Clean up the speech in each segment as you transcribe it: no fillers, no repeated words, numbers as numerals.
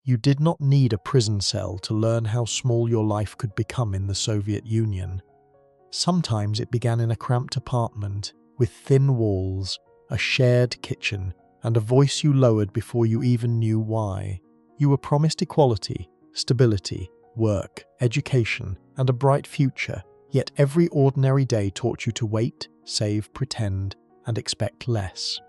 You did not need a prison cell to learn how small your life could become in the Soviet Union. Sometimes it began in a cramped apartment with thin walls, a shared kitchen, and a voice you lowered before you even knew why. You were promised equality, stability, work, education, and a bright future, yet every ordinary day taught you to wait, save, pretend, and expect less.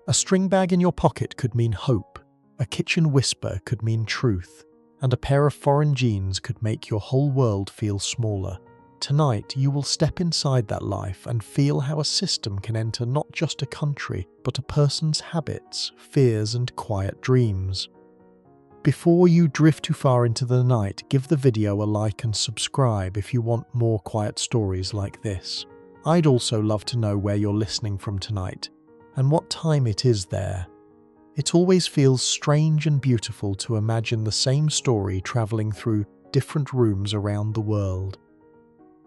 A string bag in your pocket could mean hope, a kitchen whisper could mean truth, and a pair of foreign jeans could make your whole world feel smaller. Tonight, you will step inside that life and feel how a system can enter not just a country, but a person's habits, fears, and quiet dreams. Before you drift too far into the night, give the video a like and subscribe if you want more quiet stories like this. I'd also love to know where you're listening from tonight, and what time it is there. It always feels strange and beautiful to imagine the same story traveling through different rooms around the world.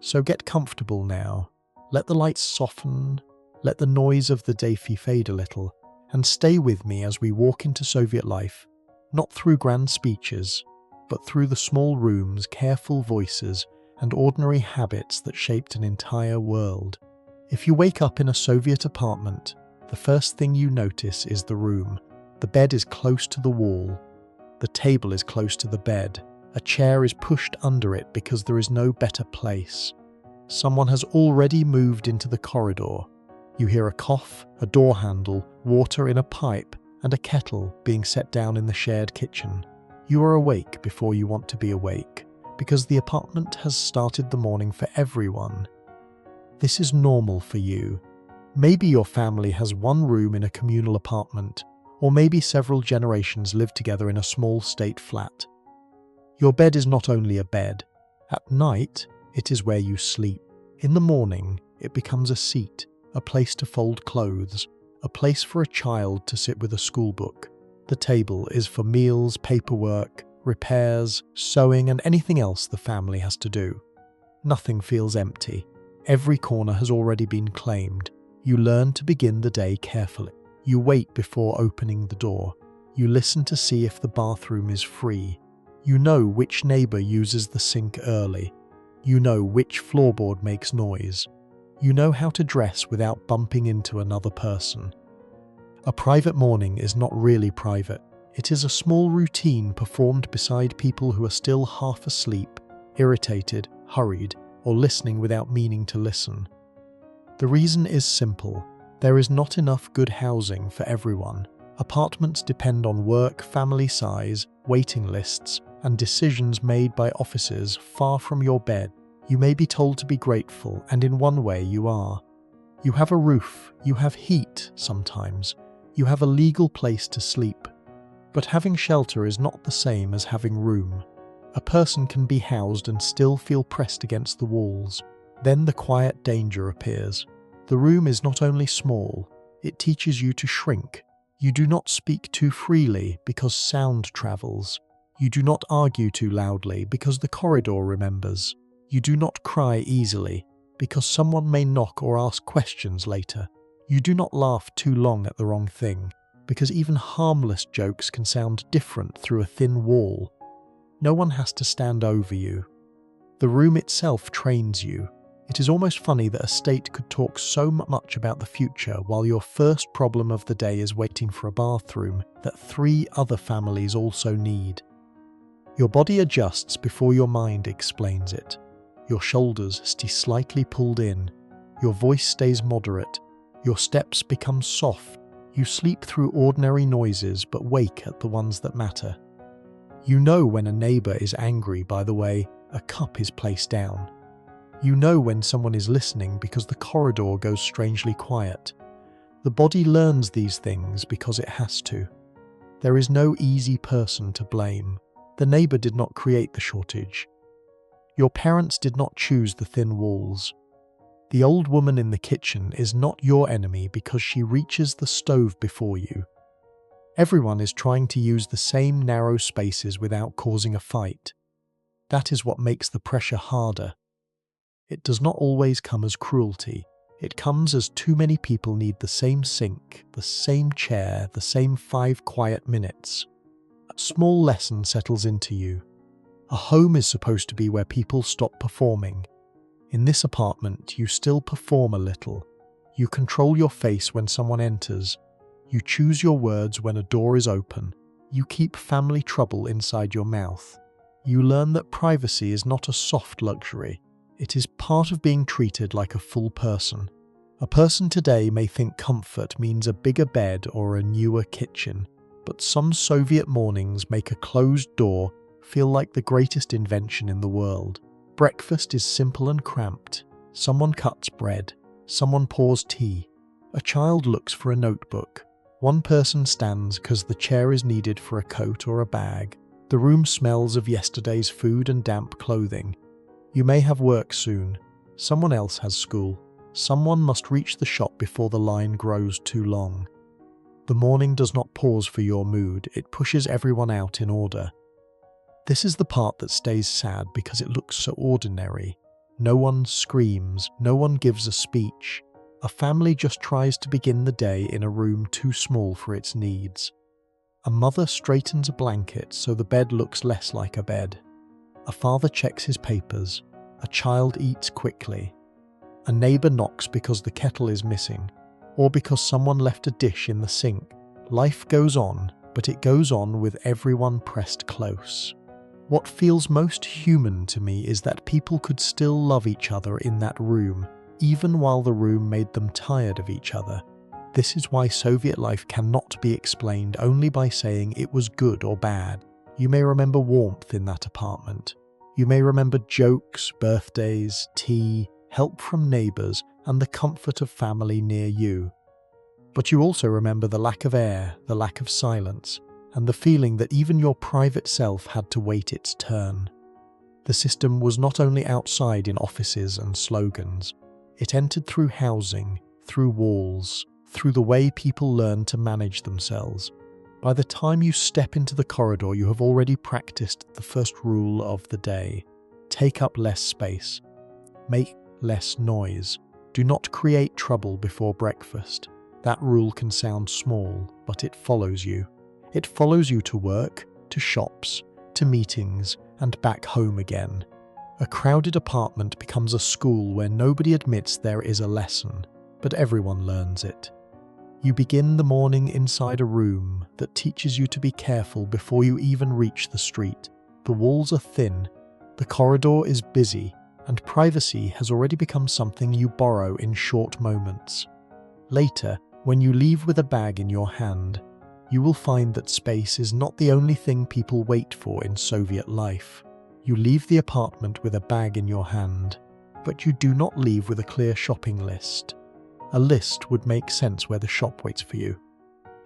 So get comfortable now, let the lights soften, let the noise of the day fade a little, and stay with me as we walk into Soviet life, not through grand speeches, but through the small rooms, careful voices, and ordinary habits that shaped an entire world. If you wake up in a Soviet apartment, the first thing you notice is the room. The bed is close to the wall. The table is close to the bed. A chair is pushed under it because there is no better place. Someone has already moved into the corridor. You hear a cough, a door handle, water in a pipe, and a kettle being set down in the shared kitchen. You are awake before you want to be awake, because the apartment has started the morning for everyone. This is normal for you. Maybe your family has one room in a communal apartment, or maybe several generations live together in a small state flat. Your bed is not only a bed. At night, it is where you sleep. In the morning, it becomes a seat, a place to fold clothes, a place for a child to sit with a school book. The table is for meals, paperwork, repairs, sewing, and anything else the family has to do. Nothing feels empty. Every corner has already been claimed. You learn to begin the day carefully. You wait before opening the door. You listen to see if the bathroom is free. You know which neighbor uses the sink early. You know which floorboard makes noise. You know how to dress without bumping into another person. A private morning is not really private. It is a small routine performed beside people who are still half asleep, irritated, hurried, or listening without meaning to listen. The reason is simple. There is not enough good housing for everyone. Apartments depend on work, family size, waiting lists, and decisions made by officers far from your bed. You may be told to be grateful, and in one way you are. You have a roof, you have heat sometimes, you have a legal place to sleep. But having shelter is not the same as having room. A person can be housed and still feel pressed against the walls. Then the quiet danger appears. The room is not only small, it teaches you to shrink. You do not speak too freely because sound travels. You do not argue too loudly because the corridor remembers. You do not cry easily because someone may knock or ask questions later. You do not laugh too long at the wrong thing because even harmless jokes can sound different through a thin wall. No one has to stand over you. The room itself trains you. It is almost funny that a state could talk so much about the future while your first problem of the day is waiting for a bathroom that 3 other families also need. Your body adjusts before your mind explains it. Your shoulders stay slightly pulled in. Your voice stays moderate. Your steps become soft. You sleep through ordinary noises but wake at the ones that matter. You know when a neighbor is angry by the way a cup is placed down. You know when someone is listening because the corridor goes strangely quiet. The body learns these things because it has to. There is no easy person to blame. The neighbor did not create the shortage. Your parents did not choose the thin walls. The old woman in the kitchen is not your enemy because she reaches the stove before you. Everyone is trying to use the same narrow spaces without causing a fight. That is what makes the pressure harder. It does not always come as cruelty. It comes as too many people need the same sink, the same chair, the same 5 quiet minutes. small lesson settles into you. A home is supposed to be where people stop performing. In this apartment, you still perform a little. You control your face when someone enters. You choose your words when a door is open. You keep family trouble inside your mouth. You learn that privacy is not a soft luxury. It is part of being treated like a full person. A person today may think comfort means a bigger bed or a newer kitchen, but some Soviet mornings make a closed door feel like the greatest invention in the world. Breakfast is simple and cramped. Someone cuts bread. Someone pours tea. A child looks for a notebook. One person stands because the chair is needed for a coat or a bag. The room smells of yesterday's food and damp clothing. You may have work soon. Someone else has school. Someone must reach the shop before the line grows too long. The morning does not pause for your mood, it pushes everyone out in order. This is the part that stays sad because it looks so ordinary. No one screams, no one gives a speech. A family just tries to begin the day in a room too small for its needs. A mother straightens a blanket so the bed looks less like a bed. A father checks his papers. A child eats quickly. A neighbor knocks because the kettle is missing, or because someone left a dish in the sink. Life goes on, but it goes on with everyone pressed close. What feels most human to me is that people could still love each other in that room, even while the room made them tired of each other. This is why Soviet life cannot be explained only by saying it was good or bad. You may remember warmth in that apartment. You may remember jokes, birthdays, tea, help from neighbours, and the comfort of family near you. But you also remember the lack of air, the lack of silence, and the feeling that even your private self had to wait its turn. The system was not only outside in offices and slogans. It entered through housing, through walls, through the way people learn to manage themselves. By the time you step into the corridor, you have already practiced the first rule of the day. Take up less space. Make less noise. Do not create trouble before breakfast. That rule can sound small, but it follows you. It follows you to work, to shops, to meetings, and back home again. A crowded apartment becomes a school where nobody admits there is a lesson, but everyone learns it. You begin the morning inside a room that teaches you to be careful before you even reach the street. The walls are thin, the corridor is busy, and privacy has already become something you borrow in short moments. Later, when you leave with a bag in your hand, you will find that space is not the only thing people wait for in Soviet life. You leave the apartment with a bag in your hand, but you do not leave with a clear shopping list. A list would make sense where the shop waits for you.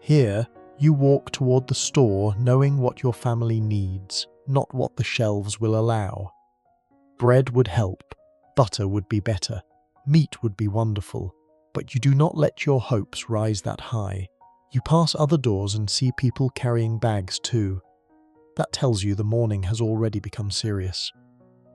Here, you walk toward the store knowing what your family needs, not what the shelves will allow. Bread would help, butter would be better, meat would be wonderful, but you do not let your hopes rise that high. You pass other doors and see people carrying bags too. That tells you the morning has already become serious.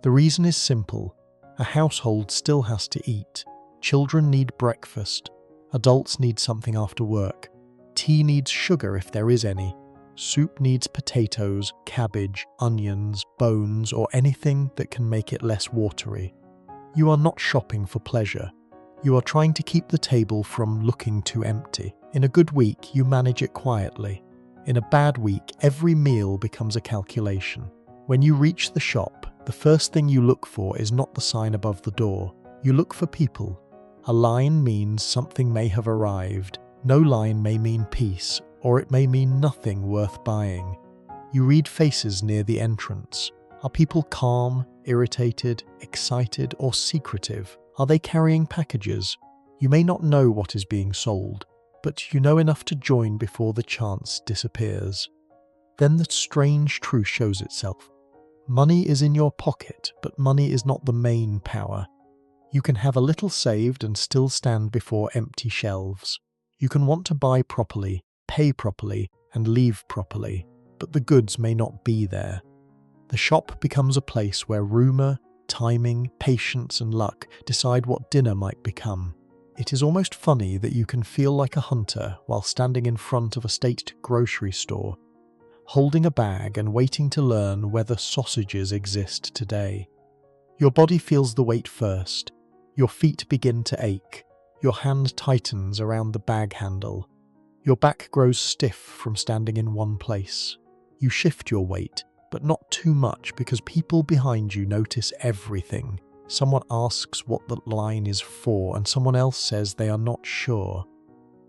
The reason is simple. A household still has to eat. Children need breakfast. Adults need something after work. Tea needs sugar if there is any. Soup needs potatoes, cabbage, onions, bones, or anything that can make it less watery. You are not shopping for pleasure. You are trying to keep the table from looking too empty. In a good week, you manage it quietly. In a bad week, every meal becomes a calculation. When you reach the shop, the first thing you look for is not the sign above the door. You look for people. A line means something may have arrived. No line may mean peace, or it may mean nothing worth buying. You read faces near the entrance. Are people calm, irritated, excited, or secretive? Are they carrying packages? You may not know what is being sold, but you know enough to join before the chance disappears. Then the strange truth shows itself. Money is in your pocket, but money is not the main power. You can have a little saved and still stand before empty shelves. You can want to buy properly, pay properly, and leave properly, but the goods may not be there. The shop becomes a place where rumour, timing, patience, and luck decide what dinner might become. It is almost funny that you can feel like a hunter while standing in front of a state grocery store. holding a bag and waiting to learn whether sausages exist today. Your body feels the weight first. Your feet begin to ache. Your hand tightens around the bag handle. Your back grows stiff from standing in one place. You shift your weight, but not too much because people behind you notice everything. Someone asks what the line is for, and someone else says they are not sure.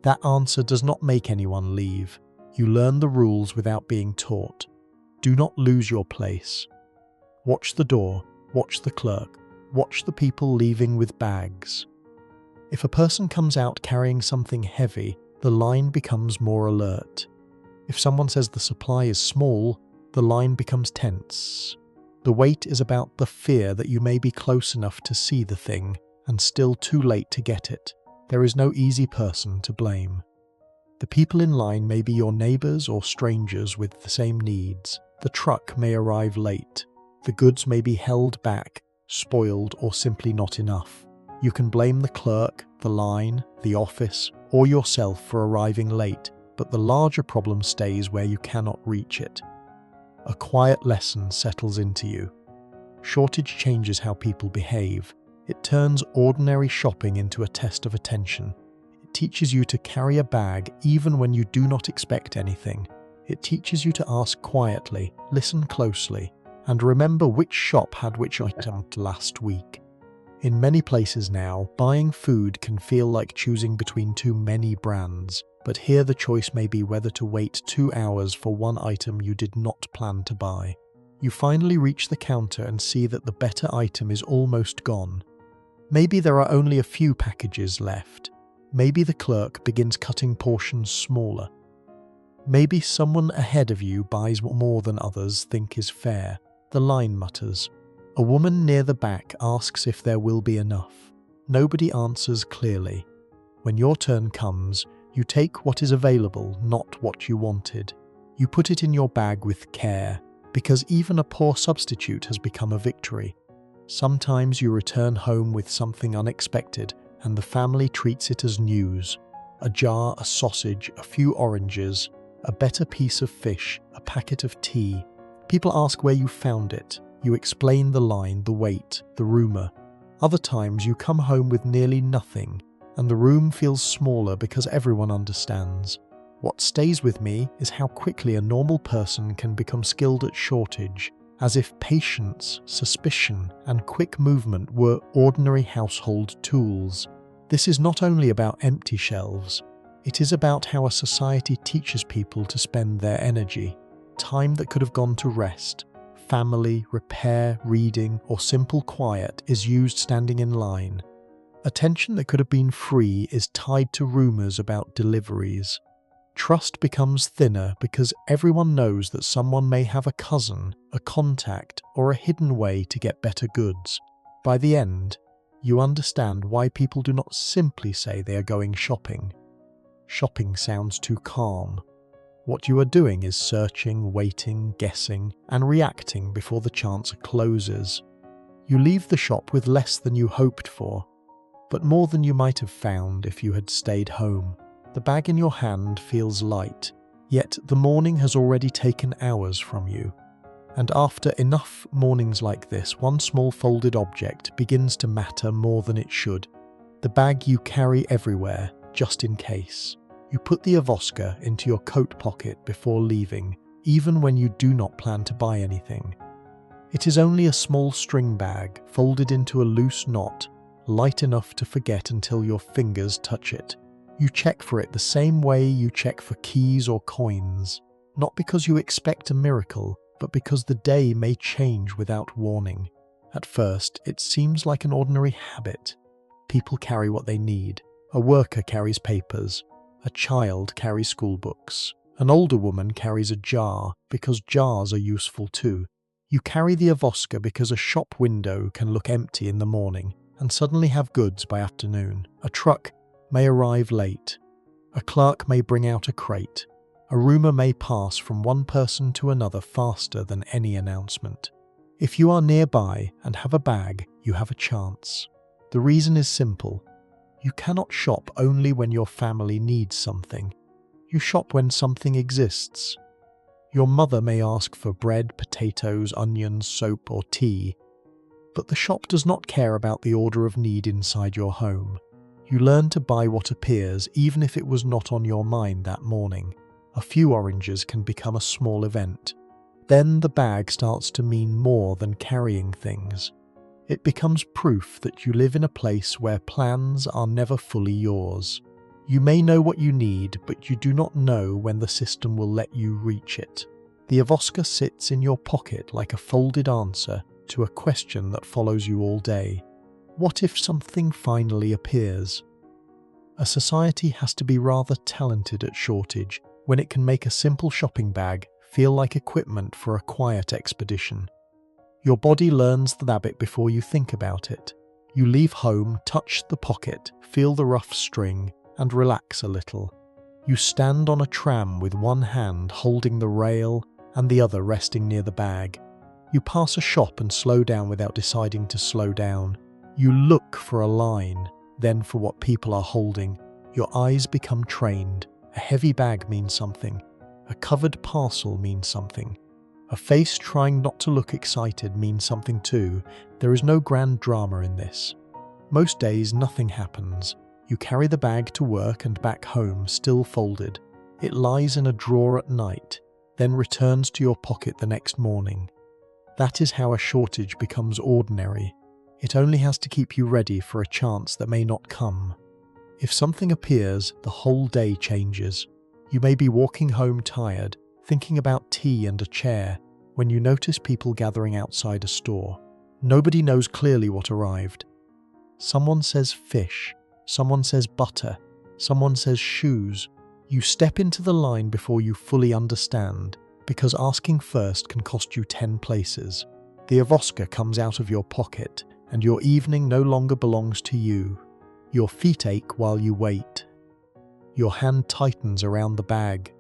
That answer does not make anyone leave. You learn the rules without being taught. Do not lose your place. Watch the door, watch the clerk, watch the people leaving with bags. If a person comes out carrying something heavy, the line becomes more alert. If someone says the supply is small, the line becomes tense. The wait is about the fear that you may be close enough to see the thing and still too late to get it. There is no easy person to blame. The people in line may be your neighbors or strangers with the same needs. The truck may arrive late. The goods may be held back, spoiled, or simply not enough. You can blame the clerk, the line, the office, or yourself for arriving late, but the larger problem stays where you cannot reach it. A quiet lesson settles into you. Shortage changes how people behave. It turns ordinary shopping into a test of attention. It teaches you to carry a bag even when you do not expect anything. It teaches you to ask quietly, listen closely, and remember which shop had which item last week. In many places now, buying food can feel like choosing between too many brands, but here the choice may be whether to wait 2 hours for one item you did not plan to buy. You finally reach the counter and see that the better item is almost gone. Maybe there are only a few packages left. Maybe the clerk begins cutting portions smaller. Maybe someone ahead of you buys more than others think is fair. The line mutters. A woman near the back asks if there will be enough. Nobody answers clearly. When your turn comes, you take what is available, not what you wanted. You put it in your bag with care, because even a poor substitute has become a victory. Sometimes you return home with something unexpected, and the family treats it as news. A jar, a sausage, a few oranges, a better piece of fish, a packet of tea. People ask where you found it. You explain the line, the weight, the rumour. Other times you come home with nearly nothing, and the room feels smaller because everyone understands. What stays with me is how quickly a normal person can become skilled at shortage, as if patience, suspicion, and quick movement were ordinary household tools. This is not only about empty shelves, it is about how a society teaches people to spend their energy. Time that could have gone to rest, family, repair, reading, or simple quiet is used standing in line. Attention that could have been free is tied to rumours about deliveries. Trust becomes thinner because everyone knows that someone may have a cousin, a contact, or a hidden way to get better goods. By the end, you understand why people do not simply say they are going shopping. Shopping sounds too calm. What you are doing is searching, waiting, guessing, and reacting before the chance closes. You leave the shop with less than you hoped for, but more than you might have found if you had stayed home. The bag in your hand feels light, yet the morning has already taken hours from you. And after enough mornings like this, one small folded object begins to matter more than it should. The bag you carry everywhere, just in case. You put the avoska into your coat pocket before leaving, even when you do not plan to buy anything. It is only a small string bag, folded into a loose knot, light enough to forget until your fingers touch it. You check for it the same way you check for keys or coins, not because you expect a miracle, but because the day may change without warning. At first, it seems like an ordinary habit. People carry what they need. A worker carries papers. A child carries school books. An older woman carries a jar, because jars are useful too. You carry the avoska because a shop window can look empty in the morning and suddenly have goods by afternoon. A truck may arrive late. A clerk may bring out a crate. A rumour may pass from one person to another faster than any announcement. If you are nearby and have a bag, you have a chance. The reason is simple. You cannot shop only when your family needs something. You shop when something exists. Your mother may ask for bread, potatoes, onions, soap, or tea, but the shop does not care about the order of need inside your home. You learn to buy what appears, even if it was not on your mind that morning. A few oranges can become a small event. Then the bag starts to mean more than carrying things. It becomes proof that you live in a place where plans are never fully yours. You may know what you need, but you do not know when the system will let you reach it. The Avoska sits in your pocket like a folded answer to a question that follows you all day. What if something finally appears? A society has to be rather talented at shortage when it can make a simple shopping bag feel like equipment for a quiet expedition. Your body learns the habit before you think about it. You leave home, touch the pocket, feel the rough string, and relax a little. You stand on a tram with one hand holding the rail and the other resting near the bag. You pass a shop and slow down without deciding to slow down. You look for a line, then for what people are holding. Your eyes become trained. A heavy bag means something. A covered parcel means something. A face trying not to look excited means something too. There is no grand drama in this. Most days nothing happens. You carry the bag to work and back home, still folded. It lies in a drawer at night, then returns to your pocket the next morning. That is how a shortage becomes ordinary. It only has to keep you ready for a chance that may not come. If something appears, the whole day changes. You may be walking home tired, thinking about tea and a chair, when you notice people gathering outside a store. Nobody knows clearly what arrived. Someone says fish, someone says butter, someone says shoes. You step into the line before you fully understand, because asking first can cost you 10 places. The Avoska comes out of your pocket, and your evening no longer belongs to you. Your feet ache while you wait. Your hand tightens around the bag.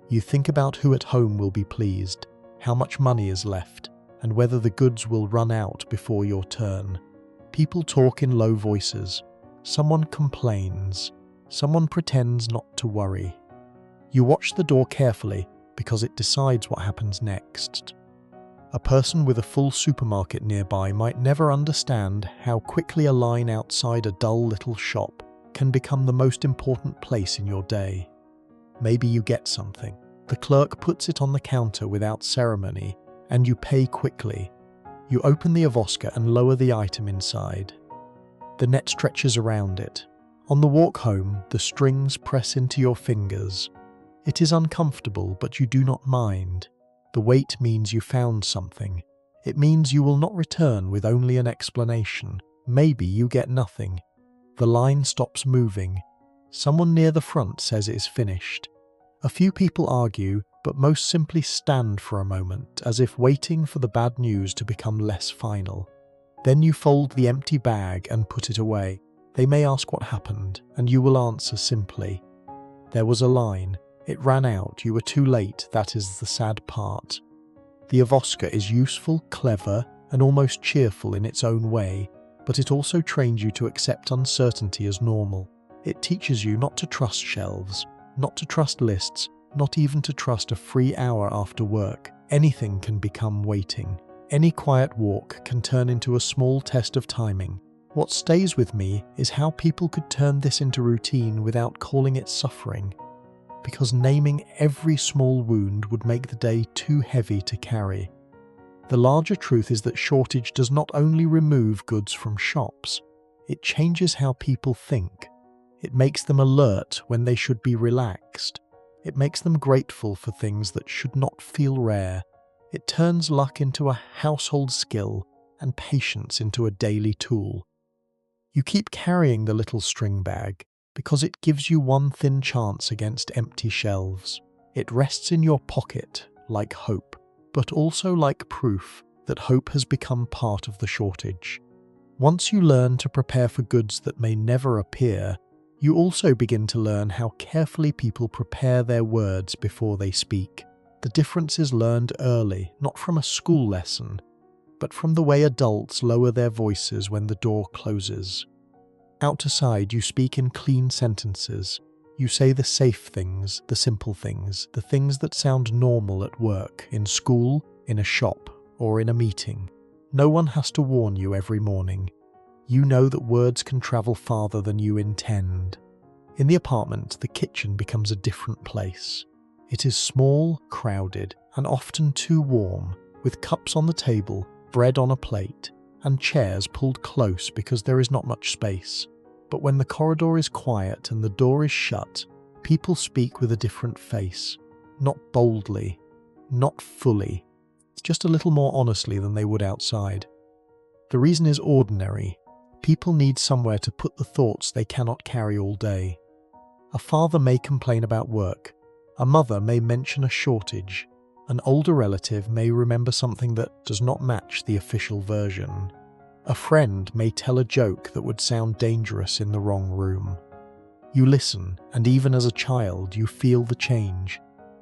You think about who at home will be pleased, how much money is left, and whether the goods will run out before your turn. People talk in low voices. Someone complains. Someone pretends not to worry. You watch the door carefully because it decides what happens next. A person with a full supermarket nearby might never understand how quickly a line outside a dull little shop can become the most important place in your day. Maybe you get something. The clerk puts it on the counter without ceremony, and you pay quickly. You open the Avoska and lower the item inside. The net stretches around it. On the walk home, the strings press into your fingers. It is uncomfortable, but you do not mind. The weight means you found something. It means you will not return with only an explanation. Maybe you get nothing. The line stops moving. Someone near the front says it is finished. A few people argue, but most simply stand for a moment, as if waiting for the bad news to become less final. Then you fold the empty bag and put it away. They may ask what happened, and you will answer simply. There was a line. It ran out. You were too late. That is the sad part. The Avoska is useful, clever, and almost cheerful in its own way, but it also trains you to accept uncertainty as normal. It teaches you not to trust shelves, not to trust lists, not even to trust a free hour after work. Anything can become waiting. Any quiet walk can turn into a small test of timing. What stays with me is how people could turn this into routine without calling it suffering, because naming every small wound would make the day too heavy to carry. The larger truth is that shortage does not only remove goods from shops, it changes how people think. It makes them alert when they should be relaxed. It makes them grateful for things that should not feel rare. It turns luck into a household skill and patience into a daily tool. You keep carrying the little string bag because it gives you one thin chance against empty shelves. It rests in your pocket like hope, but also like proof that hope has become part of the shortage. Once you learn to prepare for goods that may never appear, you also begin to learn how carefully people prepare their words before they speak. The difference is learned early, not from a school lesson, but from the way adults lower their voices when the door closes. Outside, you speak in clean sentences. You say the safe things, the simple things, the things that sound normal at work, in school, in a shop, or in a meeting. No one has to warn you every morning. You know that words can travel farther than you intend. In the apartment, the kitchen becomes a different place. It is small, crowded, and often too warm, with cups on the table, bread on a plate, and chairs pulled close because there is not much space. But when the corridor is quiet and the door is shut, people speak with a different face. Not boldly, not fully, just a little more honestly than they would outside. The reason is ordinary. People need somewhere to put the thoughts they cannot carry all day. A father may complain about work. A mother may mention a shortage. An older relative may remember something that does not match the official version. A friend may tell a joke that would sound dangerous in the wrong room. You listen, and even as a child, you feel the change.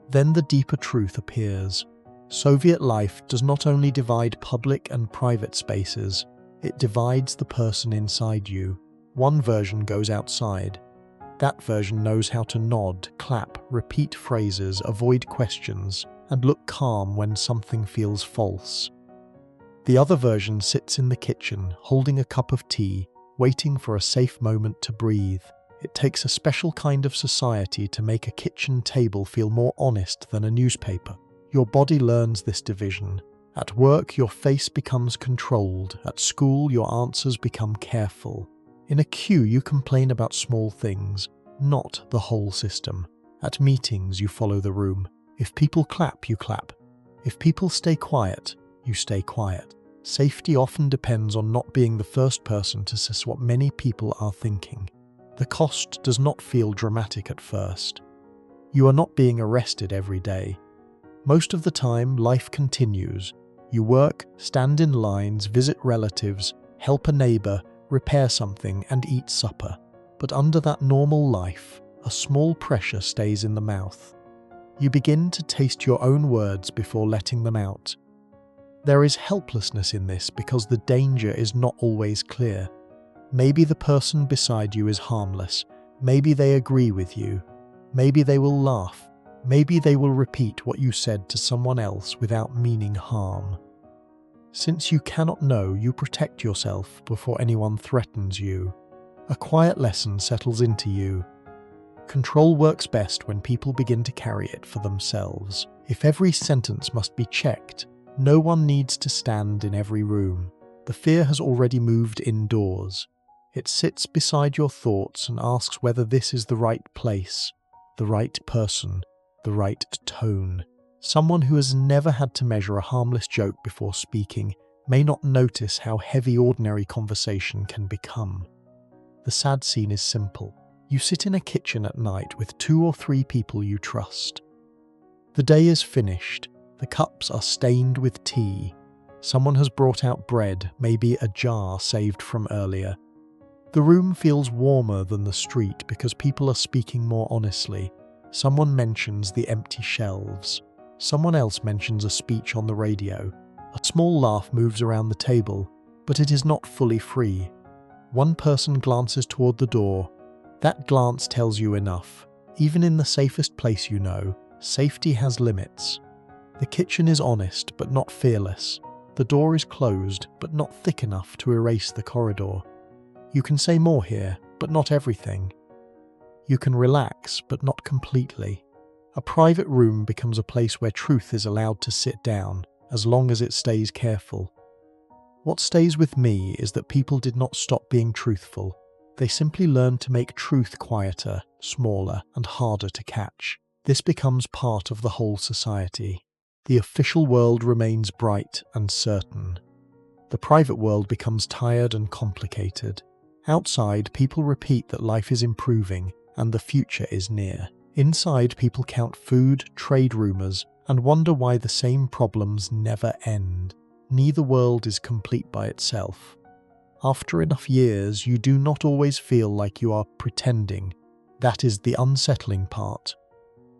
Then the deeper truth appears. Soviet life does not only divide public and private spaces, it divides the person inside you. One version goes outside. That version knows how to nod, clap, repeat phrases, avoid questions, and look calm when something feels false. The other version sits in the kitchen, holding a cup of tea, waiting for a safe moment to breathe. It takes a special kind of society to make a kitchen table feel more honest than a newspaper. Your body learns this division. At work, your face becomes controlled. At school, your answers become careful. In a queue, you complain about small things, not the whole system. At meetings, you follow the room. If people clap, you clap. If people stay quiet, you stay quiet. Safety often depends on not being the first person to say what many people are thinking. The cost does not feel dramatic at first. You are not being arrested every day. Most of the time, life continues. You work, stand in lines, visit relatives, help a neighbor, repair something, and eat supper. But under that normal life, a small pressure stays in the mouth. You begin to taste your own words before letting them out. There is helplessness in this because the danger is not always clear. Maybe the person beside you is harmless. Maybe they agree with you. Maybe they will laugh. Maybe they will repeat what you said to someone else without meaning harm. Since you cannot know, you protect yourself before anyone threatens you. A quiet lesson settles into you. Control works best when people begin to carry it for themselves. If every sentence must be checked, no one needs to stand in every room. The fear has already moved indoors. It sits beside your thoughts and asks whether this is the right place, the right person, the right tone. Someone who has never had to measure a harmless joke before speaking may not notice how heavy ordinary conversation can become. The sad scene is simple. You sit in a kitchen at night with 2 or 3 people you trust. The day is finished. The cups are stained with tea. Someone has brought out bread, maybe a jar saved from earlier. The room feels warmer than the street because people are speaking more honestly. Someone mentions the empty shelves. Someone else mentions a speech on the radio. A small laugh moves around the table, but it is not fully free. One person glances toward the door. That glance tells you enough. Even in the safest place you know, safety has limits. The kitchen is honest, but not fearless. The door is closed, but not thick enough to erase the corridor. You can say more here, but not everything. You can relax, but not completely. A private room becomes a place where truth is allowed to sit down, as long as it stays careful. What stays with me is that people did not stop being truthful. They simply learned to make truth quieter, smaller, and harder to catch. This becomes part of the whole society. The official world remains bright and certain. The private world becomes tired and complicated. Outside, people repeat that life is improving and the future is near. Inside, people count food, trade rumors, and wonder why the same problems never end. Neither world is complete by itself. After enough years, you do not always feel like you are pretending. That is the unsettling part.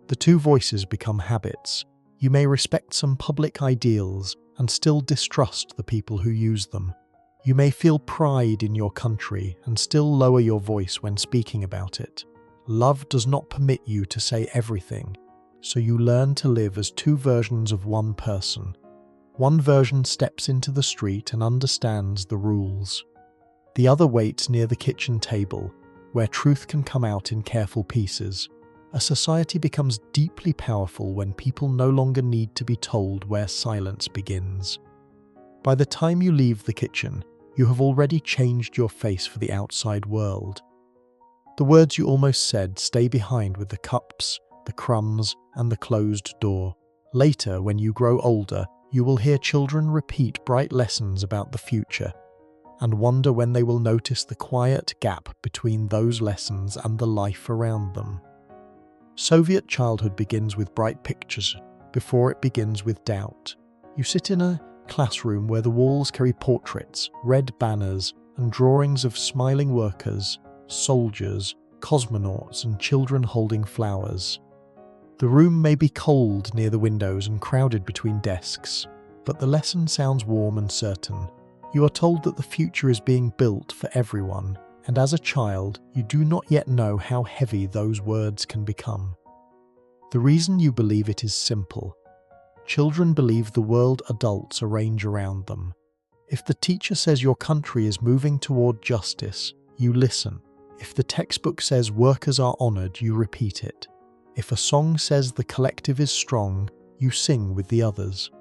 The 2 voices become habits. You may respect some public ideals and still distrust the people who use them. You may feel pride in your country and still lower your voice when speaking about it. Love does not permit you to say everything, so you learn to live as two versions of one person. One version steps into the street and understands the rules. The other waits near the kitchen table, where truth can come out in careful pieces. A society becomes deeply powerful when people no longer need to be told where silence begins. By the time you leave the kitchen, you have already changed your face for the outside world. The words you almost said stay behind with the cups, the crumbs, and the closed door. Later, when you grow older, you will hear children repeat bright lessons about the future and wonder when they will notice the quiet gap between those lessons and the life around them. Soviet childhood begins with bright pictures before it begins with doubt. You sit in a classroom where the walls carry portraits, red banners, and drawings of smiling workers, soldiers, cosmonauts, and children holding flowers. The room may be cold near the windows and crowded between desks, but the lesson sounds warm and certain. You are told that the future is being built for everyone, and as a child, you do not yet know how heavy those words can become. The reason you believe it is simple. Children believe the world adults arrange around them. If the teacher says your country is moving toward justice, you listen. If the textbook says workers are honored, you repeat it. If a song says the collective is strong, you sing with the others.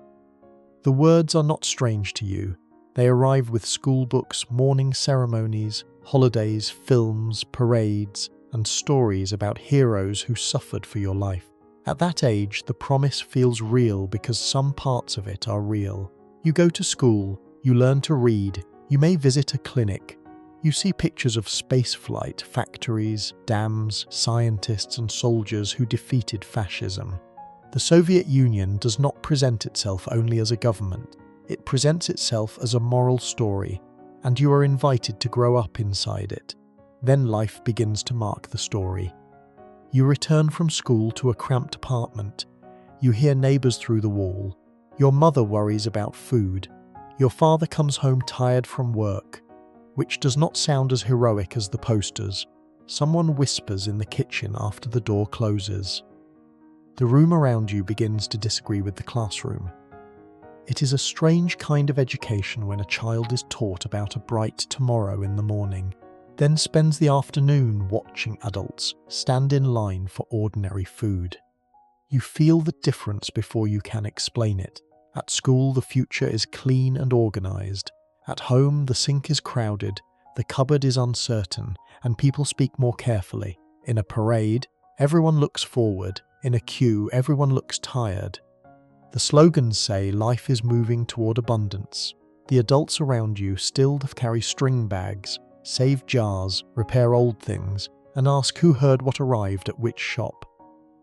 The words are not strange to you. They arrive with school books, morning ceremonies, holidays, films, parades, and stories about heroes who suffered for your life. At that age, the promise feels real because some parts of it are real. You go to school, you learn to read, you may visit a clinic. You see pictures of spaceflight, factories, dams, scientists, and soldiers who defeated fascism. The Soviet Union does not present itself only as a government. It presents itself as a moral story, and you are invited to grow up inside it. Then life begins to mark the story. You return from school to a cramped apartment. You hear neighbors through the wall. Your mother worries about food. Your father comes home tired from work, which does not sound as heroic as the posters. Someone whispers in the kitchen after the door closes. The room around you begins to disagree with the classroom. It is a strange kind of education when a child is taught about a bright tomorrow in the morning, then spends the afternoon watching adults stand in line for ordinary food. You feel the difference before you can explain it. At school, the future is clean and organized. At home, the sink is crowded, the cupboard is uncertain, and people speak more carefully. In a parade, everyone looks forward. In a queue, everyone looks tired. The slogans say life is moving toward abundance. The adults around you still carry string bags, save jars, repair old things, and ask who heard what arrived at which shop.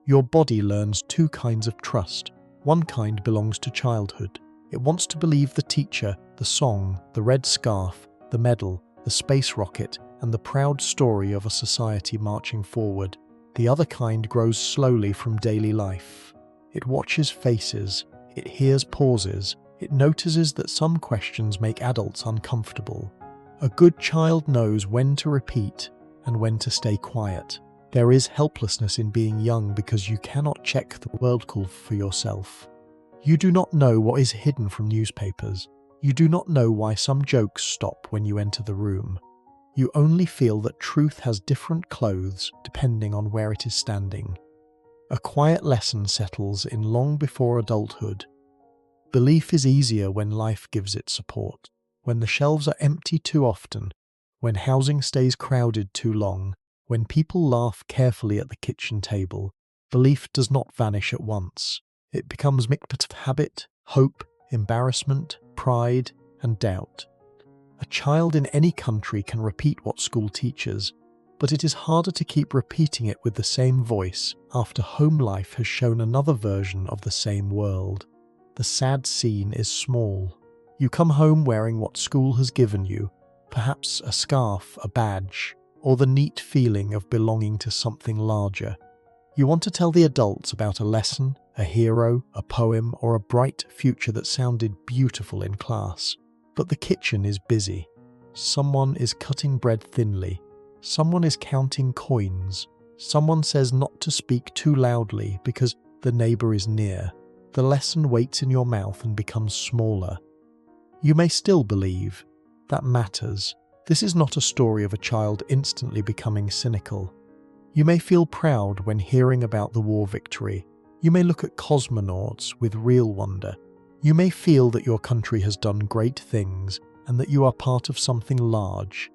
Your body learns two kinds of trust. One kind belongs to childhood. It wants to believe the teacher, the song, the red scarf, the medal, the space rocket, and the proud story of a society marching forward. The other kind grows slowly from daily life. It watches faces, it hears pauses, it notices that some questions make adults uncomfortable. A good child knows when to repeat and when to stay quiet. There is helplessness in being young because you cannot check the world call for yourself. You do not know what is hidden from newspapers. You do not know why some jokes stop when you enter the room. You only feel that truth has different clothes depending on where it is standing. A quiet lesson settles in long before adulthood. Belief is easier when life gives it support. When the shelves are empty too often, when housing stays crowded too long, when people laugh carefully at the kitchen table, belief does not vanish at once. It becomes mixed of habit, hope, embarrassment, pride, and doubt. A child in any country can repeat what school teaches, but it is harder to keep repeating it with the same voice after home life has shown another version of the same world. The sad scene is small. You come home wearing what school has given you, perhaps a scarf, a badge, or the neat feeling of belonging to something larger. You want to tell the adults about a lesson, a hero, a poem, or a bright future that sounded beautiful in class. But the kitchen is busy. Someone is cutting bread thinly. Someone is counting coins. Someone says not to speak too loudly because the neighbor is near. The lesson waits in your mouth and becomes smaller. You may still believe. That matters. This is not a story of a child instantly becoming cynical. You may feel proud when hearing about the war victory. You may look at cosmonauts with real wonder. You may feel that your country has done great things and that you are part of something large.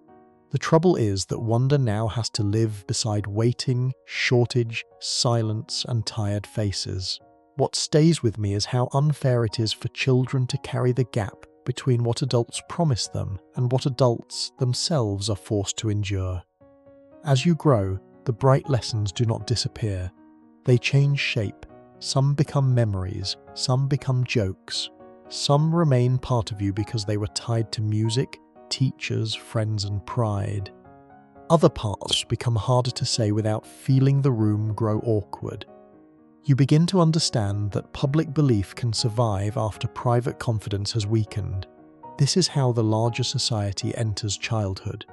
The trouble is that wonder now has to live beside waiting, shortage, silence, and tired faces. What stays with me is how unfair it is for children to carry the gap between what adults promise them and what adults themselves are forced to endure. As you grow, the bright lessons do not disappear. They change shape. Some become memories, some become jokes. Some remain part of you because they were tied to music, teachers, friends, and pride. Other parts become harder to say without feeling the room grow awkward. You begin to understand that public belief can survive after private confidence has weakened. This is how the larger society enters childhood.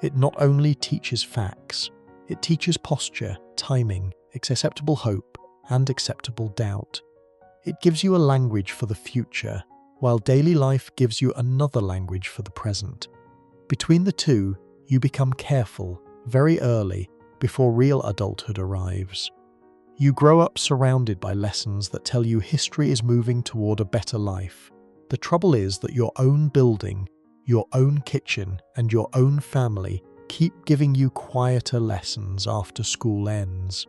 It not only teaches facts, it teaches posture, timing, acceptable hope, and acceptable doubt. It gives you a language for the future, while daily life gives you another language for the present. Between the two, you become careful, very early, before real adulthood arrives. You grow up surrounded by lessons that tell you history is moving toward a better life. The trouble is that your own building, your own kitchen, and your own family keep giving you quieter lessons after school ends.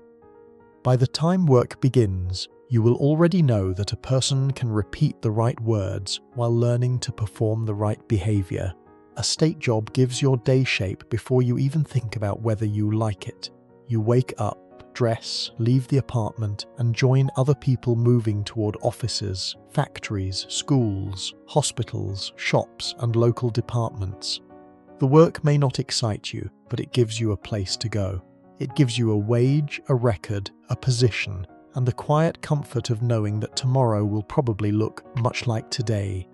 By the time work begins, you will already know that a person can repeat the right words while learning to perform the right behavior. A state job gives your day shape before you even think about whether you like it. You wake up, dress, leave the apartment, and join other people moving toward offices, factories, schools, hospitals, shops, and local departments. The work may not excite you, but it gives you a place to go. It gives you a wage, a record, a position, and the quiet comfort of knowing that tomorrow will probably look much like today.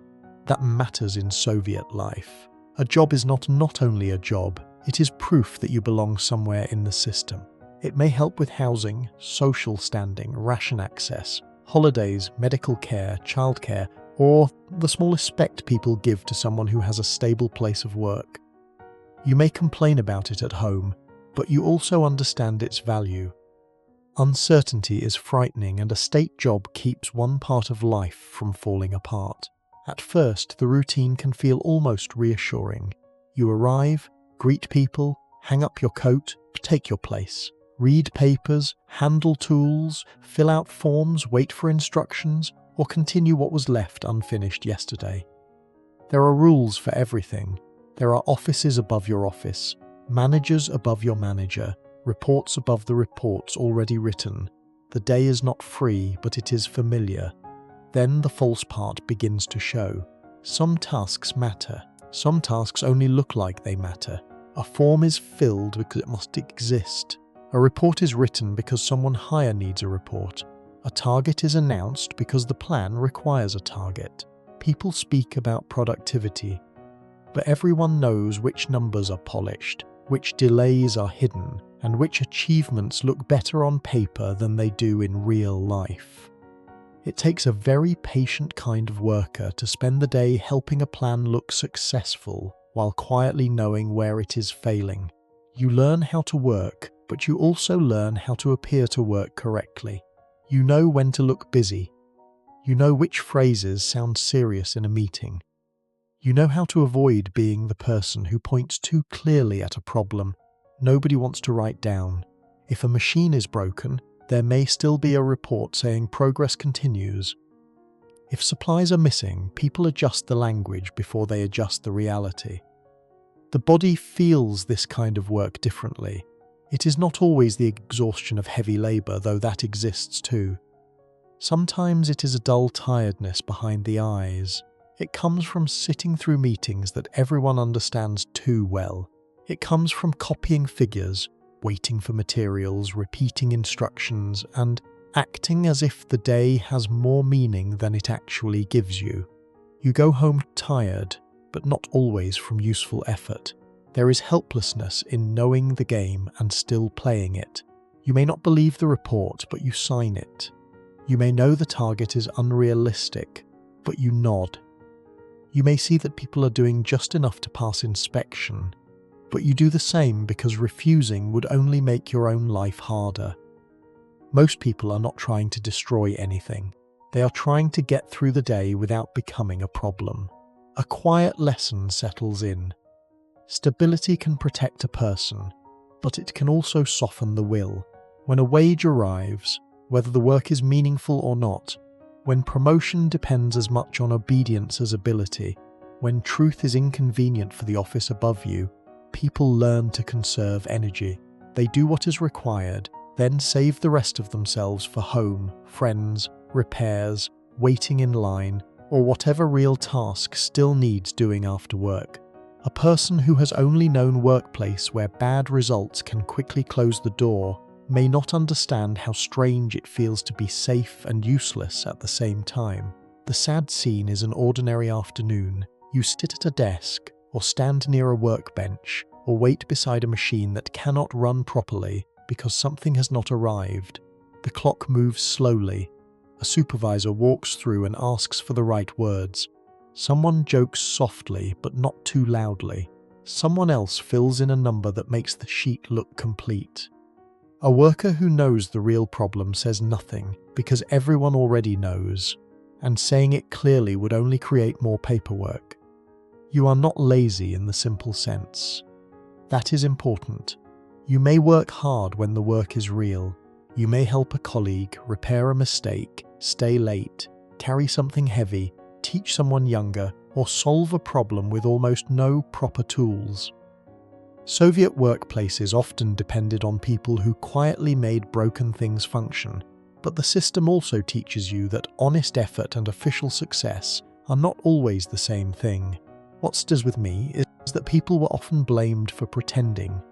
That matters in Soviet life. A job is not only a job, it is proof that you belong somewhere in the system. It may help with housing, social standing, ration access, holidays, medical care, childcare, or the small respect people give to someone who has a stable place of work. You may complain about it at home, but you also understand its value. Uncertainty is frightening, and a state job keeps one part of life from falling apart. At first, the routine can feel almost reassuring. You arrive, greet people, hang up your coat, take your place. Read papers, handle tools, fill out forms, wait for instructions, or continue what was left unfinished yesterday. There are rules for everything. There are offices above your office, managers above your manager, reports above the reports already written. The day is not free, but it is familiar. Then the false part begins to show. Some tasks matter. Some tasks only look like they matter. A form is filled because it must exist. A report is written because someone higher needs a report. A target is announced because the plan requires a target. People speak about productivity, but everyone knows which numbers are polished, which delays are hidden, and which achievements look better on paper than they do in real life. It takes a very patient kind of worker to spend the day helping a plan look successful while quietly knowing where it is failing. You learn how to work, but you also learn how to appear to work correctly. You know when to look busy. You know which phrases sound serious in a meeting. You know how to avoid being the person who points too clearly at a problem nobody wants to write down. If a machine is broken, there may still be a report saying progress continues. If supplies are missing, people adjust the language before they adjust the reality. The body feels this kind of work differently. It is not always the exhaustion of heavy labour, though that exists too. Sometimes it is a dull tiredness behind the eyes. It comes from sitting through meetings that everyone understands too well. It comes from copying figures, waiting for materials, repeating instructions, and acting as if the day has more meaning than it actually gives you. You go home tired, but not always from useful effort. There is helplessness in knowing the game and still playing it. You may not believe the report, but you sign it. You may know the target is unrealistic, but you nod. You may see that people are doing just enough to pass inspection, but you do the same because refusing would only make your own life harder. Most people are not trying to destroy anything. They are trying to get through the day without becoming a problem. A quiet lesson settles in. Stability can protect a person, but it can also soften the will. When a wage arrives, whether the work is meaningful or not, when promotion depends as much on obedience as ability, when truth is inconvenient for the office above you, people learn to conserve energy. They do what is required, then save the rest of themselves for home, friends, repairs, waiting in line, or whatever real task still needs doing after work. A person who has only known workplace where bad results can quickly close the door may not understand how strange it feels to be safe and useless at the same time. The sad scene is an ordinary afternoon. You sit at a desk, or stand near a workbench, or wait beside a machine that cannot run properly because something has not arrived. The clock moves slowly. A supervisor walks through and asks for the right words. Someone jokes softly but not too loudly. Someone else fills in a number that makes the sheet look complete. A worker who knows the real problem says nothing because everyone already knows, and saying it clearly would only create more paperwork. You are not lazy in the simple sense. That is important. You may work hard when the work is real. You may help a colleague, repair a mistake, stay late, carry something heavy, teach someone younger, or solve a problem with almost no proper tools. Soviet workplaces often depended on people who quietly made broken things function, but the system also teaches you that honest effort and official success are not always the same thing. What stays with me is that people were often blamed for pretending,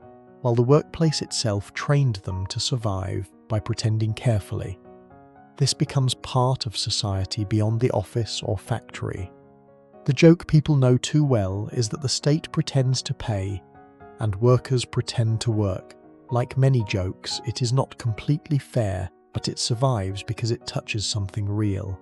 while the workplace itself trained them to survive by pretending carefully. This becomes part of society beyond the office or factory. The joke people know too well is that the state pretends to pay and workers pretend to work. Like many jokes, it is not completely fair, but it survives because it touches something real.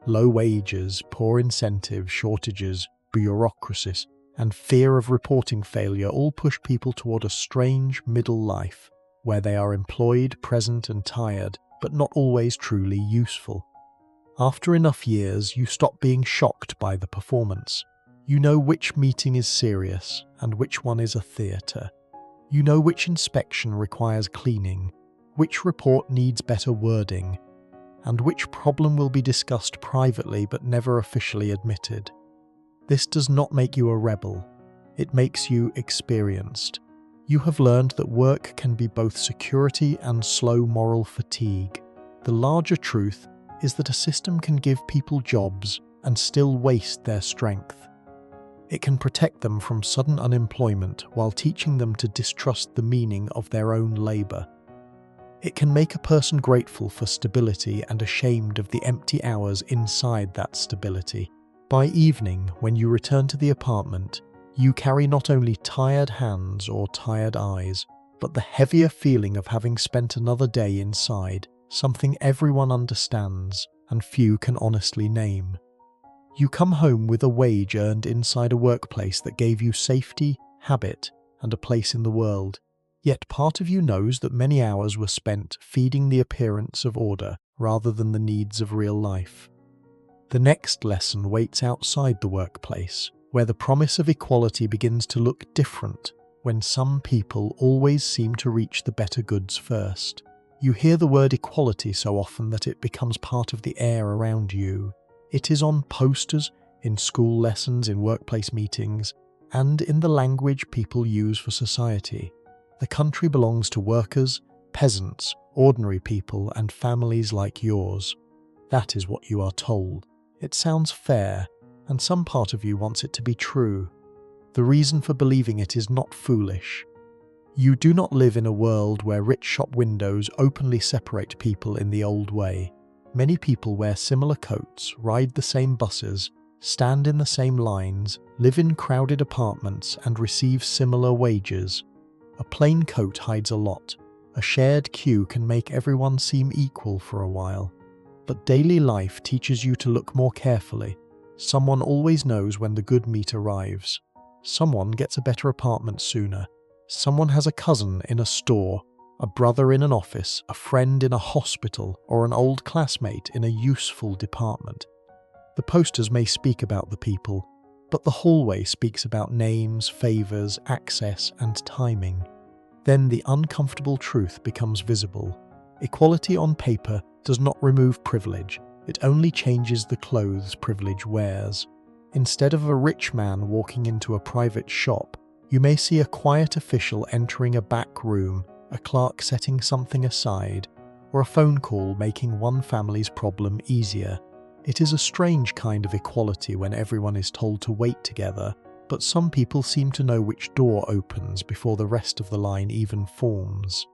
Low wages, poor incentives, shortages, bureaucracies, and fear of reporting failure all push people toward a strange middle life, where they are employed, present, and tired, but not always truly useful. After enough years, you stop being shocked by the performance. You know which meeting is serious and which one is a theatre. You know which inspection requires cleaning, which report needs better wording, and which problem will be discussed privately but never officially admitted. This does not make you a rebel. It makes you experienced. You have learned that work can be both security and slow moral fatigue. The larger truth is that a system can give people jobs and still waste their strength. It can protect them from sudden unemployment while teaching them to distrust the meaning of their own labour. It can make a person grateful for stability and ashamed of the empty hours inside that stability. By evening, when you return to the apartment, you carry not only tired hands or tired eyes, but the heavier feeling of having spent another day inside, something everyone understands and few can honestly name. You come home with a wage earned inside a workplace that gave you safety, habit, and a place in the world. Yet part of you knows that many hours were spent feeding the appearance of order rather than the needs of real life. The next lesson waits outside the workplace, where the promise of equality begins to look different when some people always seem to reach the better goods first. You hear the word equality so often that it becomes part of the air around you. It is on posters, in school lessons, in workplace meetings, and in the language people use for society. The country belongs to workers, peasants, ordinary people, and families like yours. That is what you are told. It sounds fair, and some part of you wants it to be true. The reason for believing it is not foolish. You do not live in a world where rich shop windows openly separate people in the old way. Many people wear similar coats, ride the same buses, stand in the same lines, live in crowded apartments, and receive similar wages. A plain coat hides a lot. A shared queue can make everyone seem equal for a while. But daily life teaches you to look more carefully. Someone always knows when the good meat arrives. Someone gets a better apartment sooner. Someone has a cousin in a store, a brother in an office, a friend in a hospital, or an old classmate in a useful department. The posters may speak about the people, but the hallway speaks about names, favours, access, and timing. Then the uncomfortable truth becomes visible. Equality on paper does not remove privilege, it only changes the clothes privilege wears. Instead of a rich man walking into a private shop, you may see a quiet official entering a back room, a clerk setting something aside, or a phone call making one family's problem easier. It is a strange kind of equality when everyone is told to wait together, but some people seem to know which door opens before the rest of the line even forms.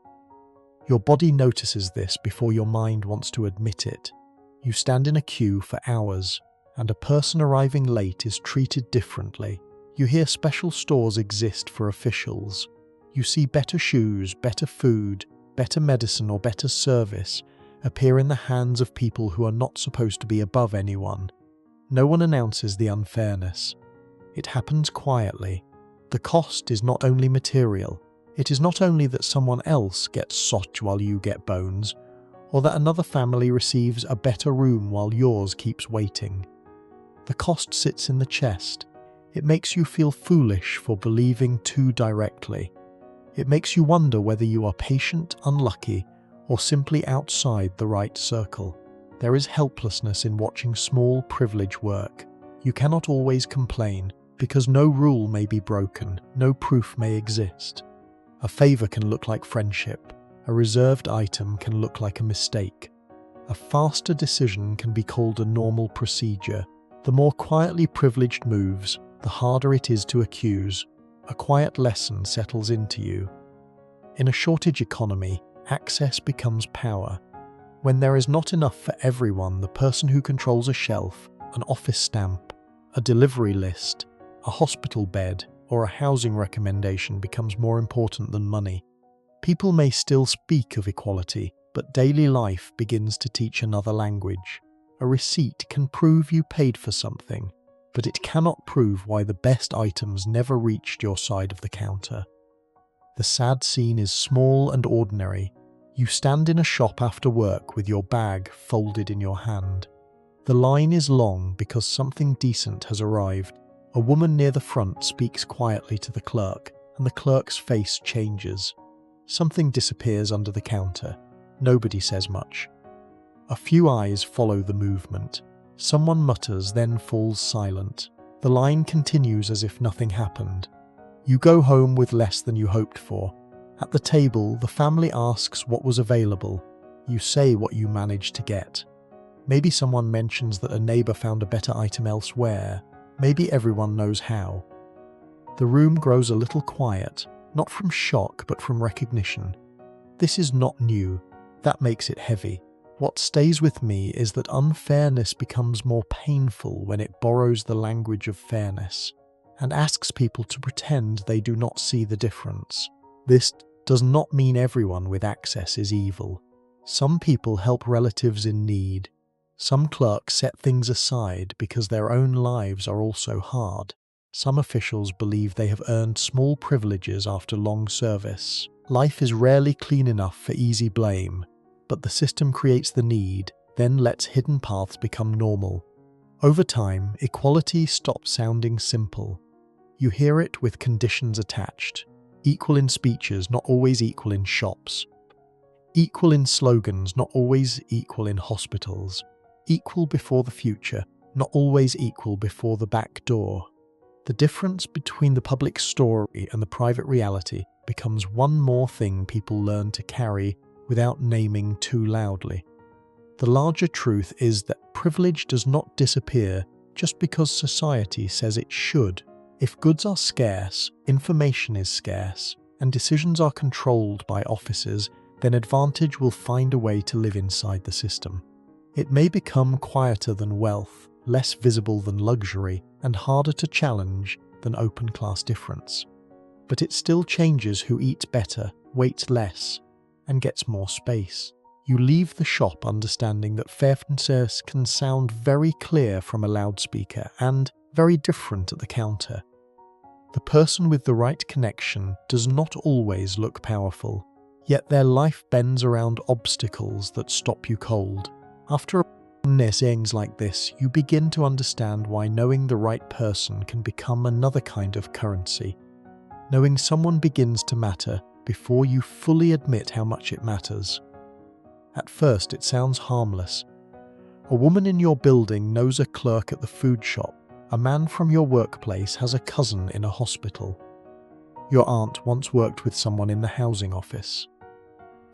Your body notices this before your mind wants to admit it. You stand in a queue for hours, and a person arriving late is treated differently. You hear special stores exist for officials. You see better shoes, better food, better medicine, or better service appear in the hands of people who are not supposed to be above anyone. No one announces the unfairness. It happens quietly. The cost is not only material. It is not only that someone else gets sot while you get bones, or that another family receives a better room while yours keeps waiting. The cost sits in the chest. It makes you feel foolish for believing too directly. It makes you wonder whether you are patient, unlucky, or simply outside the right circle. There is helplessness in watching small privilege work. You cannot always complain, because no rule may be broken, no proof may exist. A favour can look like friendship. A reserved item can look like a mistake. A faster decision can be called a normal procedure. The more quietly privileged moves, the harder it is to accuse. A quiet lesson settles into you. In a shortage economy, access becomes power. When there is not enough for everyone, the person who controls a shelf, an office stamp, a delivery list, a hospital bed, or a housing recommendation becomes more important than money. People may still speak of equality, but daily life begins to teach another language. A receipt can prove you paid for something, but it cannot prove why the best items never reached your side of the counter. The sad scene is small and ordinary. You stand in a shop after work with your bag folded in your hand. The line is long because something decent has arrived. A woman near the front speaks quietly to the clerk, and the clerk's face changes. Something disappears under the counter. Nobody says much. A few eyes follow the movement. Someone mutters, then falls silent. The line continues as if nothing happened. You go home with less than you hoped for. At the table, the family asks what was available. You say what you managed to get. Maybe someone mentions that a neighbour found a better item elsewhere. Maybe everyone knows how. The room grows a little quiet, not from shock but from recognition. This is not new. That makes it heavy. What stays with me is that unfairness becomes more painful when it borrows the language of fairness and asks people to pretend they do not see the difference. This does not mean everyone with access is evil. Some people help relatives in need. Some clerks set things aside because their own lives are also hard. Some officials believe they have earned small privileges after long service. Life is rarely clean enough for easy blame, but the system creates the need, then lets hidden paths become normal. Over time, equality stops sounding simple. You hear it with conditions attached. Equal in speeches, not always equal in shops. Equal in slogans, not always equal in hospitals. Equal before the future, not always equal before the back door. The difference between the public story and the private reality becomes one more thing people learn to carry without naming too loudly. The larger truth is that privilege does not disappear just because society says it should. If goods are scarce, information is scarce, and decisions are controlled by officers, then advantage will find a way to live inside the system. It may become quieter than wealth, less visible than luxury, and harder to challenge than open-class difference. But it still changes who eats better, waits less, and gets more space. You leave the shop understanding that fairness can sound very clear from a loudspeaker and very different at the counter. The person with the right connection does not always look powerful, yet their life bends around obstacles that stop you cold. After sayings like this, you begin to understand why knowing the right person can become another kind of currency. Knowing someone begins to matter before you fully admit how much it matters. At first, it sounds harmless. A woman in your building knows a clerk at the food shop. A man from your workplace has a cousin in a hospital. Your aunt once worked with someone in the housing office.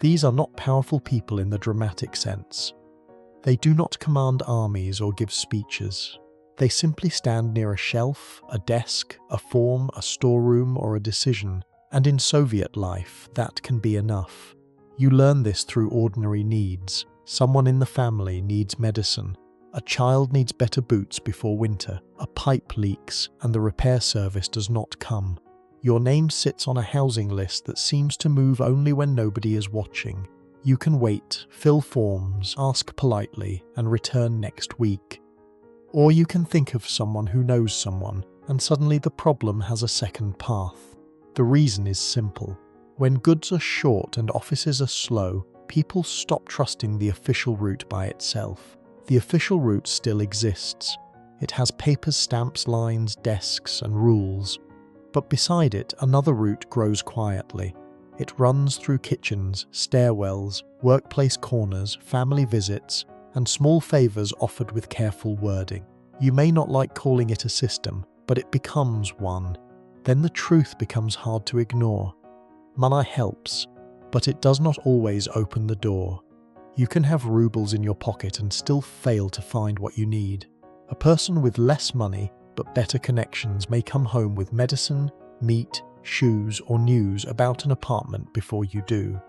These are not powerful people in the dramatic sense. They do not command armies or give speeches. They simply stand near a shelf, a desk, a form, a storeroom, or a decision, and in Soviet life, that can be enough. You learn this through ordinary needs. Someone in the family needs medicine. A child needs better boots before winter. A pipe leaks, and the repair service does not come. Your name sits on a housing list that seems to move only when nobody is watching. You can wait, fill forms, ask politely, and return next week. Or you can think of someone who knows someone, and suddenly the problem has a second path. The reason is simple. When goods are short and offices are slow, people stop trusting the official route by itself. The official route still exists. It has papers, stamps, lines, desks, and rules. But beside it, another route grows quietly. It runs through kitchens, stairwells, workplace corners, family visits, and small favors offered with careful wording. You may not like calling it a system, but it becomes one. Then the truth becomes hard to ignore. Money helps, but it does not always open the door. You can have rubles in your pocket and still fail to find what you need. A person with less money but better connections may come home with medicine, meat, shoes, or news about an apartment before you do.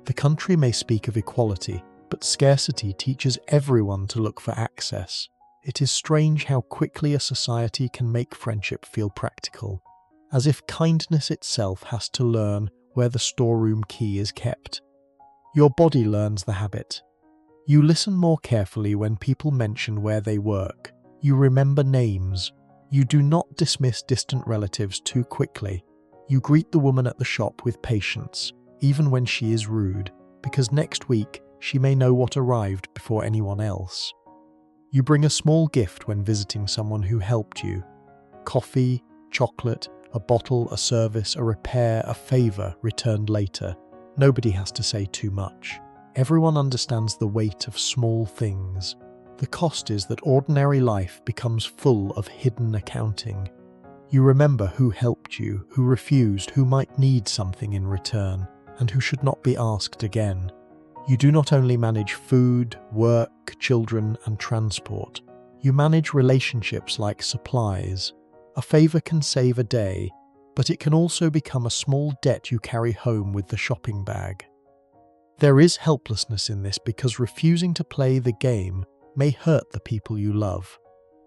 The country may speak of equality, but scarcity teaches everyone to look for access. It is strange how quickly a society can make friendship feel practical, as if kindness itself has to learn where the storeroom key is kept. Your body learns the habit. You listen more carefully when people mention where they work. You remember names. You do not dismiss distant relatives too quickly. You greet the woman at the shop with patience, even when she is rude, because next week she may know what arrived before anyone else. You bring a small gift when visiting someone who helped you. Coffee, chocolate, a bottle, a service, a repair, a favor returned later. Nobody has to say too much. Everyone understands the weight of small things. The cost is that ordinary life becomes full of hidden accounting. You remember who helped you, who refused, who might need something in return, and who should not be asked again. You do not only manage food, work, children, and transport. You manage relationships like supplies. A favor can save a day, but it can also become a small debt you carry home with the shopping bag. There is helplessness in this because refusing to play the game may hurt the people you love.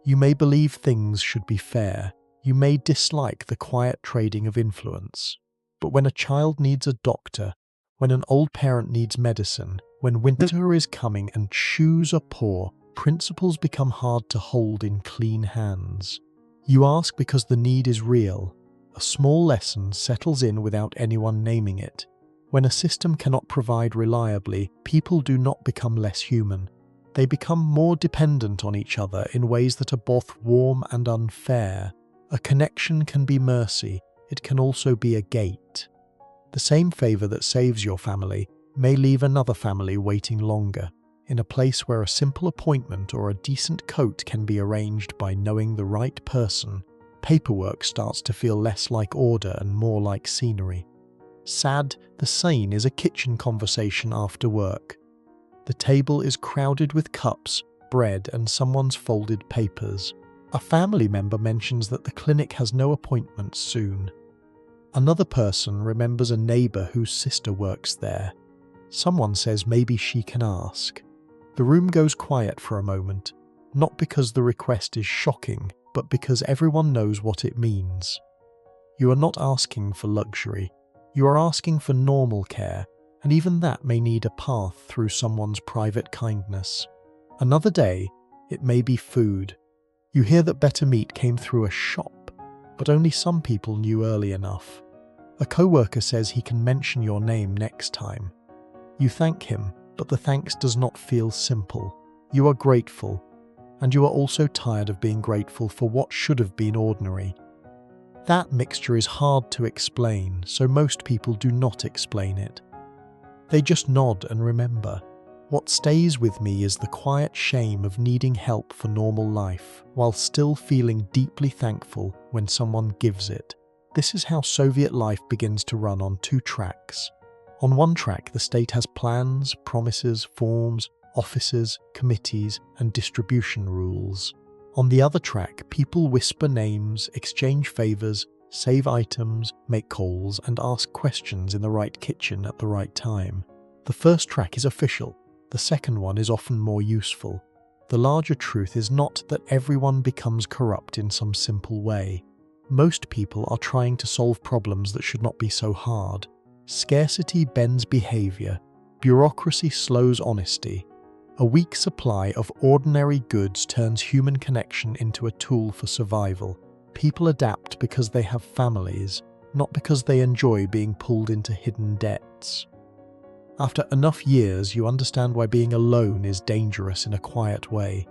You may believe things should be fair. You may dislike the quiet trading of influence. But when a child needs a doctor, when an old parent needs medicine, when winter is coming and shoes are poor, principles become hard to hold in clean hands. You ask because the need is real. A small lesson settles in without anyone naming it. When a system cannot provide reliably, people do not become less human. They become more dependent on each other in ways that are both warm and unfair. A connection can be mercy. It can also be a gate. The same favor that saves your family may leave another family waiting longer. In a place where a simple appointment or a decent coat can be arranged by knowing the right person, paperwork starts to feel less like order and more like scenery. Sad, the scene is a kitchen conversation after work. The table is crowded with cups, bread, and someone's folded papers. A family member mentions that the clinic has no appointments soon. Another person remembers a neighbor whose sister works there. Someone says maybe she can ask. The room goes quiet for a moment, not because the request is shocking, but because everyone knows what it means. You are not asking for luxury. You are asking for normal care, and even that may need a path through someone's private kindness. Another day, it may be food. You hear that better meat came through a shop, but only some people knew early enough. A coworker says he can mention your name next time. You thank him, but the thanks does not feel simple. You are grateful, and you are also tired of being grateful for what should have been ordinary. That mixture is hard to explain, so most people do not explain it. They just nod and remember. What stays with me is the quiet shame of needing help for normal life, while still feeling deeply thankful when someone gives it. This is how Soviet life begins to run on two tracks. On one track, the state has plans, promises, forms, offices, committees, and distribution rules. On the other track, people whisper names, exchange favors, save items, make calls, and ask questions in the right kitchen at the right time. The first track is official. The second one is often more useful. The larger truth is not that everyone becomes corrupt in some simple way. Most people are trying to solve problems that should not be so hard. Scarcity bends behavior. Bureaucracy slows honesty. A weak supply of ordinary goods turns human connection into a tool for survival. People adapt because they have families, not because they enjoy being pulled into hidden debts. After enough years, you understand why being alone is dangerous in a quiet way.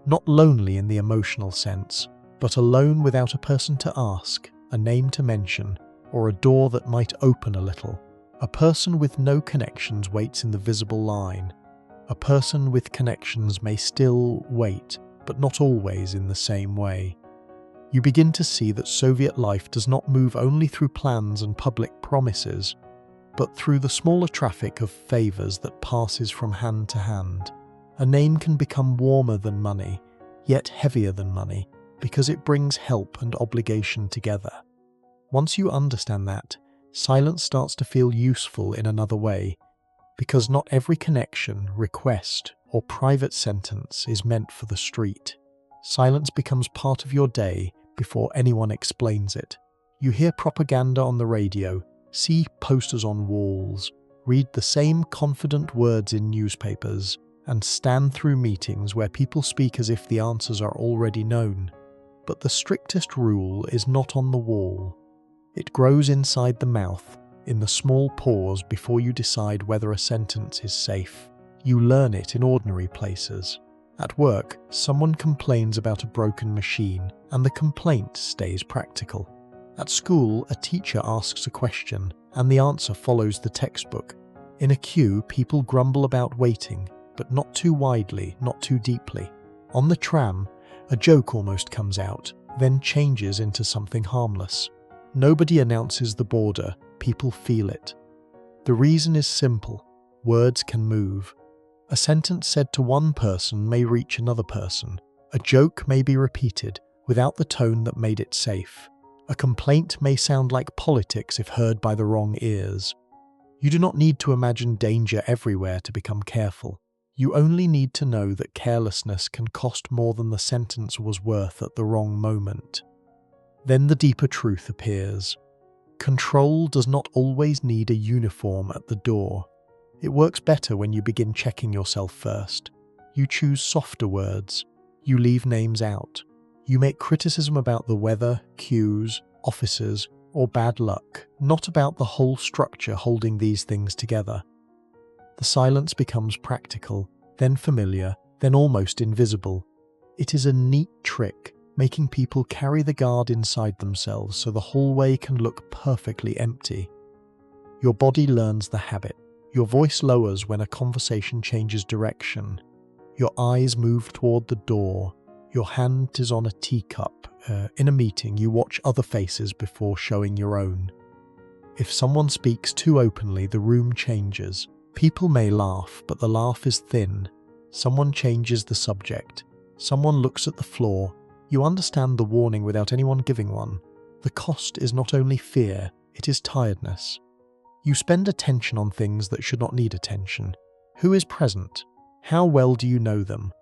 Not lonely in the emotional sense, but alone without a person to ask, a name to mention, or a door that might open a little. A person with no connections waits in the visible line. A person with connections may still wait, but not always in the same way. You begin to see that Soviet life does not move only through plans and public promises, but through the smaller traffic of favors that passes from hand to hand. A name can become warmer than money, yet heavier than money, because it brings help and obligation together. Once you understand that, silence starts to feel useful in another way, because not every connection, request, or private sentence is meant for the street. Silence becomes part of your day before anyone explains it. You hear propaganda on the radio, see posters on walls, read the same confident words in newspapers, and stand through meetings where people speak as if the answers are already known. But the strictest rule is not on the wall. It grows inside the mouth, in the small pause before you decide whether a sentence is safe. You learn it in ordinary places. At work, someone complains about a broken machine, and the complaint stays practical. At school, a teacher asks a question, and the answer follows the textbook. In a queue, people grumble about waiting, but not too widely, not too deeply. On the tram, a joke almost comes out, then changes into something harmless. Nobody announces the border, people feel it. The reason is simple: words can move. A sentence said to one person may reach another person. A joke may be repeated without the tone that made it safe. A complaint may sound like politics if heard by the wrong ears. You do not need to imagine danger everywhere to become careful. You only need to know that carelessness can cost more than the sentence was worth at the wrong moment. Then the deeper truth appears. Control does not always need a uniform at the door. It works better when you begin checking yourself first. You choose softer words. You leave names out. You make criticism about the weather, queues, officers, or bad luck, not about the whole structure holding these things together. The silence becomes practical, then familiar, then almost invisible. It is a neat trick, making people carry the guard inside themselves so the hallway can look perfectly empty. Your body learns the habit. Your voice lowers when a conversation changes direction. Your eyes move toward the door. Your hand is on a teacup. In a meeting, you watch other faces before showing your own. If someone speaks too openly, the room changes. People may laugh, but the laugh is thin. Someone changes the subject. Someone looks at the floor. You understand the warning without anyone giving one. The cost is not only fear, it is tiredness. You spend attention on things that should not need attention. Who is present? How well do you know them?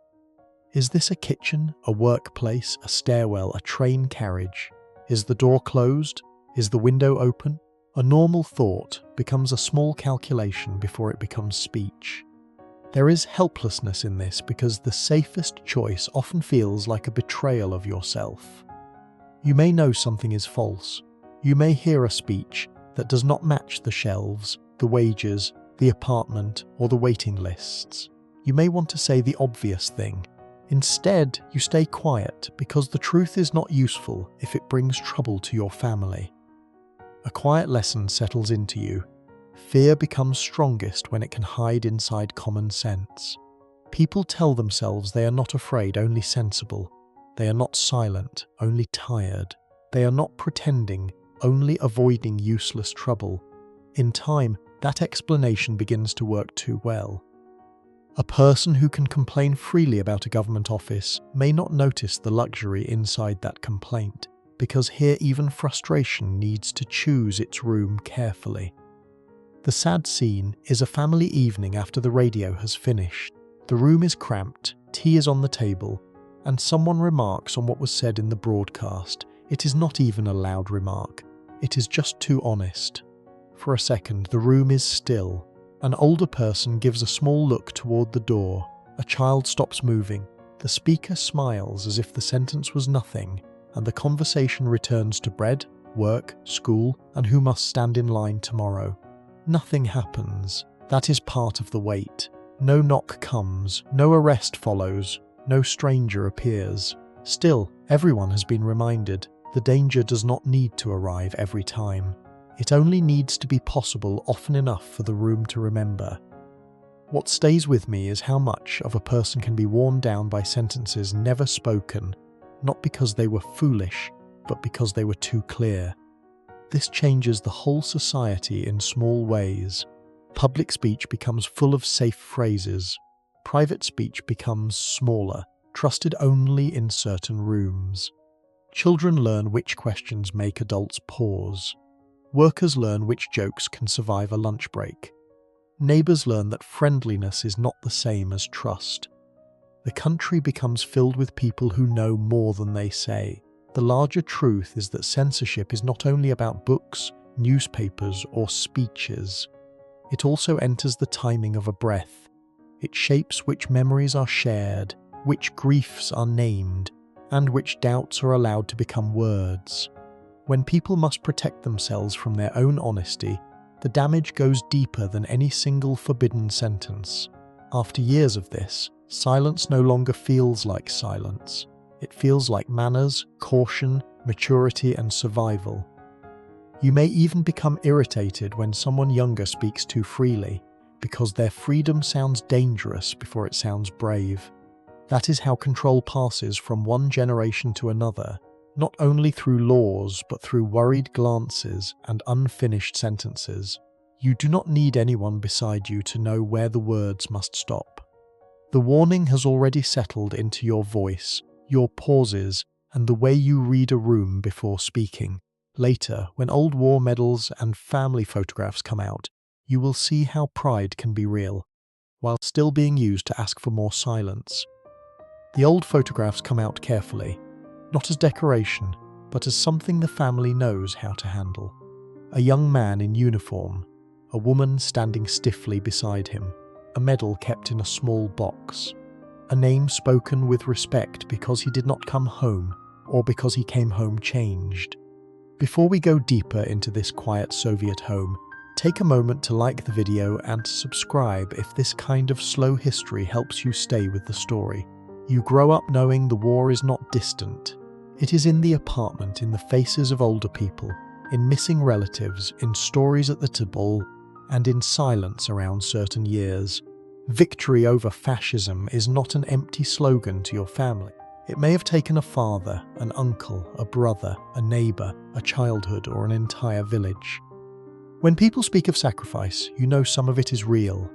Is this a kitchen, a workplace, a stairwell, a train carriage? Is the door closed? Is the window open? A normal thought becomes a small calculation before it becomes speech. There is helplessness in this because the safest choice often feels like a betrayal of yourself. You may know something is false. You may hear a speech that does not match the shelves, the wages, the apartment, or the waiting lists. You may want to say the obvious thing. Instead, you stay quiet because the truth is not useful if it brings trouble to your family. A quiet lesson settles into you. Fear becomes strongest when it can hide inside common sense. People tell themselves they are not afraid, only sensible. They are not silent, only tired. They are not pretending, only avoiding useless trouble. In time, that explanation begins to work too well. A person who can complain freely about a government office may not notice the luxury inside that complaint, because here even frustration needs to choose its room carefully. The sad scene is a family evening after the radio has finished. The room is cramped, tea is on the table, and someone remarks on what was said in the broadcast. It is not even a loud remark. It is just too honest. For a second, the room is still. An older person gives a small look toward the door. A child stops moving. The speaker smiles as if the sentence was nothing, and the conversation returns to bread, work, school, and who must stand in line tomorrow. Nothing happens. That is part of the wait. No knock comes, no arrest follows, no stranger appears. Still, everyone has been reminded, the danger does not need to arrive every time. It only needs to be possible often enough for the room to remember. What stays with me is how much of a person can be worn down by sentences never spoken, not because they were foolish, but because they were too clear. This changes the whole society in small ways. Public speech becomes full of safe phrases. Private speech becomes smaller, trusted only in certain rooms. Children learn which questions make adults pause. Workers learn which jokes can survive a lunch break. Neighbours learn that friendliness is not the same as trust. The country becomes filled with people who know more than they say. The larger truth is that censorship is not only about books, newspapers, or speeches. It also enters the timing of a breath. It shapes which memories are shared, which griefs are named, and which doubts are allowed to become words. When people must protect themselves from their own honesty, the damage goes deeper than any single forbidden sentence. After years of this, silence no longer feels like silence. It feels like manners, caution, maturity, and survival. You may even become irritated when someone younger speaks too freely, because their freedom sounds dangerous before it sounds brave. That is how control passes from one generation to another, not only through laws but through worried glances and unfinished sentences. You do not need anyone beside you to know where the words must stop. The warning has already settled into your voice, your pauses, and the way you read a room before speaking. Later, when old war medals and family photographs come out, you will see how pride can be real, while still being used to ask for more silence. The old photographs come out carefully, not as decoration, but as something the family knows how to handle. A young man in uniform, a woman standing stiffly beside him, a medal kept in a small box, a name spoken with respect because he did not come home or because he came home changed. Before we go deeper into this quiet Soviet home, take a moment to like the video and subscribe if this kind of slow history helps you stay with the story. You grow up knowing the war is not distant. It is in the apartment, in the faces of older people, in missing relatives, in stories at the table, and in silence around certain years. Victory over fascism is not an empty slogan to your family. It may have taken a father, an uncle, a brother, a neighbour, a childhood, or an entire village. When people speak of sacrifice, you know some of it is real.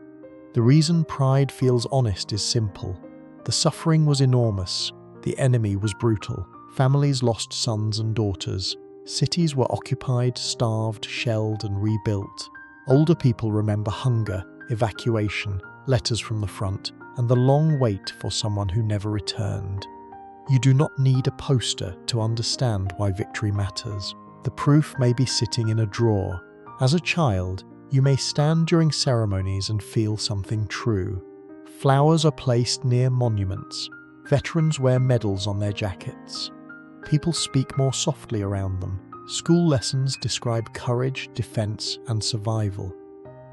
The reason pride feels honest is simple. The suffering was enormous. The enemy was brutal. Families lost sons and daughters. Cities were occupied, starved, shelled, and rebuilt. Older people remember hunger, evacuation, letters from the front, and the long wait for someone who never returned. You do not need a poster to understand why victory matters. The proof may be sitting in a drawer. As a child, you may stand during ceremonies and feel something true. Flowers are placed near monuments. Veterans wear medals on their jackets. People speak more softly around them. School lessons describe courage, defense, and survival.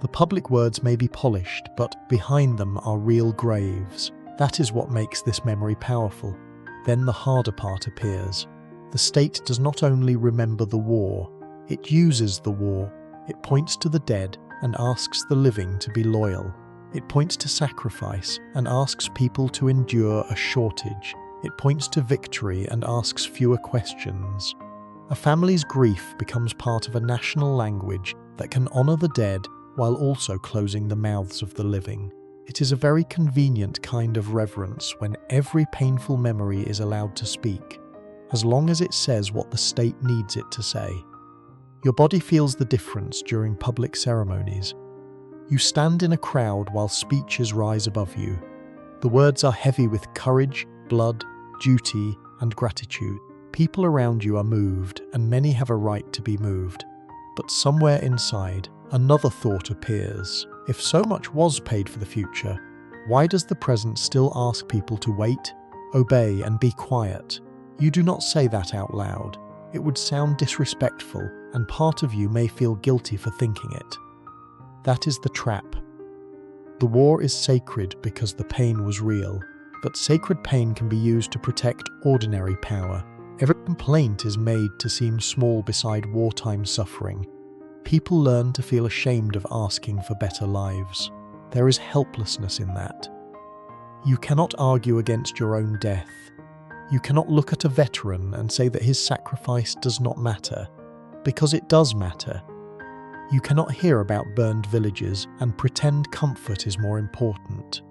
The public words may be polished, but behind them are real graves. That is what makes this memory powerful. Then the harder part appears. The state does not only remember the war, it uses the war. It points to the dead and asks the living to be loyal. It points to sacrifice and asks people to endure a shortage. It points to victory and asks fewer questions. A family's grief becomes part of a national language that can honor the dead while also closing the mouths of the living. It is a very convenient kind of reverence when every painful memory is allowed to speak, as long as it says what the state needs it to say. Your body feels the difference during public ceremonies. You stand in a crowd while speeches rise above you. The words are heavy with courage, blood, duty, and gratitude. People around you are moved, and many have a right to be moved. But somewhere inside, another thought appears. If so much was paid for the future, why does the present still ask people to wait, obey, and be quiet? You do not say that out loud. It would sound disrespectful, and part of you may feel guilty for thinking it. That is the trap. The war is sacred because the pain was real, but sacred pain can be used to protect ordinary power. Every complaint is made to seem small beside wartime suffering. People learn to feel ashamed of asking for better lives. There is helplessness in that. You cannot argue against your own death. You cannot look at a veteran and say that his sacrifice does not matter, because it does matter. You cannot hear about burned villages and pretend comfort is more important.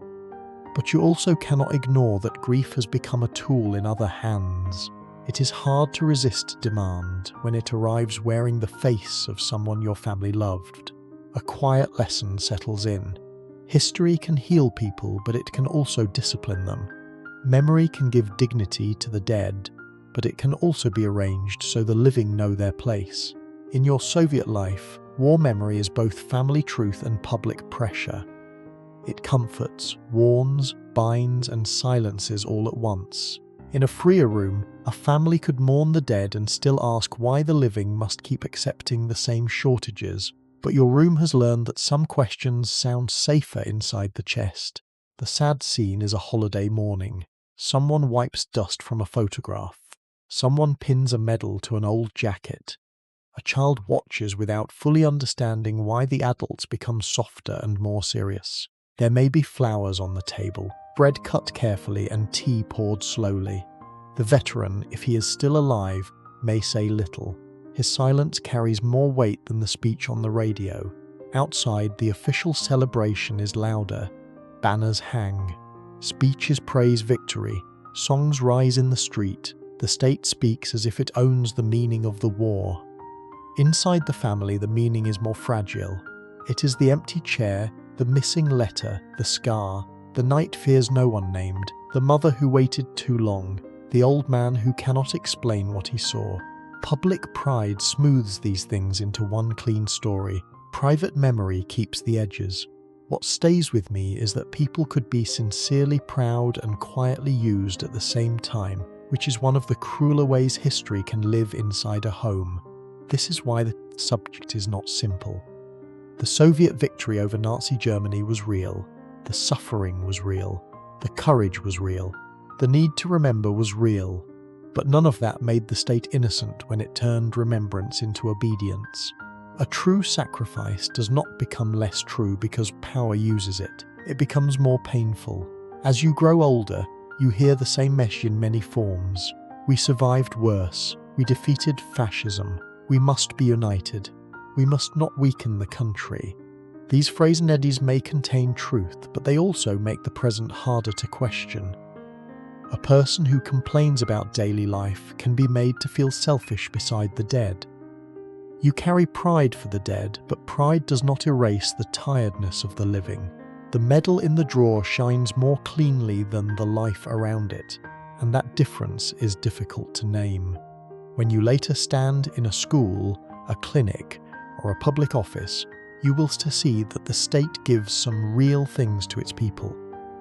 But you also cannot ignore that grief has become a tool in other hands. It is hard to resist demand when it arrives wearing the face of someone your family loved. A quiet lesson settles in. History can heal people, but it can also discipline them. Memory can give dignity to the dead, but it can also be arranged so the living know their place. In your Soviet life, war memory is both family truth and public pressure. It comforts, warns, binds, and silences all at once. In a freer room, a family could mourn the dead and still ask why the living must keep accepting the same shortages. But your room has learned that some questions sound safer inside the chest. The sad scene is a holiday morning. Someone wipes dust from a photograph. Someone pins a medal to an old jacket. A child watches without fully understanding why the adults become softer and more serious. There may be flowers on the table, bread cut carefully, and tea poured slowly. The veteran, if he is still alive, may say little. His silence carries more weight than the speech on the radio. Outside, the official celebration is louder. Banners hang. Speeches praise victory. Songs rise in the street. The state speaks as if it owns the meaning of the war. Inside the family, the meaning is more fragile. It is the empty chair, the missing letter, the scar, the night fears no one named, the mother who waited too long, the old man who cannot explain what he saw. Public pride smooths these things into one clean story. Private memory keeps the edges. What stays with me is that people could be sincerely proud and quietly used at the same time, which is one of the crueler ways history can live inside a home. This is why the subject is not simple. The Soviet victory over Nazi Germany was real. The suffering was real. The courage was real. The need to remember was real. But none of that made the state innocent when it turned remembrance into obedience. A true sacrifice does not become less true because power uses it. It becomes more painful. As you grow older, you hear the same message in many forms. We survived worse. We defeated fascism. We must be united. We must not weaken the country. These phrases may contain truth, but they also make the present harder to question. A person who complains about daily life can be made to feel selfish beside the dead. You carry pride for the dead, but pride does not erase the tiredness of the living. The medal in the drawer shines more cleanly than the life around it, and that difference is difficult to name. When you later stand in a school, a clinic, or a public office, you will see that the state gives some real things to its people,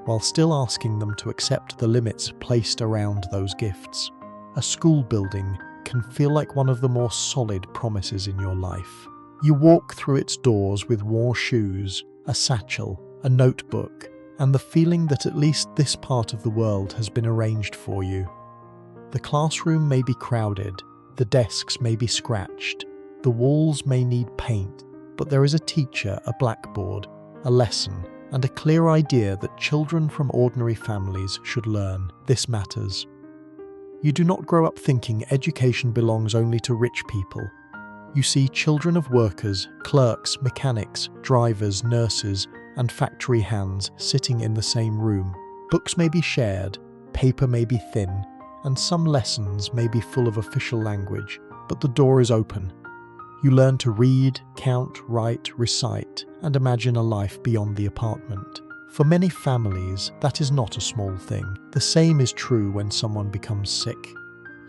while still asking them to accept the limits placed around those gifts. A school building can feel like one of the more solid promises in your life. You walk through its doors with worn shoes, a satchel, a notebook, and the feeling that at least this part of the world has been arranged for you. The classroom may be crowded, the desks may be scratched, the walls may need paint, but there is a teacher, a blackboard, a lesson, and a clear idea that children from ordinary families should learn. This matters. You do not grow up thinking education belongs only to rich people. You see children of workers, clerks, mechanics, drivers, nurses, and factory hands sitting in the same room. Books may be shared, paper may be thin, and some lessons may be full of official language, but the door is open. You learn to read, count, write, recite, and imagine a life beyond the apartment. For many families, that is not a small thing. The same is true when someone becomes sick.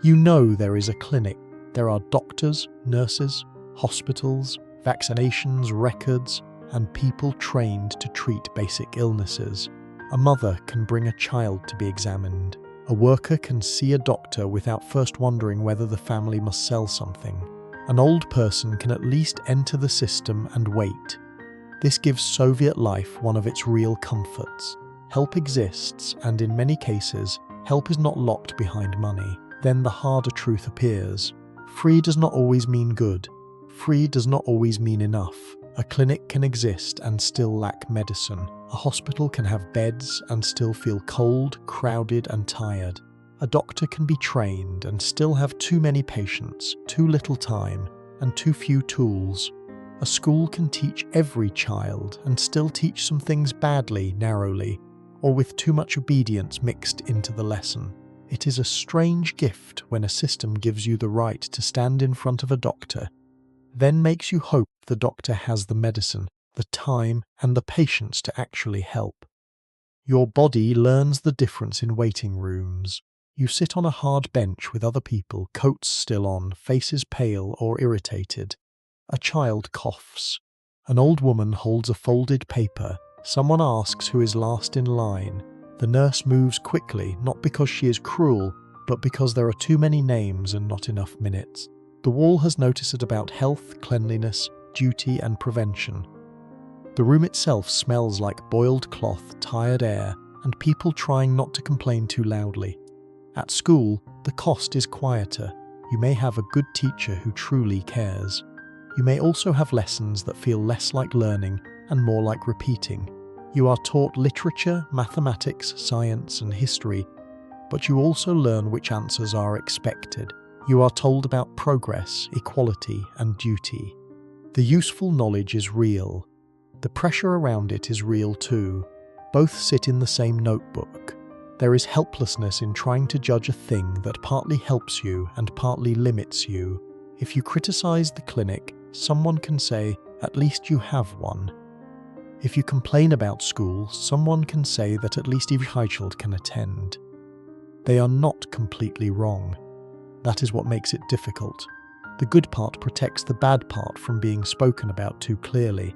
You know there is a clinic. There are doctors, nurses, hospitals, vaccinations, records, and people trained to treat basic illnesses. A mother can bring a child to be examined. A worker can see a doctor without first wondering whether the family must sell something. An old person can at least enter the system and wait. This gives Soviet life one of its real comforts. Help exists, and in many cases, help is not locked behind money. Then the harder truth appears. Free does not always mean good. Free does not always mean enough. A clinic can exist and still lack medicine. A hospital can have beds and still feel cold, crowded, and tired. A doctor can be trained and still have too many patients, too little time, and too few tools. A school can teach every child and still teach some things badly, narrowly, or with too much obedience mixed into the lesson. It is a strange gift when a system gives you the right to stand in front of a doctor, then makes you hope the doctor has the medicine, the time, and the patience to actually help. Your body learns the difference in waiting rooms. You sit on a hard bench with other people, coats still on, faces pale or irritated. A child coughs. An old woman holds a folded paper. Someone asks who is last in line. The nurse moves quickly, not because she is cruel, but because there are too many names and not enough minutes. The wall has noticed about health, cleanliness, duty, and prevention. The room itself smells like boiled cloth, tired air, and people trying not to complain too loudly. At school, the cost is quieter. You may have a good teacher who truly cares. You may also have lessons that feel less like learning and more like repeating. You are taught literature, mathematics, science, and history, but you also learn which answers are expected. You are told about progress, equality, and duty. The useful knowledge is real. The pressure around it is real too. Both sit in the same notebook. There is helplessness in trying to judge a thing that partly helps you and partly limits you. If you criticize the clinic, someone can say, "At least you have one." If you complain about school, someone can say that at least every child can attend. They are not completely wrong. That is what makes it difficult. The good part protects the bad part from being spoken about too clearly.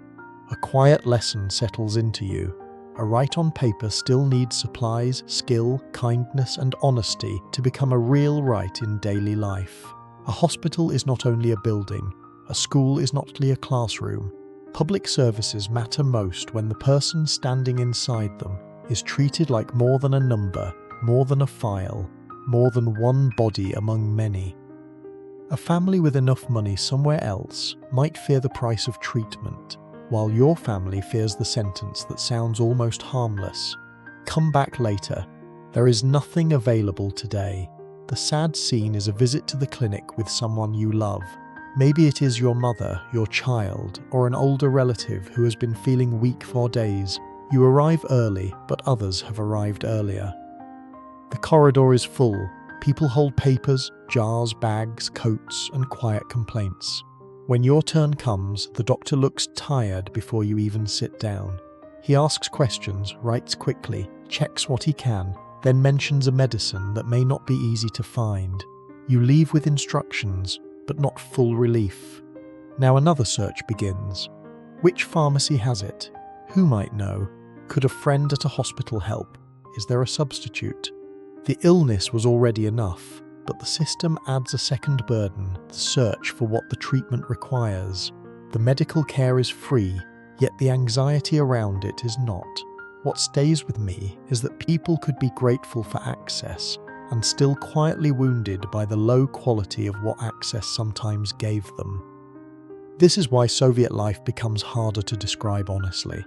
A quiet lesson settles into you. A right on paper still needs supplies, skill, kindness, and honesty to become a real right in daily life. A hospital is not only a building. A school is not only a classroom. Public services matter most when the person standing inside them is treated like more than a number, more than a file, more than one body among many. A family with enough money somewhere else might fear the price of treatment, while your family fears the sentence that sounds almost harmless. Come back later. There is nothing available today. The sad scene is a visit to the clinic with someone you love. Maybe it is your mother, your child, or an older relative who has been feeling weak for days. You arrive early, but others have arrived earlier. The corridor is full. People hold papers, jars, bags, coats, and quiet complaints. When your turn comes, the doctor looks tired before you even sit down. He asks questions, writes quickly, checks what he can, then mentions a medicine that may not be easy to find. You leave with instructions, but not full relief. Now another search begins. Which pharmacy has it? Who might know? Could a friend at a hospital help? Is there a substitute? The illness was already enough, but the system adds a second burden, the search for what the treatment requires. The medical care is free, yet the anxiety around it is not. What stays with me is that people could be grateful for access and still quietly wounded by the low quality of what access sometimes gave them. This is why Soviet life becomes harder to describe honestly.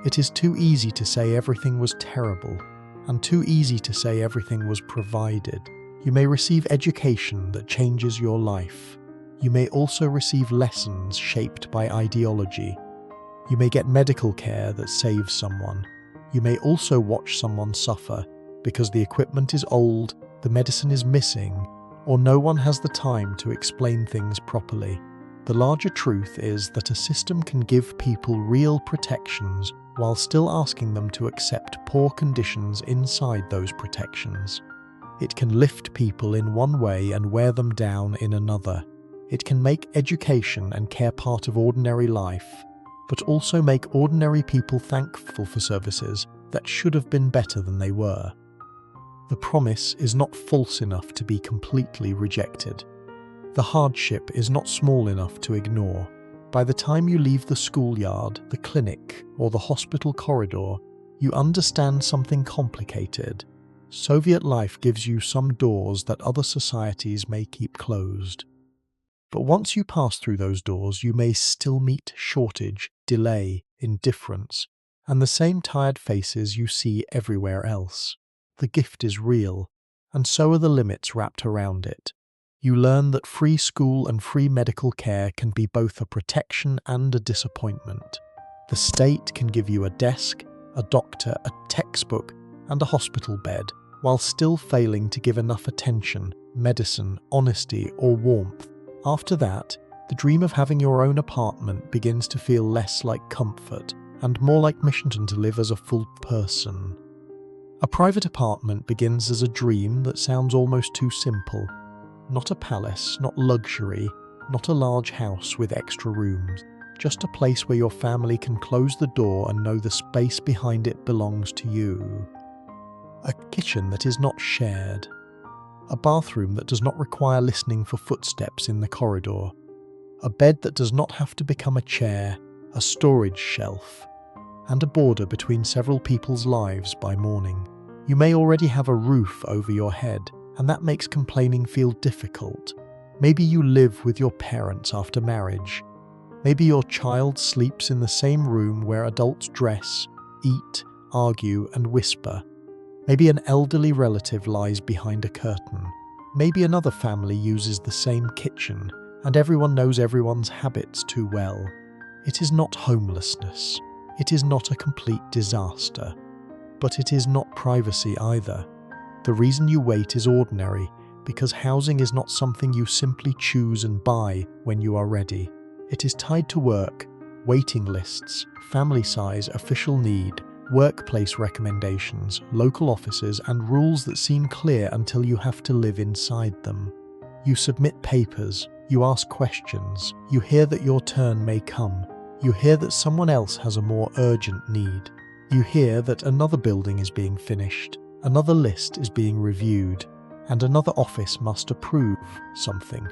It is too easy to say everything was terrible, and too easy to say everything was provided. You may receive education that changes your life. You may also receive lessons shaped by ideology. You may get medical care that saves someone. You may also watch someone suffer because the equipment is old, the medicine is missing, or no one has the time to explain things properly. The larger truth is that a system can give people real protections while still asking them to accept poor conditions inside those protections. It can lift people in one way and wear them down in another. It can make education and care part of ordinary life, but also make ordinary people thankful for services that should have been better than they were. The promise is not false enough to be completely rejected. The hardship is not small enough to ignore. By the time you leave the schoolyard, the clinic, or the hospital corridor, you understand something complicated. Soviet life gives you some doors that other societies may keep closed. But once you pass through those doors, you may still meet shortage, delay, indifference, and the same tired faces you see everywhere else. The gift is real, and so are the limits wrapped around it. You learn that free school and free medical care can be both a protection and a disappointment. The state can give you a desk, a doctor, a textbook, and a hospital bed, while still failing to give enough attention, medicine, honesty, or warmth. After that, the dream of having your own apartment begins to feel less like comfort and more like mission to live as a full person. A private apartment begins as a dream that sounds almost too simple. Not a palace, not luxury, not a large house with extra rooms, just a place where your family can close the door and know the space behind it belongs to you. A kitchen that is not shared. A bathroom that does not require listening for footsteps in the corridor. A bed that does not have to become a chair, a storage shelf, and a border between several people's lives by morning. You may already have a roof over your head, and that makes complaining feel difficult. Maybe you live with your parents after marriage. Maybe your child sleeps in the same room where adults dress, eat, argue, and whisper. Maybe an elderly relative lies behind a curtain. Maybe another family uses the same kitchen, and everyone knows everyone's habits too well. It is not homelessness. It is not a complete disaster. But it is not privacy either. The reason you wait is ordinary, because housing is not something you simply choose and buy when you are ready. It is tied to work, waiting lists, family size, official need, workplace recommendations, local offices, and rules that seem clear until you have to live inside them. You submit papers, you ask questions, you hear that your turn may come, you hear that someone else has a more urgent need. You hear that another building is being finished, another list is being reviewed, and another office must approve something.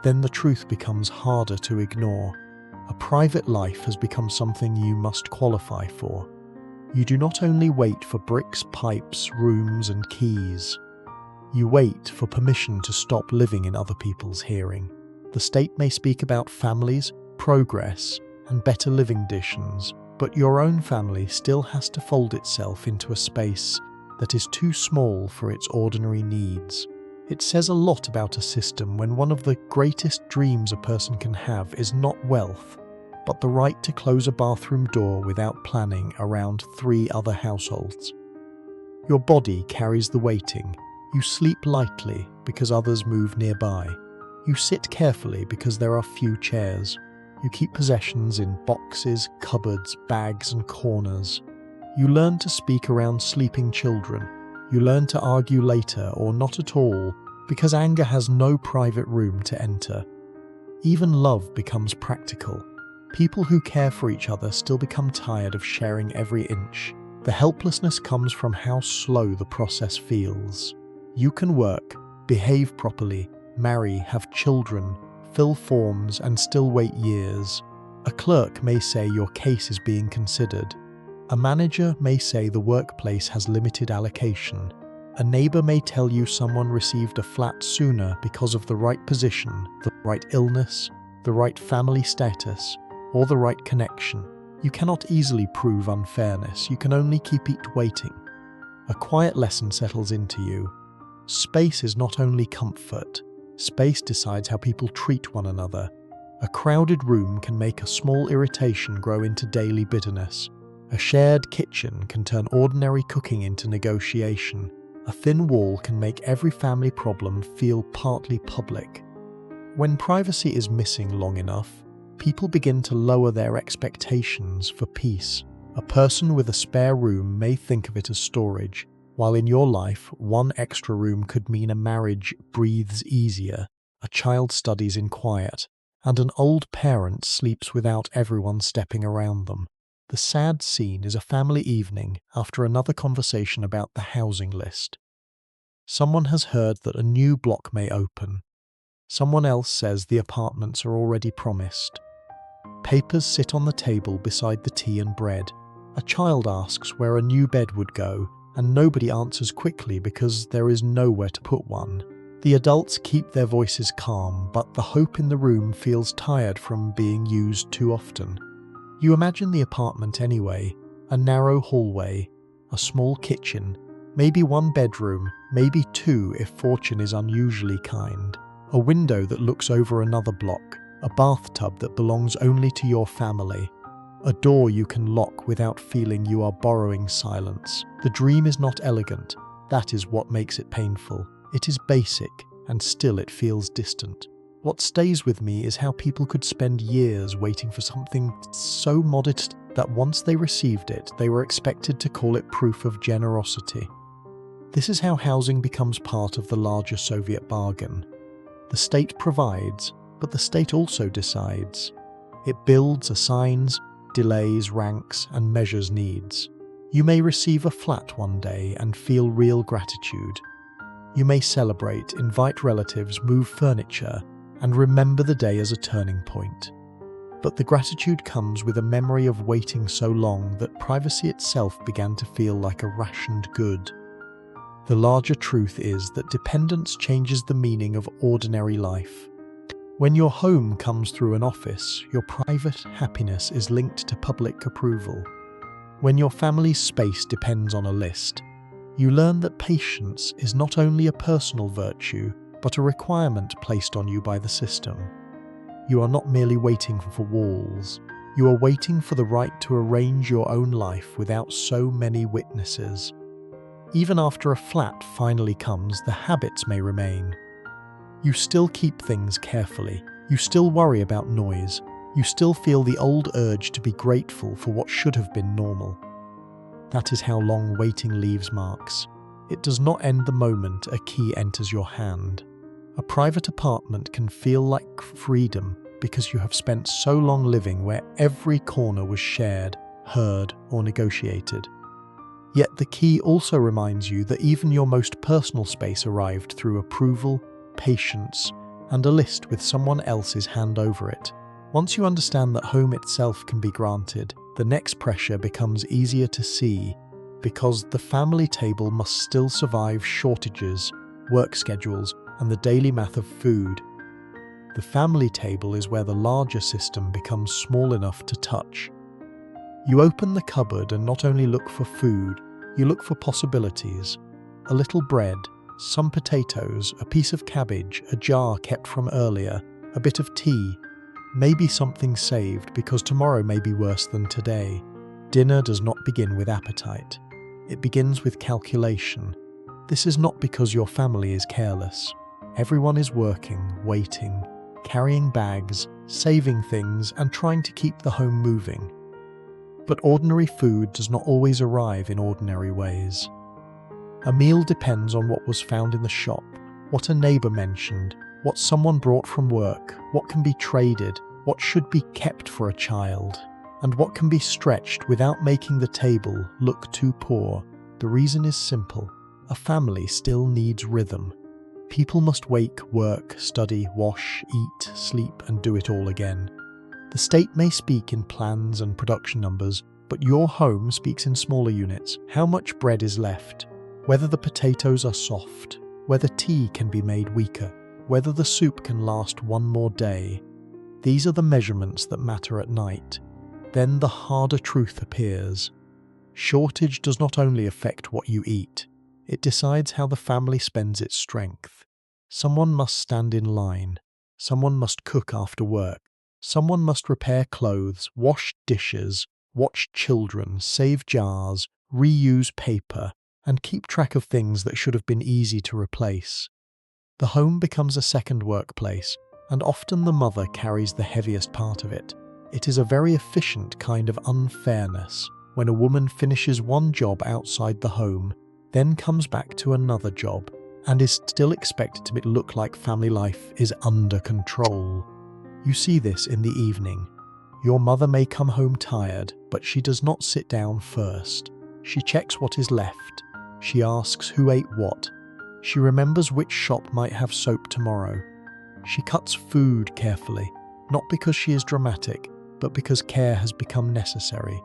Then the truth becomes harder to ignore. A private life has become something you must qualify for. You do not only wait for bricks, pipes, rooms, and keys. You wait for permission to stop living in other people's hearing. The state may speak about families, progress, and better living conditions, but your own family still has to fold itself into a space that is too small for its ordinary needs. It says a lot about a system when one of the greatest dreams a person can have is not wealth, but the right to close a bathroom door without planning around 3 other households. Your body carries the waiting. You sleep lightly because others move nearby. You sit carefully because there are few chairs. You keep possessions in boxes, cupboards, bags, and corners. You learn to speak around sleeping children. You learn to argue later or not at all because anger has no private room to enter. Even love becomes practical. People who care for each other still become tired of sharing every inch. The helplessness comes from how slow the process feels. You can work, behave properly, marry, have children, fill forms, and still wait years. A clerk may say your case is being considered. A manager may say the workplace has limited allocation. A neighbor may tell you someone received a flat sooner because of the right position, the right illness, the right family status, or the right connection. You cannot easily prove unfairness, you can only keep it waiting. A quiet lesson settles into you. Space is not only comfort, space decides how people treat one another. A crowded room can make a small irritation grow into daily bitterness. A shared kitchen can turn ordinary cooking into negotiation. A thin wall can make every family problem feel partly public. When privacy is missing long enough, people begin to lower their expectations for peace. A person with a spare room may think of it as storage, while in your life, one extra room could mean a marriage breathes easier, a child studies in quiet, and an old parent sleeps without everyone stepping around them. The sad scene is a family evening after another conversation about the housing list. Someone has heard that a new block may open. Someone else says the apartments are already promised. Papers sit on the table beside the tea and bread. A child asks where a new bed would go, and nobody answers quickly because there is nowhere to put one. The adults keep their voices calm, but the hope in the room feels tired from being used too often. You imagine the apartment anyway, a narrow hallway, a small kitchen, maybe one bedroom, maybe two if fortune is unusually kind, a window that looks over another block, a bathtub that belongs only to your family, a door you can lock without feeling you are borrowing silence. The dream is not elegant, that is what makes it painful. It is basic, and still it feels distant. What stays with me is how people could spend years waiting for something so modest that once they received it, they were expected to call it proof of generosity. This is how housing becomes part of the larger Soviet bargain. The state provides, but the state also decides. It builds, assigns, delays, ranks, and measures needs. You may receive a flat one day and feel real gratitude. You may celebrate, invite relatives, move furniture, and remember the day as a turning point. But the gratitude comes with a memory of waiting so long that privacy itself began to feel like a rationed good. The larger truth is that dependence changes the meaning of ordinary life. When your home comes through an office, your private happiness is linked to public approval. When your family's space depends on a list, you learn that patience is not only a personal virtue, but a requirement placed on you by the system. You are not merely waiting for walls, you are waiting for the right to arrange your own life without so many witnesses. Even after a flat finally comes, the habits may remain. You still keep things carefully, you still worry about noise, you still feel the old urge to be grateful for what should have been normal. That is how long waiting leaves marks. It does not end the moment a key enters your hand. A private apartment can feel like freedom because you have spent so long living where every corner was shared, heard, or negotiated. Yet the key also reminds you that even your most personal space arrived through approval, patience, and a list with someone else's hand over it. Once you understand that home itself can be granted, the next pressure becomes easier to see because the family table must still survive shortages, work schedules, and the daily math of food. The family table is where the larger system becomes small enough to touch. You open the cupboard and not only look for food, you look for possibilities. A little bread, some potatoes, a piece of cabbage, a jar kept from earlier, a bit of tea, maybe something saved because tomorrow may be worse than today. Dinner does not begin with appetite. It begins with calculation. This is not because your family is careless. Everyone is working, waiting, carrying bags, saving things, and trying to keep the home moving. But ordinary food does not always arrive in ordinary ways. A meal depends on what was found in the shop, what a neighbour mentioned, what someone brought from work, what can be traded, what should be kept for a child, and what can be stretched without making the table look too poor. The reason is simple. A family still needs rhythm. People must wake, work, study, wash, eat, sleep, and do it all again. The state may speak in plans and production numbers, but your home speaks in smaller units. How much bread is left, whether the potatoes are soft, whether tea can be made weaker, whether the soup can last one more day. These are the measurements that matter at night. Then the harder truth appears. Shortage does not only affect what you eat, it decides how the family spends its strength. Someone must stand in line. Someone must cook after work. Someone must repair clothes, wash dishes, watch children, save jars, reuse paper, and keep track of things that should have been easy to replace. The home becomes a second workplace, and often the mother carries the heaviest part of it. It is a very efficient kind of unfairness when a woman finishes one job outside the home, then comes back to another job, and is still expected to look like family life is under control. You see this in the evening. Your mother may come home tired, but she does not sit down first. She checks what is left. She asks who ate what. She remembers which shop might have soap tomorrow. She cuts food carefully, not because she is dramatic, but because care has become necessary.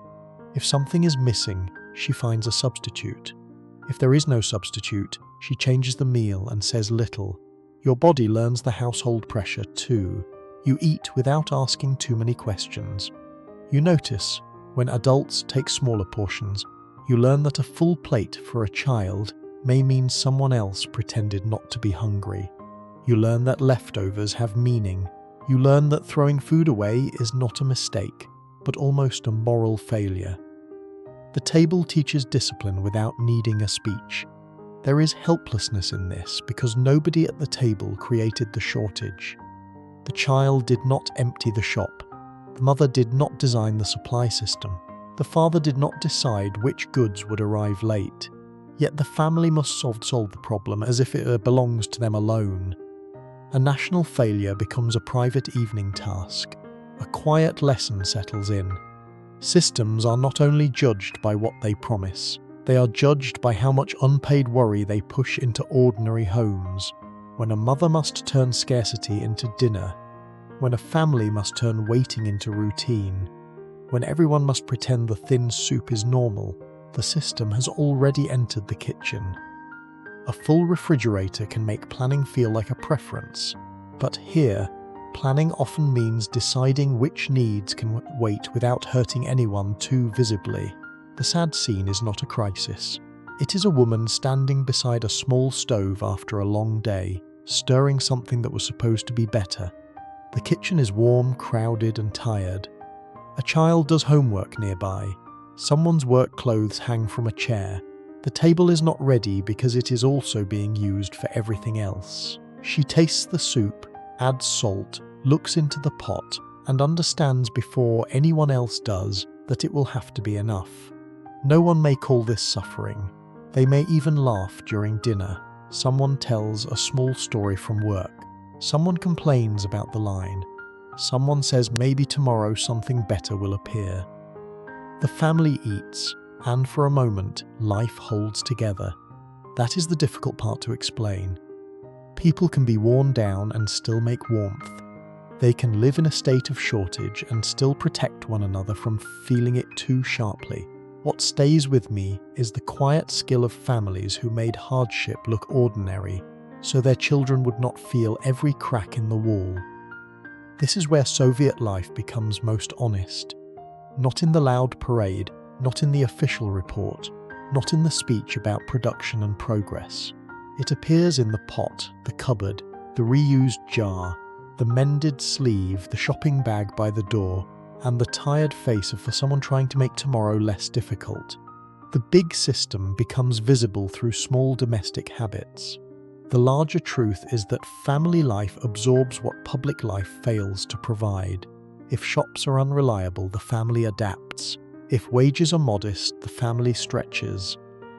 If something is missing, she finds a substitute. If there is no substitute, she changes the meal and says little. Your body learns the household pressure too. You eat without asking too many questions. You notice, when adults take smaller portions, you learn that a full plate for a child may mean someone else pretended not to be hungry. You learn that leftovers have meaning. You learn that throwing food away is not a mistake, but almost a moral failure. The table teaches discipline without needing a speech. There is helplessness in this because nobody at the table created the shortage. The child did not empty the shop. The mother did not design the supply system. The father did not decide which goods would arrive late. Yet the family must solve the problem as if it belongs to them alone. A national failure becomes a private evening task. A quiet lesson settles in. Systems are not only judged by what they promise, they are judged by how much unpaid worry they push into ordinary homes. When a mother must turn scarcity into dinner, when a family must turn waiting into routine, when everyone must pretend the thin soup is normal, the system has already entered the kitchen. A full refrigerator can make planning feel like a preference, but here, planning often means deciding which needs can wait without hurting anyone too visibly. The sad scene is not a crisis. It is a woman standing beside a small stove after a long day, stirring something that was supposed to be better. The kitchen is warm, crowded, and tired. A child does homework nearby. Someone's work clothes hang from a chair. The table is not ready because it is also being used for everything else. She tastes the soup, adds salt, looks into the pot, and understands before anyone else does that it will have to be enough. No one may call this suffering. They may even laugh during dinner. Someone tells a small story from work. Someone complains about the line. Someone says maybe tomorrow something better will appear. The family eats, and for a moment, life holds together. That is the difficult part to explain. People can be worn down and still make warmth. They can live in a state of shortage and still protect one another from feeling it too sharply. What stays with me is the quiet skill of families who made hardship look ordinary, so their children would not feel every crack in the wall. This is where Soviet life becomes most honest. Not in the loud parade, not in the official report, not in the speech about production and progress. It appears in the pot, the cupboard, the reused jar, the mended sleeve, the shopping bag by the door, and the tired face of someone trying to make tomorrow less difficult. The big system becomes visible through small domestic habits. The larger truth is that family life absorbs what public life fails to provide. If shops are unreliable, the family adapts. If wages are modest, the family stretches.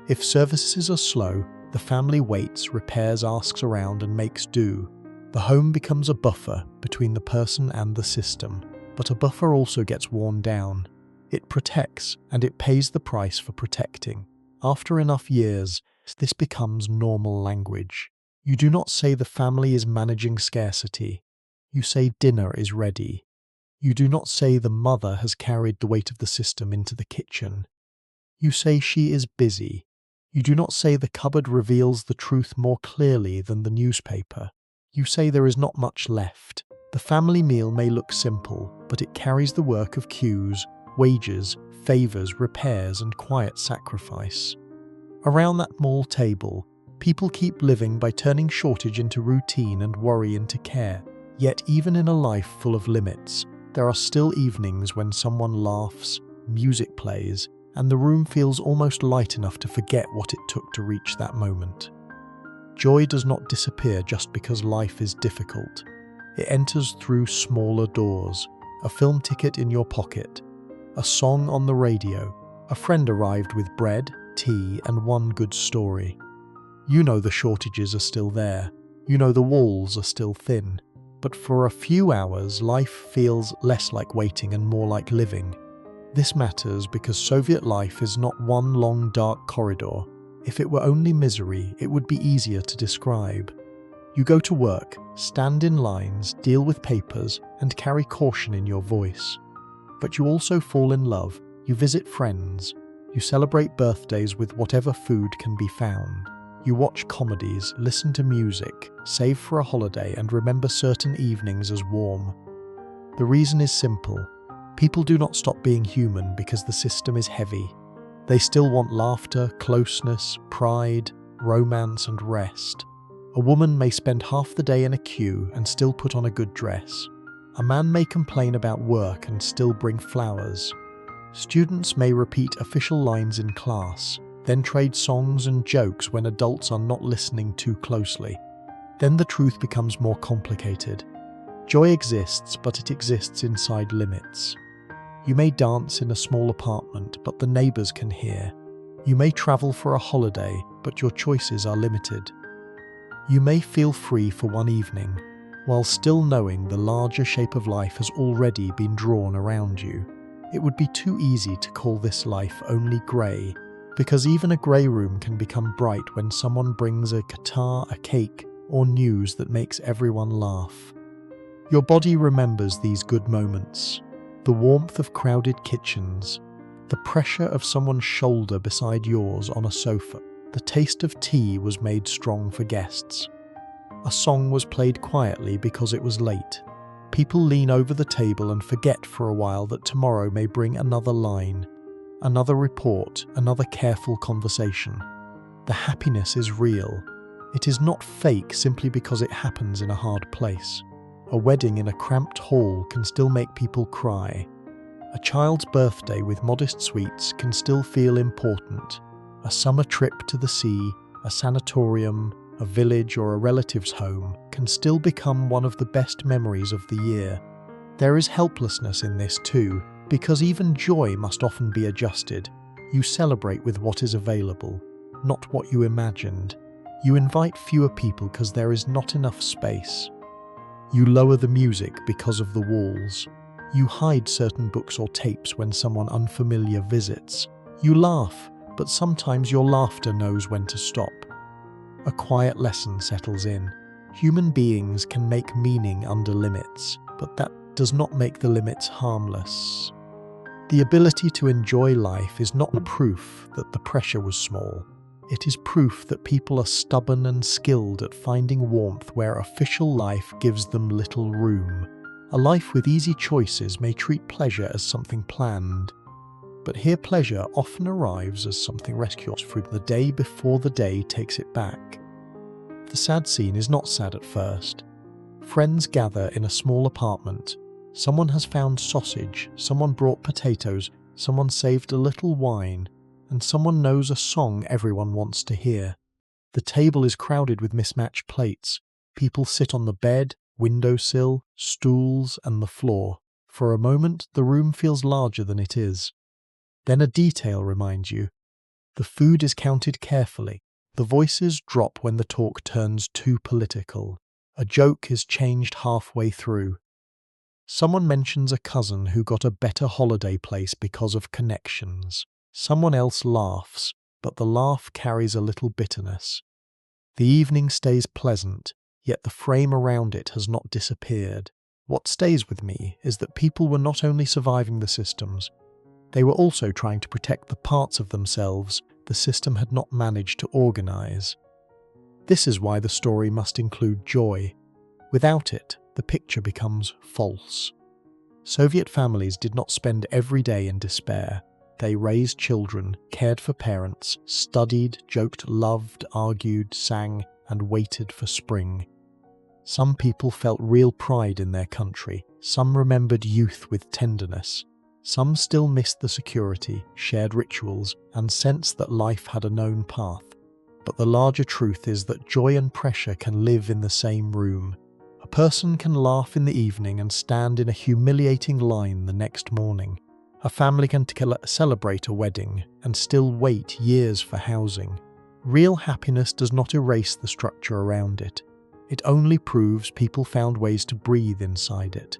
If services are slow, the family waits, repairs, asks around, and makes do. The home becomes a buffer between the person and the system, but a buffer also gets worn down. It protects, and it pays the price for protecting. After enough years, this becomes normal language. You do not say the family is managing scarcity. You say dinner is ready. You do not say the mother has carried the weight of the system into the kitchen. You say she is busy. You do not say the cupboard reveals the truth more clearly than the newspaper. You say there is not much left. The family meal may look simple, but it carries the work of queues, wages, favours, repairs, and quiet sacrifice. Around that mall table, people keep living by turning shortage into routine and worry into care. Yet even in a life full of limits, there are still evenings when someone laughs, music plays, and the room feels almost light enough to forget what it took to reach that moment. Joy does not disappear just because life is difficult. It enters through smaller doors, a film ticket in your pocket, a song on the radio, a friend arrived with bread, tea, and one good story. You know the shortages are still there. You know the walls are still thin. But for a few hours, life feels less like waiting and more like living. This matters because Soviet life is not one long dark corridor. If it were only misery, it would be easier to describe. You go to work, stand in lines, deal with papers, and carry caution in your voice. But you also fall in love, you visit friends, you celebrate birthdays with whatever food can be found. You watch comedies, listen to music, save for a holiday, and remember certain evenings as warm. The reason is simple. People do not stop being human because the system is heavy. They still want laughter, closeness, pride, romance, and rest. A woman may spend half the day in a queue and still put on a good dress. A man may complain about work and still bring flowers. Students may repeat official lines in class, then trade songs and jokes when adults are not listening too closely. Then the truth becomes more complicated. Joy exists, but it exists inside limits. You may dance in a small apartment, but the neighbours can hear. You may travel for a holiday, but your choices are limited. You may feel free for one evening, while still knowing the larger shape of life has already been drawn around you. It would be too easy to call this life only grey, because even a grey room can become bright when someone brings a guitar, a cake, or news that makes everyone laugh. Your body remembers these good moments. The warmth of crowded kitchens, the pressure of someone's shoulder beside yours on a sofa. The taste of tea was made strong for guests. A song was played quietly because it was late. People lean over the table and forget for a while that tomorrow may bring another line, another report, another careful conversation. The happiness is real. It is not fake simply because it happens in a hard place. A wedding in a cramped hall can still make people cry. A child's birthday with modest sweets can still feel important. A summer trip to the sea, a sanatorium, a village, or a relative's home can still become one of the best memories of the year. There is helplessness in this too, because even joy must often be adjusted. You celebrate with what is available, not what you imagined. You invite fewer people because there is not enough space. You lower the music because of the walls. You hide certain books or tapes when someone unfamiliar visits. You laugh, but sometimes your laughter knows when to stop. A quiet lesson settles in. Human beings can make meaning under limits, but that does not make the limits harmless. The ability to enjoy life is not proof that the pressure was small. It is proof that people are stubborn and skilled at finding warmth where official life gives them little room. A life with easy choices may treat pleasure as something planned, but here pleasure often arrives as something rescued from the day before the day takes it back. The sad scene is not sad at first. Friends gather in a small apartment. Someone has found sausage, someone brought potatoes, someone saved a little wine, and someone knows a song everyone wants to hear. The table is crowded with mismatched plates. People sit on the bed, windowsill, stools, and the floor. For a moment, the room feels larger than it is. Then a detail reminds you. The food is counted carefully. The voices drop when the talk turns too political. A joke is changed halfway through. Someone mentions a cousin who got a better holiday place because of connections. Someone else laughs, but the laugh carries a little bitterness. The evening stays pleasant, yet the frame around it has not disappeared. What stays with me is that people were not only surviving the systems, they were also trying to protect the parts of themselves the system had not managed to organize. This is why the story must include joy. Without it, the picture becomes false. Soviet families did not spend every day in despair. They raised children, cared for parents, studied, joked, loved, argued, sang, and waited for spring. Some people felt real pride in their country. Some remembered youth with tenderness. Some still missed the security, shared rituals, and sensed that life had a known path. But the larger truth is that joy and pressure can live in the same room. A person can laugh in the evening and stand in a humiliating line the next morning. A family can celebrate a wedding and still wait years for housing. Real happiness does not erase the structure around it. It only proves people found ways to breathe inside it.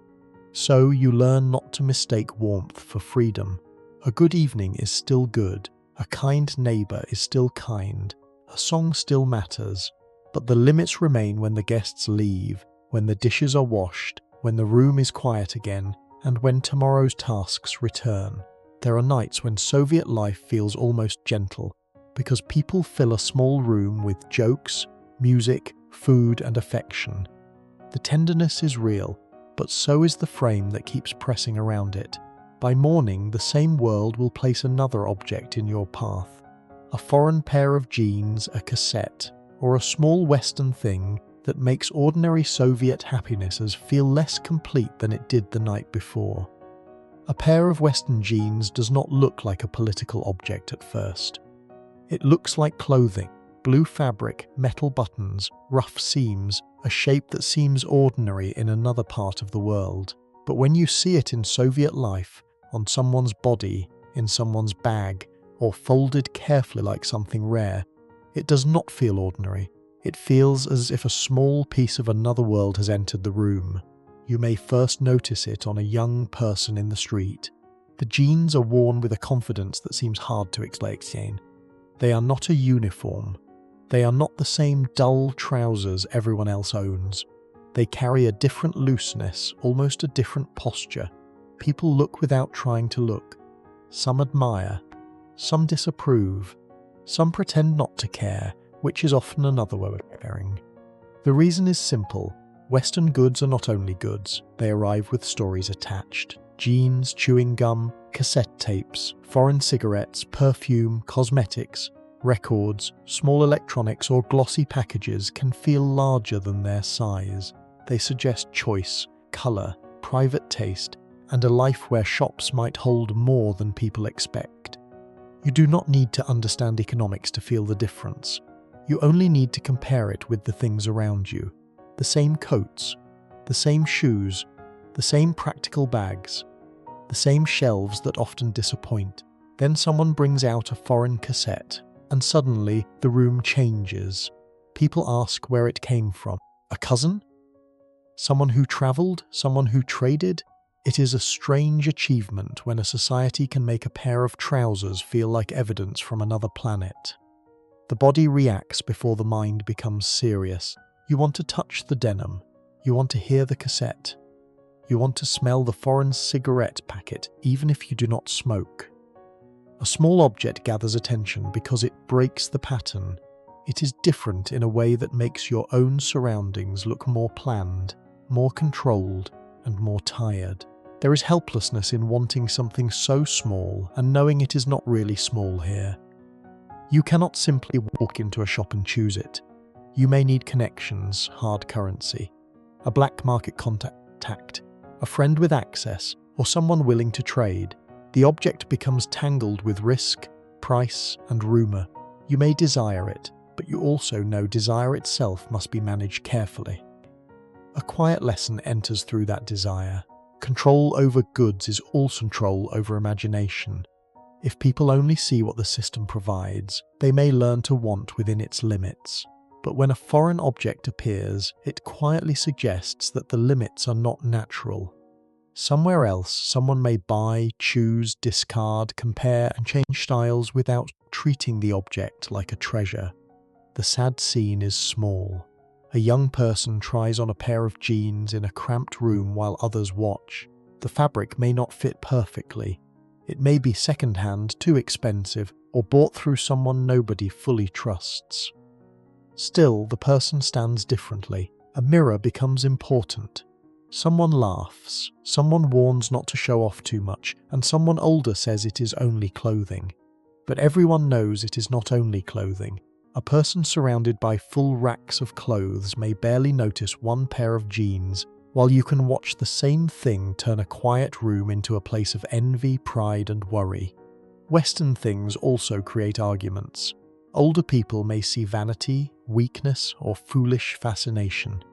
So you learn not to mistake warmth for freedom. A good evening is still good. A kind neighbour is still kind. A song still matters. But the limits remain when the guests leave, when the dishes are washed, when the room is quiet again, and when tomorrow's tasks return. There are nights when Soviet life feels almost gentle, because people fill a small room with jokes, music, food, and affection. The tenderness is real, but so is the frame that keeps pressing around it. By morning, the same world will place another object in your path. A foreign pair of jeans, a cassette, or a small Western thing that makes ordinary Soviet happinesses feel less complete than it did the night before. A pair of Western jeans does not look like a political object at first. It looks like clothing, blue fabric, metal buttons, rough seams, a shape that seems ordinary in another part of the world. But when you see it in Soviet life, on someone's body, in someone's bag, or folded carefully like something rare, it does not feel ordinary. It feels as if a small piece of another world has entered the room. You may first notice it on a young person in the street. The jeans are worn with a confidence that seems hard to explain. They are not a uniform. They are not the same dull trousers everyone else owns. They carry a different looseness, almost a different posture. People look without trying to look. Some admire. Some disapprove. Some pretend not to care, which is often another way of caring. The reason is simple. Western goods are not only goods, they arrive with stories attached. Jeans, chewing gum, cassette tapes, foreign cigarettes, perfume, cosmetics, records, small electronics or glossy packages can feel larger than their size. They suggest choice, colour, private taste, and a life where shops might hold more than people expect. You do not need to understand economics to feel the difference. You only need to compare it with the things around you. The same coats, the same shoes, the same practical bags, the same shelves that often disappoint. Then someone brings out a foreign cassette, and suddenly the room changes. People ask where it came from. A cousin? Someone who travelled? Someone who traded? It is a strange achievement when a society can make a pair of trousers feel like evidence from another planet. The body reacts before the mind becomes serious. You want to touch the denim. You want to hear the cassette. You want to smell the foreign cigarette packet, even if you do not smoke. A small object gathers attention because it breaks the pattern. It is different in a way that makes your own surroundings look more planned, more controlled, and more tired. There is helplessness in wanting something so small and knowing it is not really small here. You cannot simply walk into a shop and choose it. You may need connections, hard currency, a black market contact, a friend with access, or someone willing to trade. The object becomes tangled with risk, price, and rumour. You may desire it, but you also know desire itself must be managed carefully. A quiet lesson enters through that desire. Control over goods is also control over imagination. If people only see what the system provides, they may learn to want within its limits. But when a foreign object appears, it quietly suggests that the limits are not natural. Somewhere else, someone may buy, choose, discard, compare, and change styles without treating the object like a treasure. The sad scene is small. A young person tries on a pair of jeans in a cramped room while others watch. The fabric may not fit perfectly. It may be second-hand, too expensive, or bought through someone nobody fully trusts. Still, the person stands differently. A mirror becomes important. Someone laughs, someone warns not to show off too much, and someone older says it is only clothing. But everyone knows it is not only clothing. A person surrounded by full racks of clothes may barely notice one pair of jeans, while you can watch the same thing turn a quiet room into a place of envy, pride, and worry. Western things also create arguments. Older people may see vanity, weakness, or foolish fascination.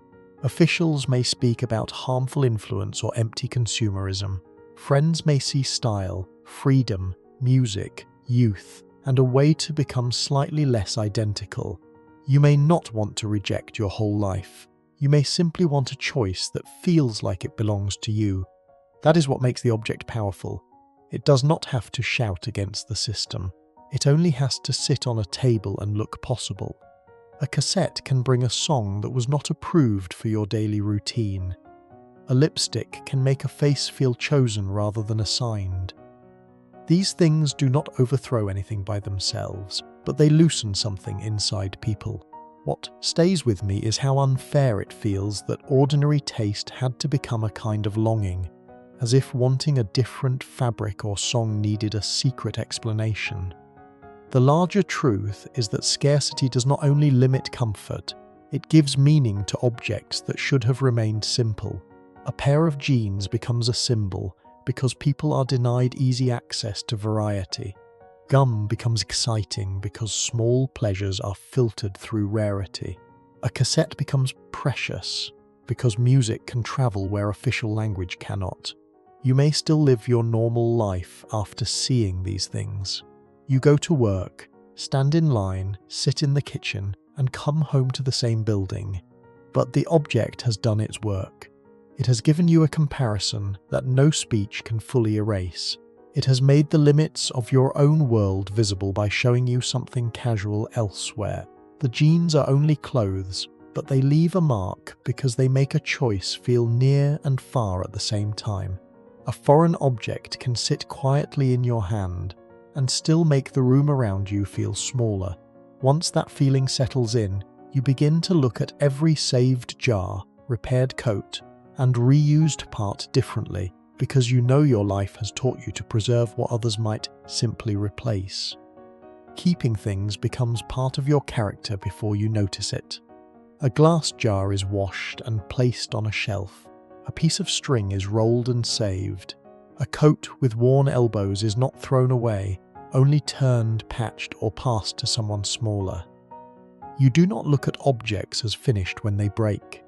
Officials may speak about harmful influence or empty consumerism. Friends may see style, freedom, music, youth, and a way to become slightly less identical. You may not want to reject your whole life. You may simply want a choice that feels like it belongs to you. That is what makes the object powerful. It does not have to shout against the system. It only has to sit on a table and look possible. A cassette can bring a song that was not approved for your daily routine. A lipstick can make a face feel chosen rather than assigned. These things do not overthrow anything by themselves, but they loosen something inside people. What stays with me is how unfair it feels that ordinary taste had to become a kind of longing, as if wanting a different fabric or song needed a secret explanation. The larger truth is that scarcity does not only limit comfort, it gives meaning to objects that should have remained simple. A pair of jeans becomes a symbol because people are denied easy access to variety. Gum becomes exciting because small pleasures are filtered through rarity. A cassette becomes precious because music can travel where official language cannot. You may still live your normal life after seeing these things. You go to work, stand in line, sit in the kitchen, and come home to the same building. But the object has done its work. It has given you a comparison that no speech can fully erase. It has made the limits of your own world visible by showing you something casual elsewhere. The jeans are only clothes, but they leave a mark because they make a choice feel near and far at the same time. A foreign object can sit quietly in your hand and still make the room around you feel smaller. Once that feeling settles in, you begin to look at every saved jar, repaired coat, and reused part differently, because you know your life has taught you to preserve what others might simply replace. Keeping things becomes part of your character before you notice it. A glass jar is washed and placed on a shelf. A piece of string is rolled and saved. A coat with worn elbows is not thrown away, only turned, patched, or passed to someone smaller. You do not look at objects as finished when they break.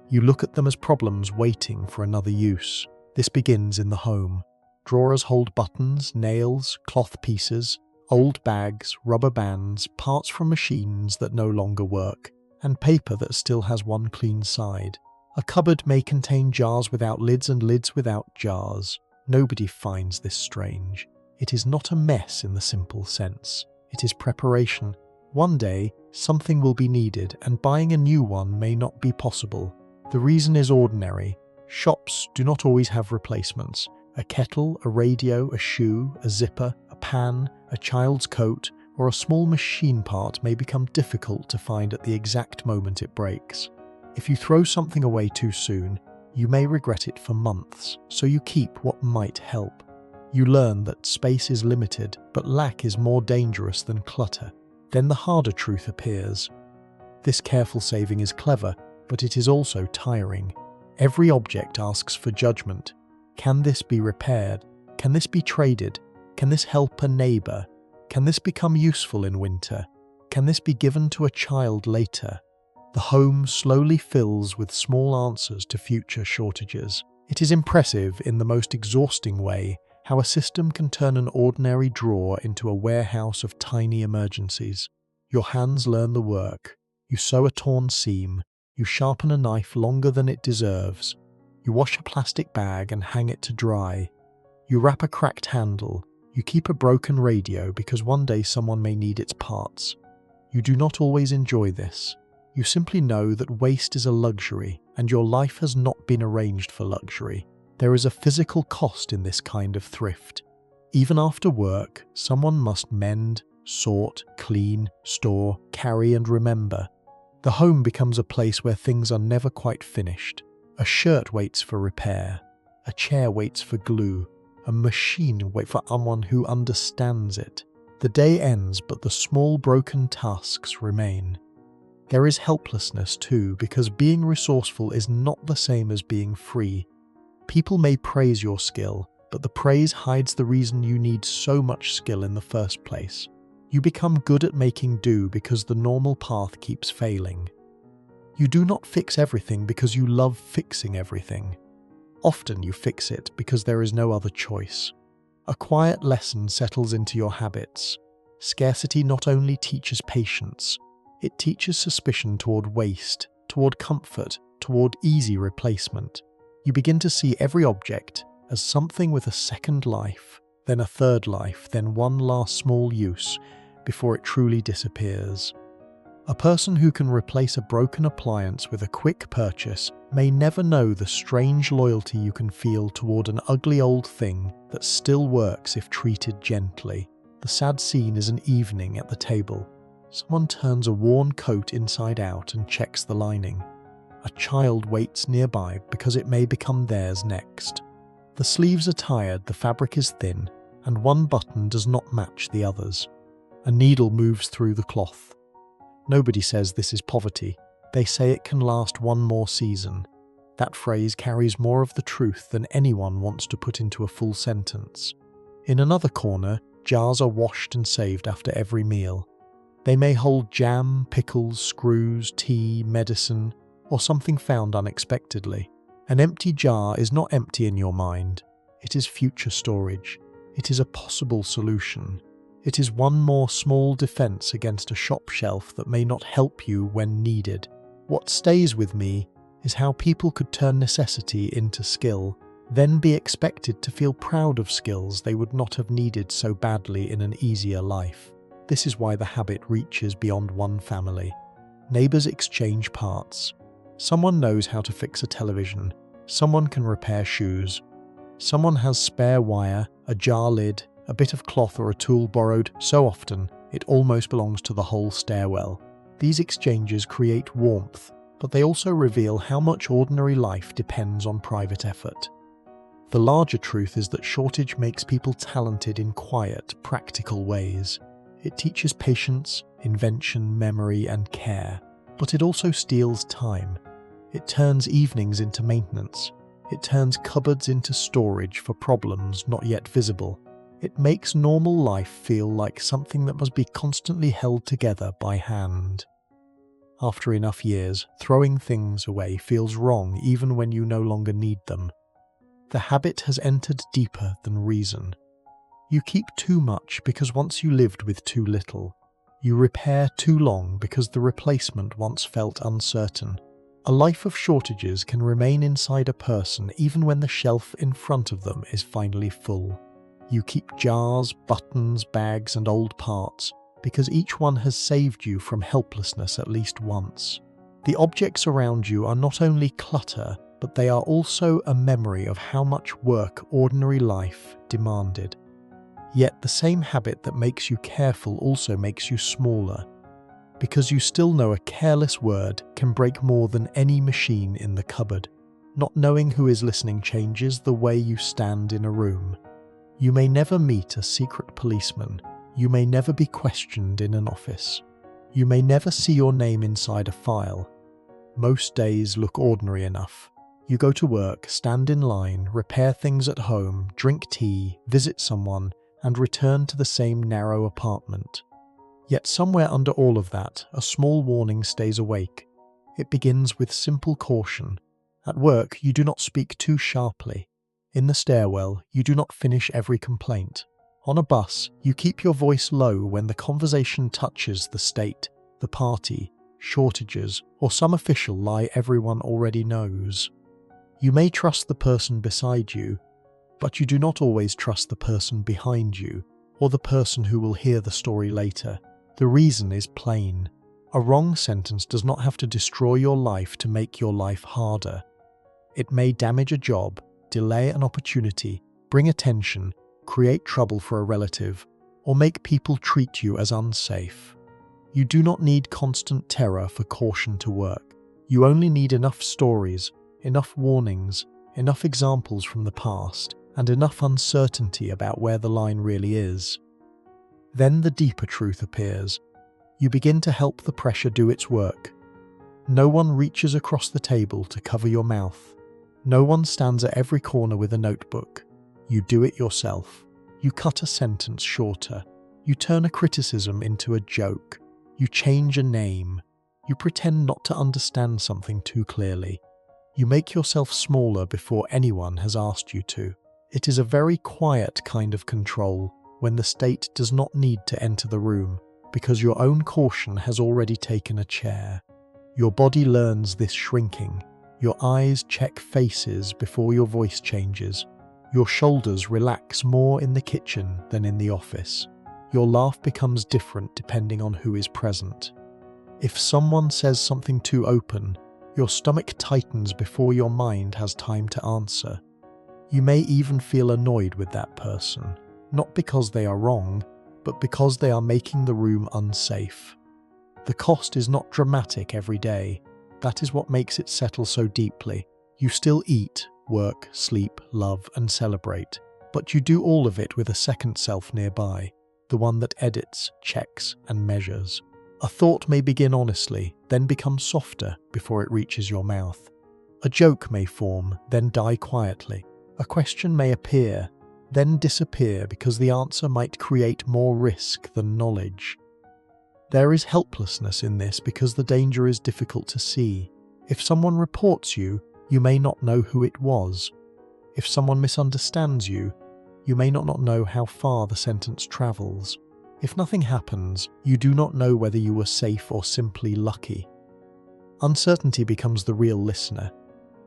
You look at them as problems waiting for another use. This begins in the home. Drawers hold buttons, nails, cloth pieces, old bags, rubber bands, parts from machines that no longer work, and paper that still has one clean side. A cupboard may contain jars without lids and lids without jars. Nobody finds this strange. It is not a mess in the simple sense. It is preparation. One day, something will be needed, and buying a new one may not be possible. The reason is ordinary. Shops do not always have replacements. A kettle, a radio, a shoe, a zipper, a pan, a child's coat, or a small machine part may become difficult to find at the exact moment it breaks. If you throw something away too soon, you may regret it for months, so you keep what might help. You learn that space is limited, but lack is more dangerous than clutter. Then the harder truth appears. This careful saving is clever, but it is also tiring. Every object asks for judgment. Can this be repaired? Can this be traded? Can this help a neighbor? Can this become useful in winter? Can this be given to a child later? The home slowly fills with small answers to future shortages. It is impressive in the most exhausting way how a system can turn an ordinary drawer into a warehouse of tiny emergencies. Your hands learn the work. You sew a torn seam, you sharpen a knife longer than it deserves, you wash a plastic bag and hang it to dry, you wrap a cracked handle, you keep a broken radio because one day someone may need its parts. You do not always enjoy this. You simply know that waste is a luxury, and your life has not been arranged for luxury. There is a physical cost in this kind of thrift. Even after work, someone must mend, sort, clean, store, carry and remember. The home becomes a place where things are never quite finished. A shirt waits for repair. A chair waits for glue. A machine waits for someone who understands it. The day ends, but the small broken tasks remain. There is helplessness too, because being resourceful is not the same as being free. People may praise your skill, but the praise hides the reason you need so much skill in the first place. You become good at making do because the normal path keeps failing. You do not fix everything because you love fixing everything. Often you fix it because there is no other choice. A quiet lesson settles into your habits. Scarcity not only teaches patience, it teaches suspicion toward waste, toward comfort, toward easy replacement. You begin to see every object as something with a second life, then a third life, then one last small use, before it truly disappears. A person who can replace a broken appliance with a quick purchase may never know the strange loyalty you can feel toward an ugly old thing that still works if treated gently. The sad scene is an evening at the table. Someone turns a worn coat inside out and checks the lining. A child waits nearby because it may become theirs next. The sleeves are tired, the fabric is thin, and one button does not match the others. A needle moves through the cloth. Nobody says this is poverty. They say it can last one more season. That phrase carries more of the truth than anyone wants to put into a full sentence. In another corner, jars are washed and saved after every meal. They may hold jam, pickles, screws, tea, medicine, or something found unexpectedly. An empty jar is not empty in your mind. It is future storage. It is a possible solution. It is one more small defense against a shop shelf that may not help you when needed. What stays with me is how people could turn necessity into skill, then be expected to feel proud of skills they would not have needed so badly in an easier life. This is why the habit reaches beyond one family. Neighbors exchange parts. Someone knows how to fix a television. Someone can repair shoes. Someone has spare wire, a jar lid, a bit of cloth or a tool borrowed so often it almost belongs to the whole stairwell. These exchanges create warmth, but they also reveal how much ordinary life depends on private effort. The larger truth is that shortage makes people talented in quiet, practical ways. It teaches patience, invention, memory, and care. But it also steals time. It turns evenings into maintenance. It turns cupboards into storage for problems not yet visible. It makes normal life feel like something that must be constantly held together by hand. After enough years, throwing things away feels wrong even when you no longer need them. The habit has entered deeper than reason. You keep too much because once you lived with too little. You repair too long because the replacement once felt uncertain. A life of shortages can remain inside a person even when the shelf in front of them is finally full. You keep jars, buttons, bags, and old parts because each one has saved you from helplessness at least once. The objects around you are not only clutter, but they are also a memory of how much work ordinary life demanded. Yet the same habit that makes you careful also makes you smaller, because you still know a careless word can break more than any machine in the cupboard. Not knowing who is listening changes the way you stand in a room. You may never meet a secret policeman. You may never be questioned in an office. You may never see your name inside a file. Most days look ordinary enough. You go to work, stand in line, repair things at home, drink tea, visit someone, and return to the same narrow apartment. Yet somewhere under all of that, a small warning stays awake. It begins with simple caution. At work, you do not speak too sharply. In the stairwell, you do not finish every complaint. On a bus, you keep your voice low when the conversation touches the state, the party, shortages, or some official lie everyone already knows. You may trust the person beside you, but you do not always trust the person behind you, or the person who will hear the story later. The reason is plain. A wrong sentence does not have to destroy your life to make your life harder. It may damage a job, delay an opportunity, bring attention, create trouble for a relative, or make people treat you as unsafe. You do not need constant terror for caution to work. You only need enough stories, enough warnings, enough examples from the past, and enough uncertainty about where the line really is. Then the deeper truth appears. You begin to help the pressure do its work. No one reaches across the table to cover your mouth. No one stands at every corner with a notebook. You do it yourself. You cut a sentence shorter. You turn a criticism into a joke. You change a name. You pretend not to understand something too clearly. You make yourself smaller before anyone has asked you to. It is a very quiet kind of control when the state does not need to enter the room because your own caution has already taken a chair. Your body learns this shrinking. Your eyes check faces before your voice changes. Your shoulders relax more in the kitchen than in the office. Your laugh becomes different depending on who is present. If someone says something too open, your stomach tightens before your mind has time to answer. You may even feel annoyed with that person, not because they are wrong, but because they are making the room unsafe. The cost is not dramatic every day. That is what makes it settle so deeply. You still eat, work, sleep, love, and celebrate, but you do all of it with a second self nearby, the one that edits, checks, and measures. A thought may begin honestly, then become softer before it reaches your mouth. A joke may form, then die quietly. A question may appear, then disappear because the answer might create more risk than knowledge. There is helplessness in this because the danger is difficult to see. If someone reports you, you may not know who it was. If someone misunderstands you, you may not know how far the sentence travels. If nothing happens, you do not know whether you were safe or simply lucky. Uncertainty becomes the real listener.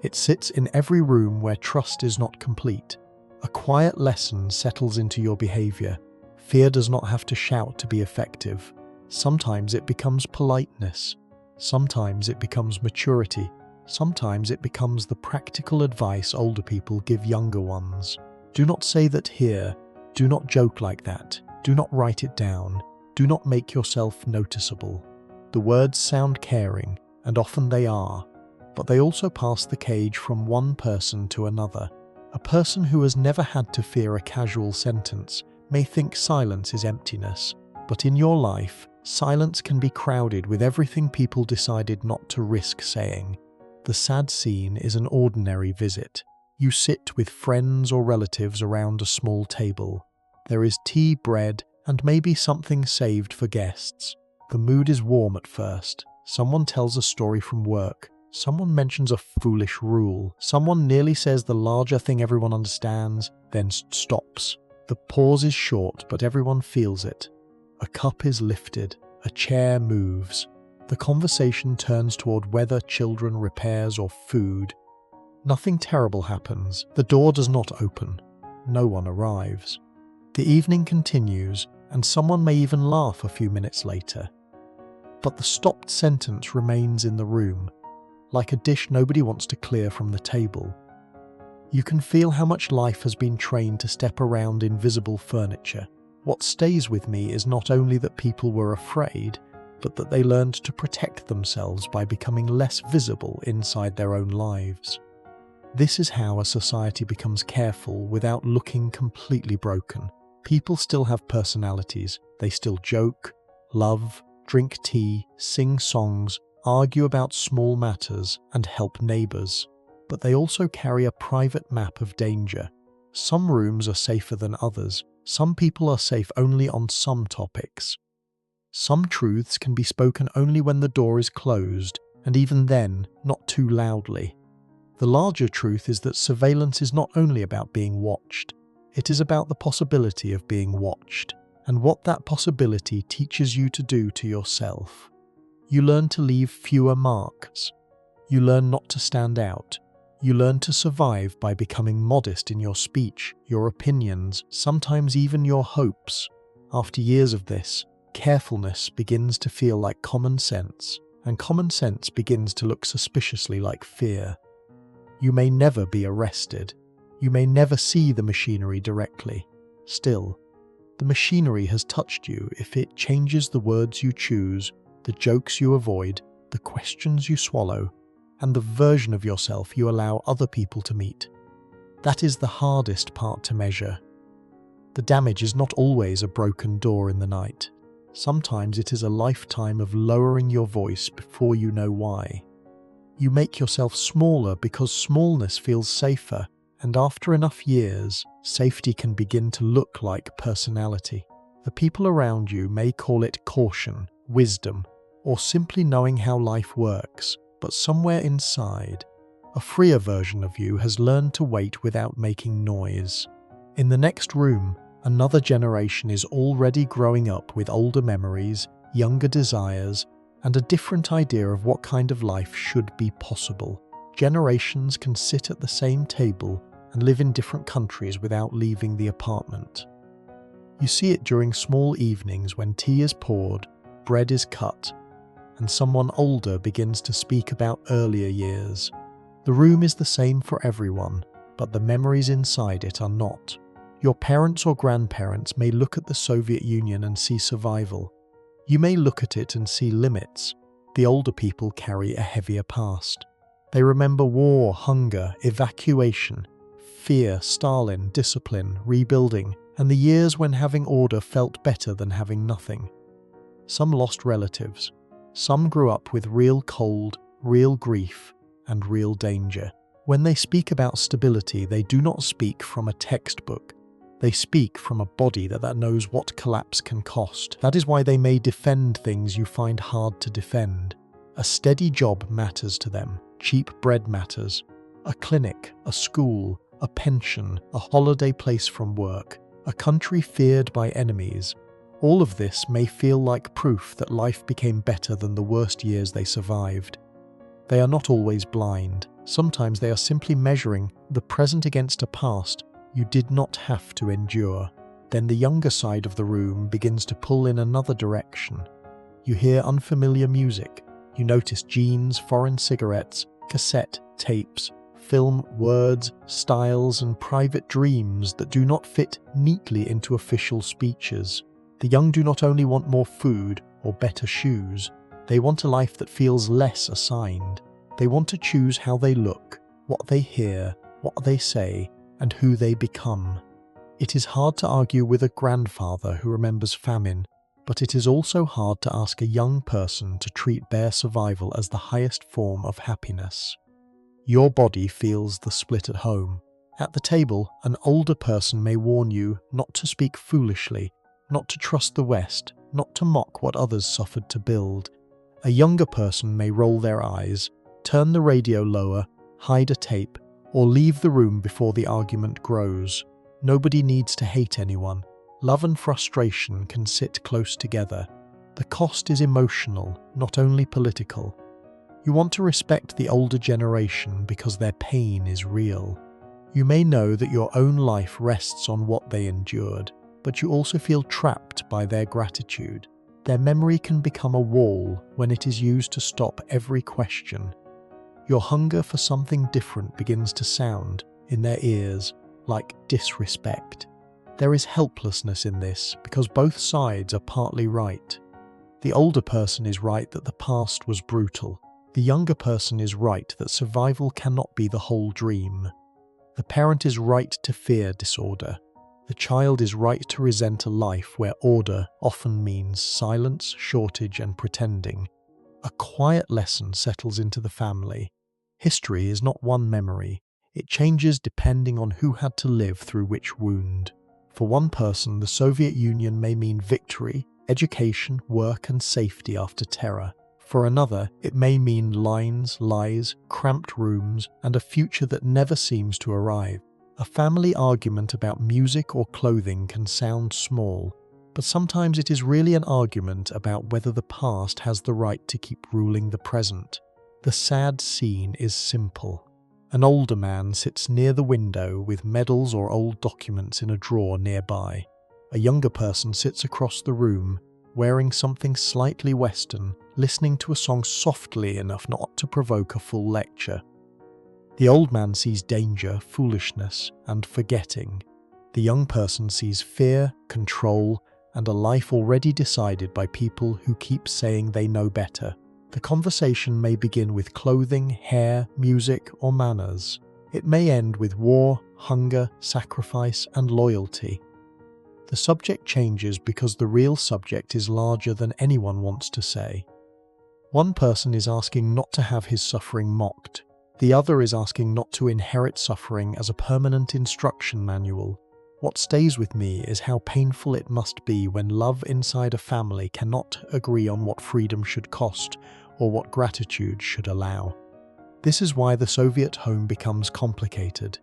It sits in every room where trust is not complete. A quiet lesson settles into your behavior. Fear does not have to shout to be effective. Sometimes it becomes politeness. Sometimes it becomes maturity. Sometimes it becomes the practical advice older people give younger ones. Do not say that here. Do not joke like that. Do not write it down. Do not make yourself noticeable. The words sound caring, and often they are, but they also pass the cage from one person to another. A person who has never had to fear a casual sentence may think silence is emptiness, but in your life, silence can be crowded with everything people decided not to risk saying. The sad scene is an ordinary visit. You sit with friends or relatives around a small table. There is tea, bread, and maybe something saved for guests. The mood is warm at first. Someone tells a story from work. Someone mentions a foolish rule. Someone nearly says the larger thing everyone understands, then stops. The pause is short, but everyone feels it. A cup is lifted. A chair moves. The conversation turns toward weather, children, repairs, or food. Nothing terrible happens. The door does not open. No one arrives. The evening continues, and someone may even laugh a few minutes later. But the stopped sentence remains in the room, like a dish nobody wants to clear from the table. You can feel how much life has been trained to step around invisible furniture. What stays with me is not only that people were afraid, but that they learned to protect themselves by becoming less visible inside their own lives. This is how a society becomes careful without looking completely broken. People still have personalities. They still joke, love, drink tea, sing songs, argue about small matters, and help neighbors. But they also carry a private map of danger. Some rooms are safer than others. Some people are safe only on some topics. Some truths can be spoken only when the door is closed, and even then, not too loudly. The larger truth is that surveillance is not only about being watched. It is about the possibility of being watched, and what that possibility teaches you to do to yourself. You learn to leave fewer marks. You learn not to stand out. You learn to survive by becoming modest in your speech, your opinions, sometimes even your hopes. After years of this, carefulness begins to feel like common sense, and common sense begins to look suspiciously like fear. You may never be arrested. You may never see the machinery directly. Still, the machinery has touched you if it changes the words you choose, the jokes you avoid, the questions you swallow, and the version of yourself you allow other people to meet. That is the hardest part to measure. The damage is not always a broken door in the night. Sometimes it is a lifetime of lowering your voice before you know why. You make yourself smaller because smallness feels safer, and after enough years, safety can begin to look like personality. The people around you may call it caution, wisdom, or simply knowing how life works, but somewhere inside, a freer version of you has learned to wait without making noise. In the next room, another generation is already growing up with older memories, younger desires, and a different idea of what kind of life should be possible. Generations can sit at the same table and live in different countries without leaving the apartment. You see it during small evenings when tea is poured, bread is cut, and someone older begins to speak about earlier years. The room is the same for everyone, but the memories inside it are not. Your parents or grandparents may look at the Soviet Union and see survival. You may look at it and see limits. The older people carry a heavier past. They remember war, hunger, evacuation, fear, Stalin, discipline, rebuilding, and the years when having order felt better than having nothing. Some lost relatives. Some grew up with real cold, real grief, and real danger. When they speak about stability, they do not speak from a textbook. They speak from a body that knows what collapse can cost. That is why they may defend things you find hard to defend. A steady job matters to them. Cheap bread matters. A clinic, a school, a pension, a holiday place from work, a country feared by enemies. All of this may feel like proof that life became better than the worst years they survived. They are not always blind. Sometimes they are simply measuring the present against a past you did not have to endure. Then the younger side of the room begins to pull in another direction. You hear unfamiliar music. You notice jeans, foreign cigarettes, cassette tapes, film, words, styles, and private dreams that do not fit neatly into official speeches. The young do not only want more food or better shoes, they want a life that feels less assigned. They want to choose how they look, what they hear, what they say, and who they become. It is hard to argue with a grandfather who remembers famine, but it is also hard to ask a young person to treat bare survival as the highest form of happiness. Your body feels the split at home. At the table, an older person may warn you not to speak foolishly, not to trust the West, not to mock what others suffered to build. A younger person may roll their eyes, turn the radio lower, hide a tape, or leave the room before the argument grows. Nobody needs to hate anyone. Love and frustration can sit close together. The cost is emotional, not only political. You want to respect the older generation because their pain is real. You may know that your own life rests on what they endured, but you also feel trapped by their gratitude. Their memory can become a wall when it is used to stop every question. Your hunger for something different begins to sound, in their ears, like disrespect. There is helplessness in this because both sides are partly right. The older person is right that the past was brutal. The younger person is right that survival cannot be the whole dream. The parent is right to fear disorder. The child is right to resent a life where order often means silence, shortage, and pretending. A quiet lesson settles into the family. History is not one memory. It changes depending on who had to live through which wound. For one person, the Soviet Union may mean victory, education, work, and safety after terror. For another, it may mean lines, lies, cramped rooms, and a future that never seems to arrive. A family argument about music or clothing can sound small, but sometimes it is really an argument about whether the past has the right to keep ruling the present. The sad scene is simple. An older man sits near the window with medals or old documents in a drawer nearby. A younger person sits across the room, wearing something slightly Western, listening to a song softly enough not to provoke a full lecture. The old man sees danger, foolishness, and forgetting. The young person sees fear, control, and a life already decided by people who keep saying they know better. The conversation may begin with clothing, hair, music, or manners. It may end with war, hunger, sacrifice, and loyalty. The subject changes because the real subject is larger than anyone wants to say. One person is asking not to have his suffering mocked. The other is asking not to inherit suffering as a permanent instruction manual. What stays with me is how painful it must be when love inside a family cannot agree on what freedom should cost or what gratitude should allow. This is why the Soviet home becomes complicated.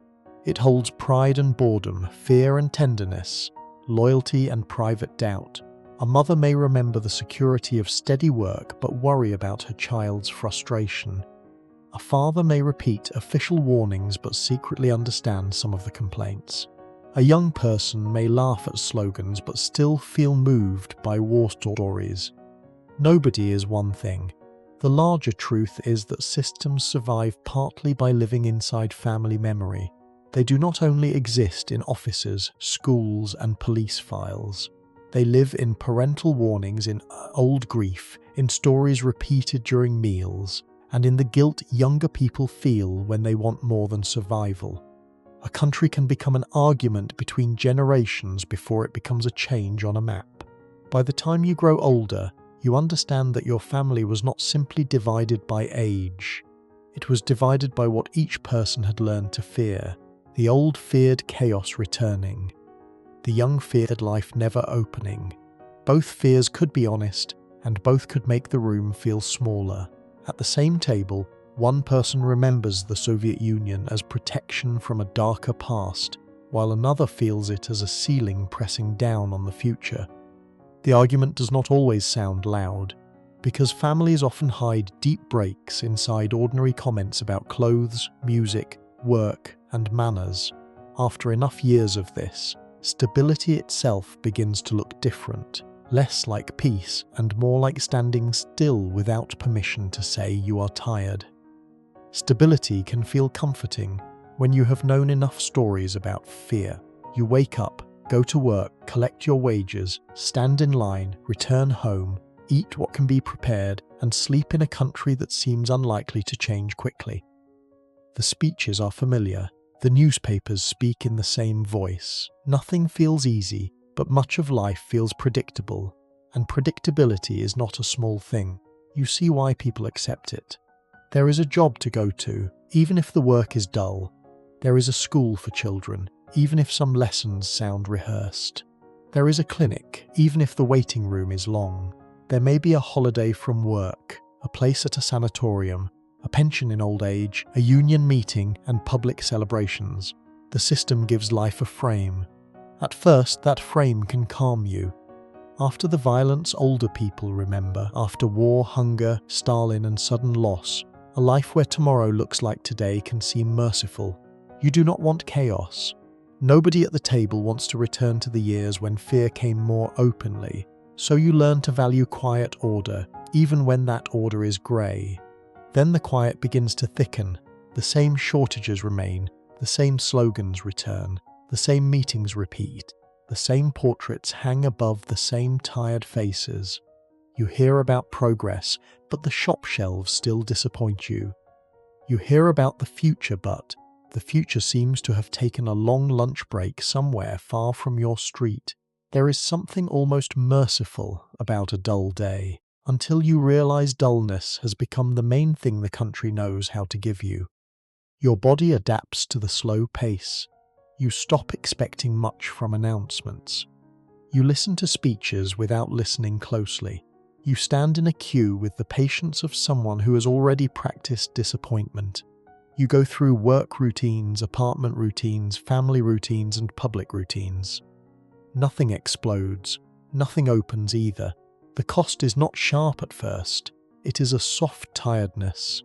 It holds pride and boredom, fear and tenderness, loyalty and private doubt. A mother may remember the security of steady work but worry about her child's frustration. A father may repeat official warnings but secretly understand some of the complaints. A young person may laugh at slogans but still feel moved by war stories. Nobody is one thing. The larger truth is that systems survive partly by living inside family memory. They do not only exist in offices, schools, and police files. They live in parental warnings, in old grief, in stories repeated during meals, and in the guilt younger people feel when they want more than survival. A country can become an argument between generations before it becomes a change on a map. By the time you grow older, you understand that your family was not simply divided by age. It was divided by what each person had learned to fear. The old feared chaos returning. The young feared life never opening. Both fears could be honest, and both could make the room feel smaller. At the same table, one person remembers the Soviet Union as protection from a darker past, while another feels it as a ceiling pressing down on the future. The argument does not always sound loud, because families often hide deep breaks inside ordinary comments about clothes, music, work, and manners. After enough years of this, stability itself begins to look different, less like peace and more like standing still without permission to say you are tired. Stability can feel comforting when you have known enough stories about fear. You wake up, go to work, collect your wages, stand in line, return home, eat what can be prepared, and sleep in a country that seems unlikely to change quickly. The speeches are familiar. The newspapers speak in the same voice. Nothing feels easy, but much of life feels predictable. And predictability is not a small thing. You see why people accept it. There is a job to go to, even if the work is dull. There is a school for children, even if some lessons sound rehearsed. There is a clinic, even if the waiting room is long. There may be a holiday from work, a place at a sanatorium, a pension in old age, a union meeting, and public celebrations. The system gives life a frame. At first, that frame can calm you. After the violence older people remember, after war, hunger, Stalin, and sudden loss, a life where tomorrow looks like today can seem merciful. You do not want chaos. Nobody at the table wants to return to the years when fear came more openly, so you learn to value quiet order, even when that order is grey. Then the quiet begins to thicken. The same shortages remain, the same slogans return, the same meetings repeat, the same portraits hang above the same tired faces. You hear about progress, but the shop shelves still disappoint you. You hear about the future, but the future seems to have taken a long lunch break somewhere far from your street. There is something almost merciful about a dull day, until you realize dullness has become the main thing the country knows how to give you. Your body adapts to the slow pace. You stop expecting much from announcements. You listen to speeches without listening closely. You stand in a queue with the patience of someone who has already practiced disappointment. You go through work routines, apartment routines, family routines, and public routines. Nothing explodes. Nothing opens either. The cost is not sharp at first. It is a soft tiredness.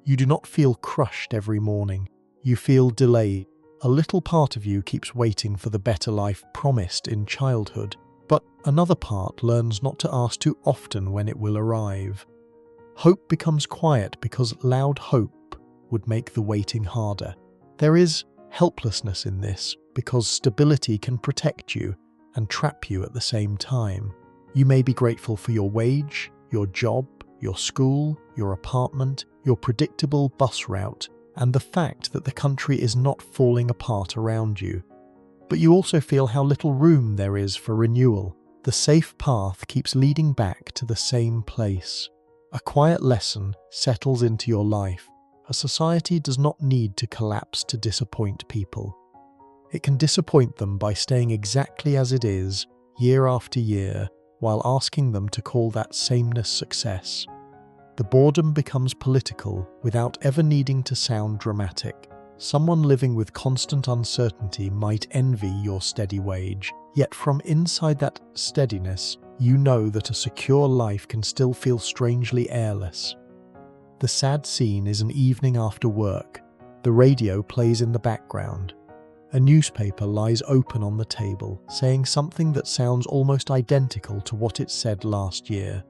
You do not feel crushed every morning. You feel delayed. A little part of you keeps waiting for the better life promised in childhood, but another part learns not to ask too often when it will arrive. Hope becomes quiet because loud hope would make the waiting harder. There is helplessness in this because stability can protect you and trap you at the same time. You may be grateful for your wage, your job, your school, your apartment, your predictable bus route, and the fact that the country is not falling apart around you. But you also feel how little room there is for renewal. The safe path keeps leading back to the same place. A quiet lesson settles into your life. A society does not need to collapse to disappoint people. It can disappoint them by staying exactly as it is, year after year, while asking them to call that sameness success. The boredom becomes political without ever needing to sound dramatic. Someone living with constant uncertainty might envy your steady wage, yet from inside that steadiness, you know that a secure life can still feel strangely airless. The sad scene is an evening after work. The radio plays in the background. A newspaper lies open on the table, saying something that sounds almost identical to what it said last year.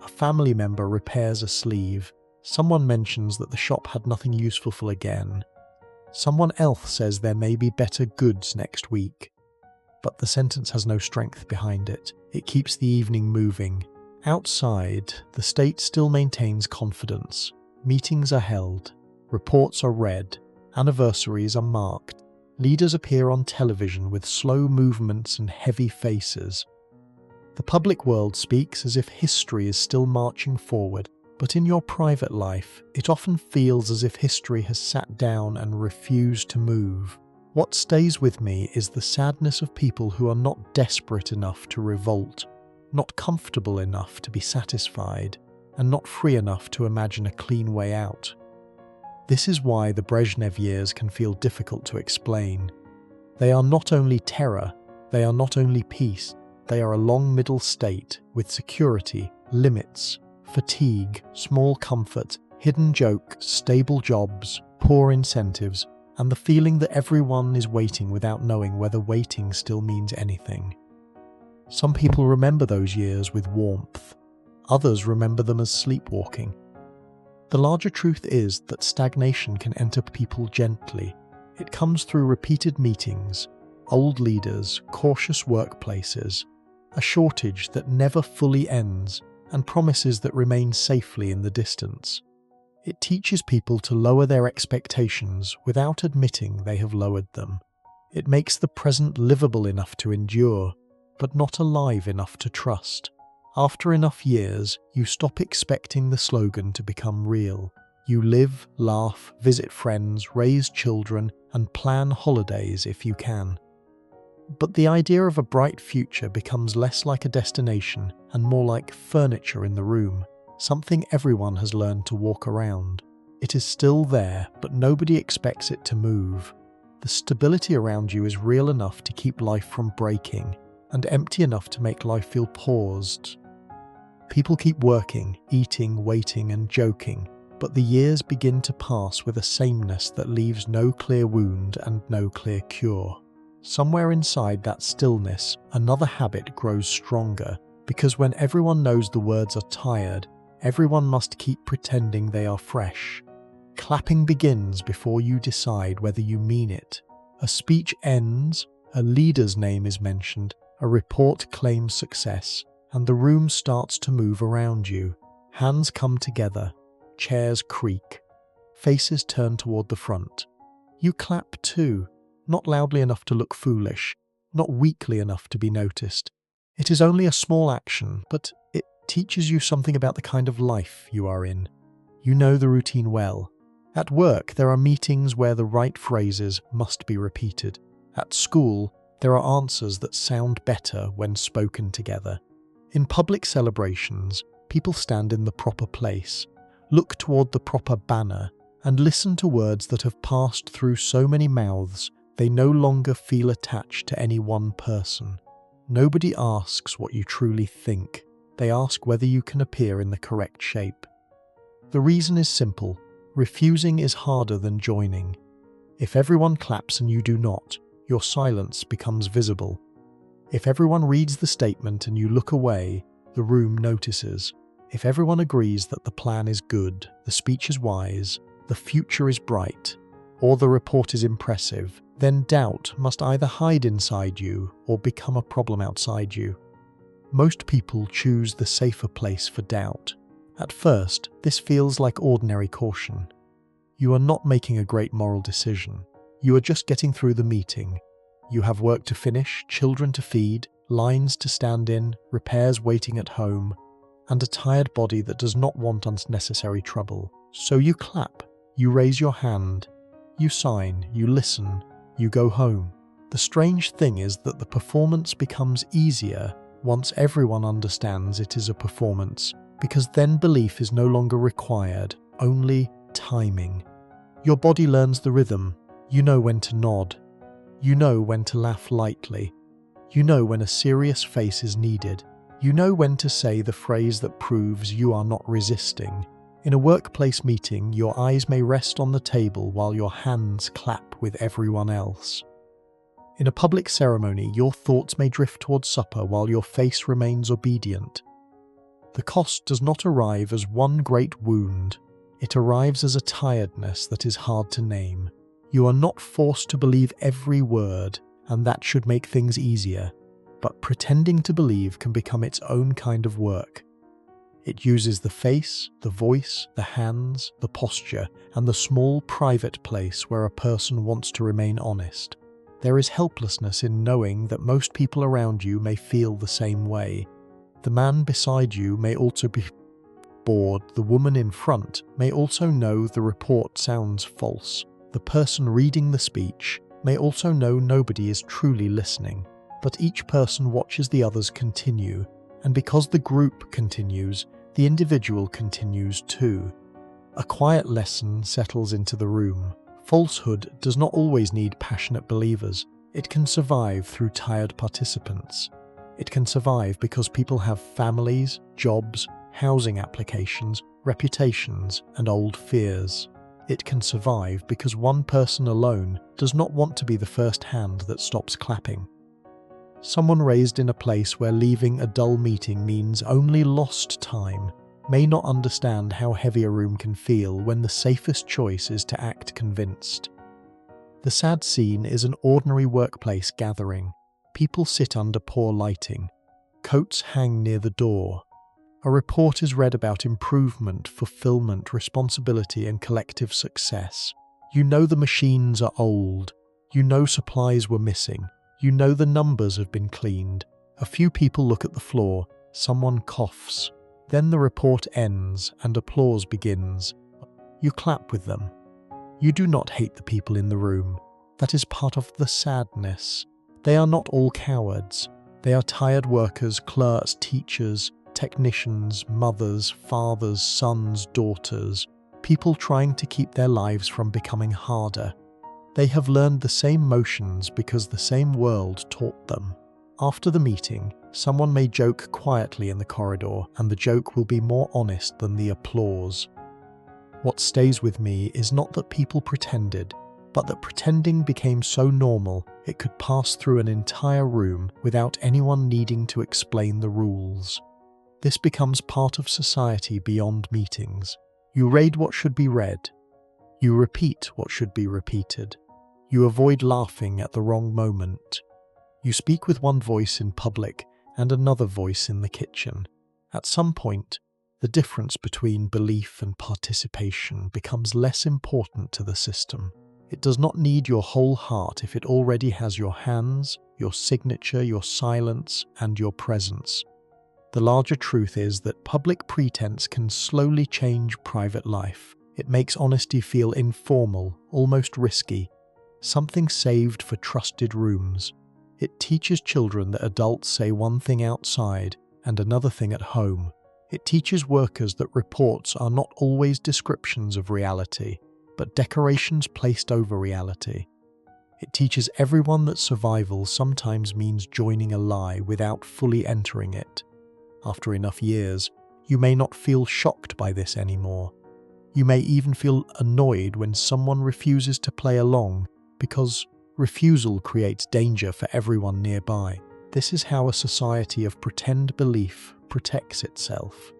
A family member repairs a sleeve. Someone mentions that the shop had nothing useful again. Someone else says there may be better goods next week. But the sentence has no strength behind it. It keeps the evening moving. Outside, the state still maintains confidence. Meetings are held. Reports are read. Anniversaries are marked. Leaders appear on television with slow movements and heavy faces. The public world speaks as if history is still marching forward, but in your private life, it often feels as if history has sat down and refused to move. What stays with me is the sadness of people who are not desperate enough to revolt, not comfortable enough to be satisfied, and not free enough to imagine a clean way out. This is why the Brezhnev years can feel difficult to explain. They are not only terror, they are not only peace, they are a long middle state with security, limits, fatigue, small comfort, hidden jokes, stable jobs, poor incentives, and the feeling that everyone is waiting without knowing whether waiting still means anything. Some people remember those years with warmth. Others remember them as sleepwalking. The larger truth is that stagnation can enter people gently. It comes through repeated meetings, old leaders, cautious workplaces, a shortage that never fully ends, and promises that remain safely in the distance. It teaches people to lower their expectations without admitting they have lowered them. It makes the present livable enough to endure, but not alive enough to trust. After enough years, you stop expecting the slogan to become real. You live, laugh, visit friends, raise children, and plan holidays if you can. But the idea of a bright future becomes less like a destination and more like furniture in the room, something everyone has learned to walk around. It is still there, but nobody expects it to move. The stability around you is real enough to keep life from breaking, and empty enough to make life feel paused. People keep working, eating, waiting, and joking, but the years begin to pass with a sameness that leaves no clear wound and no clear cure. Somewhere inside that stillness, another habit grows stronger, because when everyone knows the words are tired, everyone must keep pretending they are fresh. Clapping begins before you decide whether you mean it. A speech ends, a leader's name is mentioned, a report claims success, and the room starts to move around you. Hands come together, chairs creak, faces turn toward the front. You clap too. Not loudly enough to look foolish, not weakly enough to be noticed. It is only a small action, but it teaches you something about the kind of life you are in. You know the routine well. At work, there are meetings where the right phrases must be repeated. At school, there are answers that sound better when spoken together. In public celebrations, people stand in the proper place, look toward the proper banner, and listen to words that have passed through so many mouths they no longer feel attached to any one person. Nobody asks what you truly think. They ask whether you can appear in the correct shape. The reason is simple. Refusing is harder than joining. If everyone claps and you do not, your silence becomes visible. If everyone reads the statement and you look away, the room notices. If everyone agrees that the plan is good, the speech is wise, the future is bright, or the report is impressive, then doubt must either hide inside you or become a problem outside you. Most people choose the safer place for doubt. At first, this feels like ordinary caution. You are not making a great moral decision. You are just getting through the meeting. You have work to finish, children to feed, lines to stand in, repairs waiting at home, and a tired body that does not want unnecessary trouble. So you clap, you raise your hand, you sign, you listen, you go home. The strange thing is that the performance becomes easier once everyone understands it is a performance, because then belief is no longer required, only timing. Your body learns the rhythm. You know when to nod. You know when to laugh lightly. You know when a serious face is needed. You know when to say the phrase that proves you are not resisting. In a workplace meeting, your eyes may rest on the table while your hands clap with everyone else. In a public ceremony, your thoughts may drift towards supper while your face remains obedient. The cost does not arrive as one great wound. It arrives as a tiredness that is hard to name. You are not forced to believe every word, and that should make things easier. But pretending to believe can become its own kind of work. It uses the face, the voice, the hands, the posture, and the small private place where a person wants to remain honest. There is helplessness in knowing that most people around you may feel the same way. The man beside you may also be bored. The woman in front may also know the report sounds false. The person reading the speech may also know nobody is truly listening. But each person watches the others continue, and because the group continues, the individual continues too. A quiet lesson settles into the room. Falsehood does not always need passionate believers. It can survive through tired participants. It can survive because people have families, jobs, housing applications, reputations, and old fears. It can survive because one person alone does not want to be the first hand that stops clapping. Someone raised in a place where leaving a dull meeting means only lost time may not understand how heavy a room can feel when the safest choice is to act convinced. The sad scene is an ordinary workplace gathering. People sit under poor lighting. Coats hang near the door. A report is read about improvement, fulfillment, responsibility, and collective success. You know the machines are old. You know supplies were missing. You know the numbers have been cleaned. A few people look at the floor. Someone coughs. Then the report ends and applause begins. You clap with them. You do not hate the people in the room. That is part of the sadness. They are not all cowards. They are tired workers, clerks, teachers, technicians, mothers, fathers, sons, daughters, people trying to keep their lives from becoming harder. They have learned the same motions because the same world taught them. After the meeting, someone may joke quietly in the corridor, and the joke will be more honest than the applause. What stays with me is not that people pretended, but that pretending became so normal it could pass through an entire room without anyone needing to explain the rules. This becomes part of society beyond meetings. You read what should be read. You repeat what should be repeated. You avoid laughing at the wrong moment. You speak with one voice in public and another voice in the kitchen. At some point, the difference between belief and participation becomes less important to the system. It does not need your whole heart if it already has your hands, your signature, your silence, and your presence. The larger truth is that public pretense can slowly change private life. It makes honesty feel informal, almost risky, something saved for trusted rooms. It teaches children that adults say one thing outside and another thing at home. It teaches workers that reports are not always descriptions of reality, but decorations placed over reality. It teaches everyone that survival sometimes means joining a lie without fully entering it. After enough years, you may not feel shocked by this anymore. You may even feel annoyed when someone refuses to play along, because refusal creates danger for everyone nearby. This is how a society of pretend belief protects itself.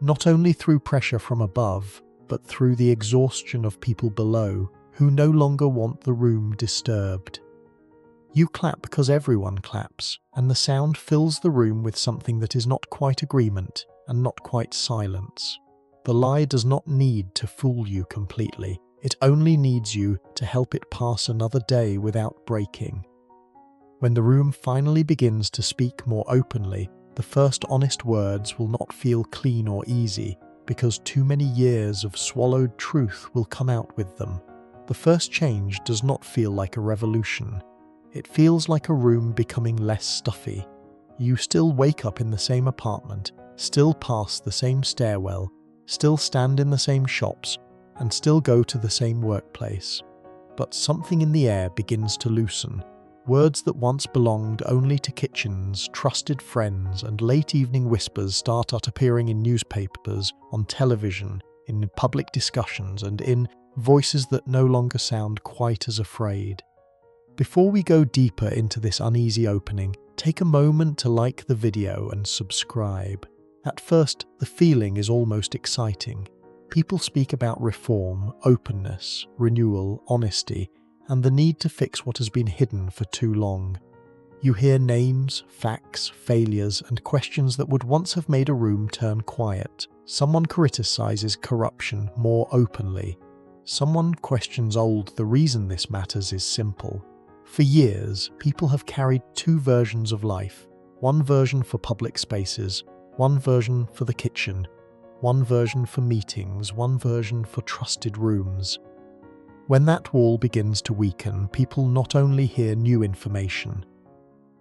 Not only through pressure from above, but through the exhaustion of people below who no longer want the room disturbed. You clap because everyone claps, and the sound fills the room with something that is not quite agreement and not quite silence. The lie does not need to fool you completely. It only needs you to help it pass another day without breaking. When the room finally begins to speak more openly, the first honest words will not feel clean or easy, because too many years of swallowed truth will come out with them. The first change does not feel like a revolution. It feels like a room becoming less stuffy. You still wake up in the same apartment, still pass the same stairwell, still stand in the same shops, and still go to the same workplace. But something in the air begins to loosen. Words that once belonged only to kitchens, trusted friends, and late evening whispers start appearing in newspapers, on television, in public discussions, and in voices that no longer sound quite as afraid. Before we go deeper into this uneasy opening, take a moment to like the video and subscribe. At first, the feeling is almost exciting. People speak about reform, openness, renewal, honesty, and the need to fix what has been hidden for too long. You hear names, facts, failures, and questions that would once have made a room turn quiet. Someone criticizes corruption more openly. Someone questions the reason this matters is simple. For years, people have carried two versions of life. One version for public spaces, one version for the kitchen, one version for meetings, one version for trusted rooms. When that wall begins to weaken, people not only hear new information,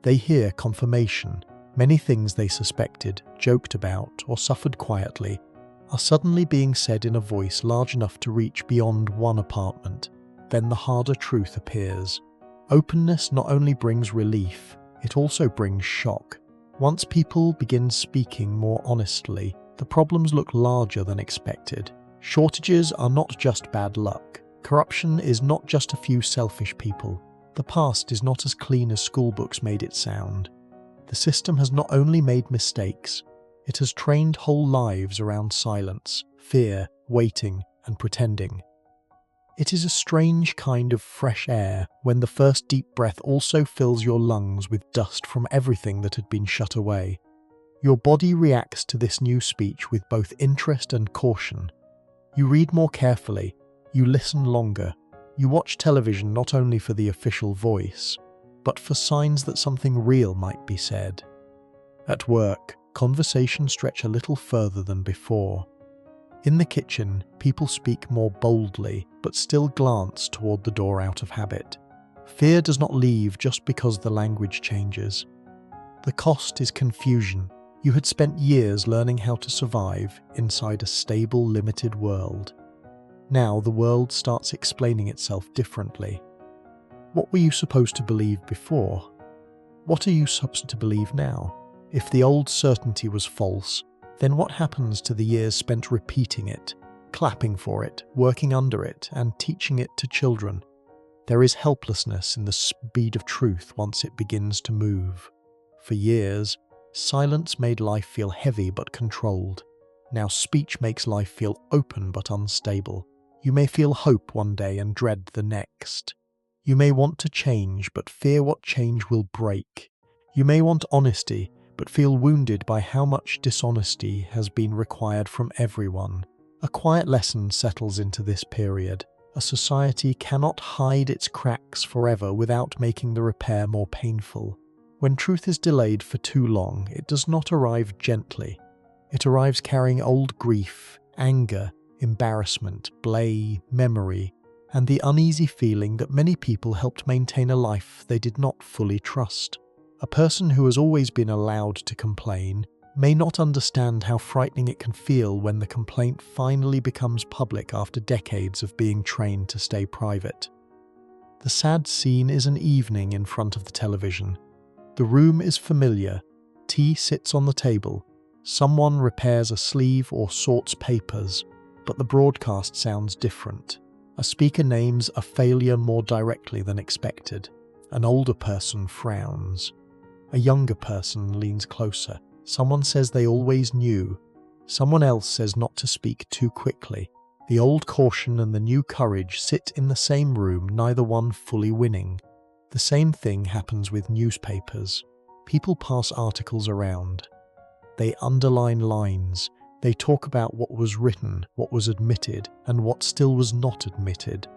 they hear confirmation. Many things they suspected, joked about, or suffered quietly are suddenly being said in a voice large enough to reach beyond one apartment. Then the harder truth appears. Openness not only brings relief, it also brings shock. Once people begin speaking more honestly, the problems look larger than expected. Shortages are not just bad luck. Corruption is not just a few selfish people. The past is not as clean as schoolbooks made it sound. The system has not only made mistakes, it has trained whole lives around silence, fear, waiting, and pretending. It is a strange kind of fresh air when the first deep breath also fills your lungs with dust from everything that had been shut away. Your body reacts to this new speech with both interest and caution. You read more carefully, you listen longer, you watch television not only for the official voice, but for signs that something real might be said. At work, conversations stretch a little further than before. In the kitchen, people speak more boldly, but still glance toward the door out of habit. Fear does not leave just because the language changes. The cost is confusion. You had spent years learning how to survive inside a stable, limited world. Now the world starts explaining itself differently. What were you supposed to believe before? What are you supposed to believe now? If the old certainty was false, then what happens to the years spent repeating it, clapping for it, working under it, and teaching it to children? There is helplessness in the speed of truth once it begins to move. For years, silence made life feel heavy but controlled. Now speech makes life feel open but unstable. You may feel hope one day and dread the next. You may want to change but fear what change will break. You may want honesty but feel wounded by how much dishonesty has been required from everyone. A quiet lesson settles into this period. A society cannot hide its cracks forever without making the repair more painful. When truth is delayed for too long, it does not arrive gently. It arrives carrying old grief, anger, embarrassment, blame, memory, and the uneasy feeling that many people helped maintain a life they did not fully trust. A person who has always been allowed to complain may not understand how frightening it can feel when the complaint finally becomes public after decades of being trained to stay private. The sad scene is an evening in front of the television. The room is familiar. Tea sits on the table. Someone repairs a sleeve or sorts papers, but the broadcast sounds different. A speaker names a failure more directly than expected. An older person frowns. A younger person leans closer. Someone says they always knew. Someone else says not to speak too quickly. The old caution and the new courage sit in the same room, neither one fully winning. The same thing happens with newspapers. People pass articles around. They underline lines. They talk about what was written, what was admitted, and what still was not admitted.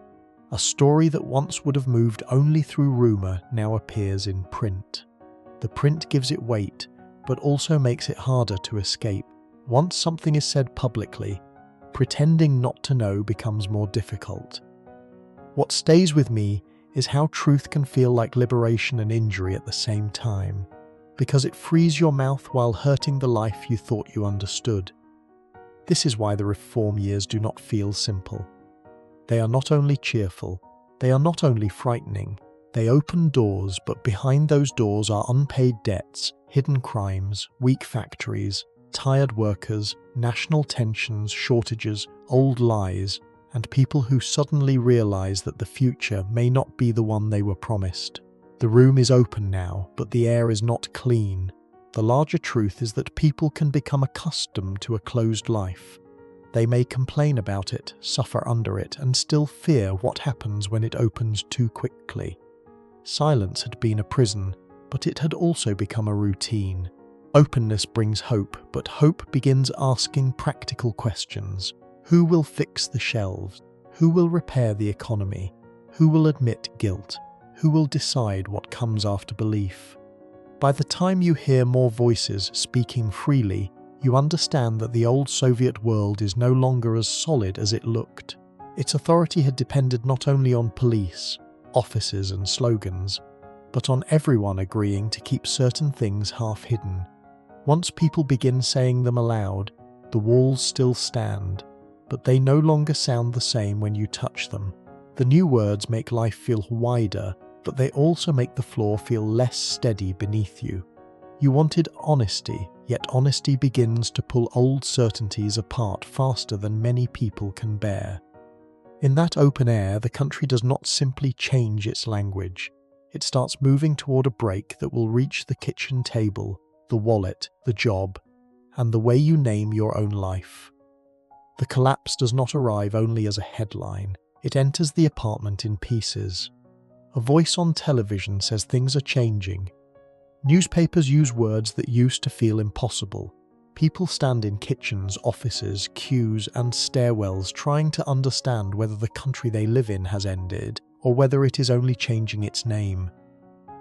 A story that once would have moved only through rumour now appears in print. The print gives it weight, but also makes it harder to escape. Once something is said publicly, pretending not to know becomes more difficult. What stays with me is how truth can feel like liberation and injury at the same time, because it frees your mouth while hurting the life you thought you understood. This is why the reform years do not feel simple. They are not only cheerful, they are not only frightening, they open doors, but behind those doors are unpaid debts, hidden crimes, weak factories, tired workers, national tensions, shortages, old lies, and people who suddenly realize that the future may not be the one they were promised. The room is open now, but the air is not clean. The larger truth is that people can become accustomed to a closed life. They may complain about it, suffer under it, and still fear what happens when it opens too quickly. Silence had been a prison, but it had also become a routine. Openness brings hope, but hope begins asking practical questions. Who will fix the shelves? Who will repair the economy? Who will admit guilt? Who will decide what comes after belief? By the time you hear more voices speaking freely, you understand that the old Soviet world is no longer as solid as it looked. Its authority had depended not only on police, officers and slogans, but on everyone agreeing to keep certain things half hidden. Once people begin saying them aloud, the walls still stand, but they no longer sound the same when you touch them. The new words make life feel wider, but they also make the floor feel less steady beneath you. You wanted honesty, yet honesty begins to pull old certainties apart faster than many people can bear. In that open air, the country does not simply change its language. It starts moving toward a break that will reach the kitchen table, the wallet, the job, and the way you name your own life. The collapse does not arrive only as a headline. It enters the apartment in pieces. A voice on television says things are changing. Newspapers use words that used to feel impossible. People stand in kitchens, offices, queues, and stairwells trying to understand whether the country they live in has ended or whether it is only changing its name.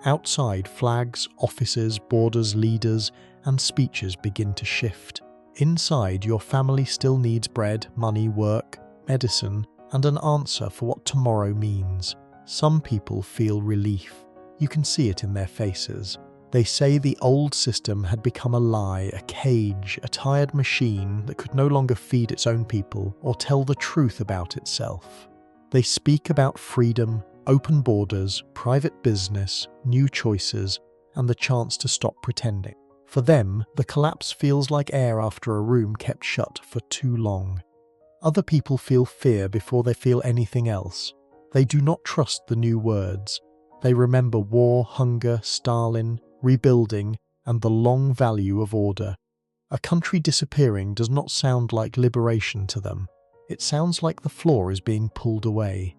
Outside, flags, offices, borders, leaders, and speeches begin to shift. Inside, your family still needs bread, money, work, medicine, and an answer for what tomorrow means. Some people feel relief. You can see it in their faces. They say the old system had become a lie, a cage, a tired machine that could no longer feed its own people or tell the truth about itself. They speak about freedom, open borders, private business, new choices, and the chance to stop pretending. For them, the collapse feels like air after a room kept shut for too long. Other people feel fear before they feel anything else. They do not trust the new words. They remember war, hunger, Stalin, rebuilding, and the long value of order. A country disappearing does not sound like liberation to them. It sounds like the floor is being pulled away.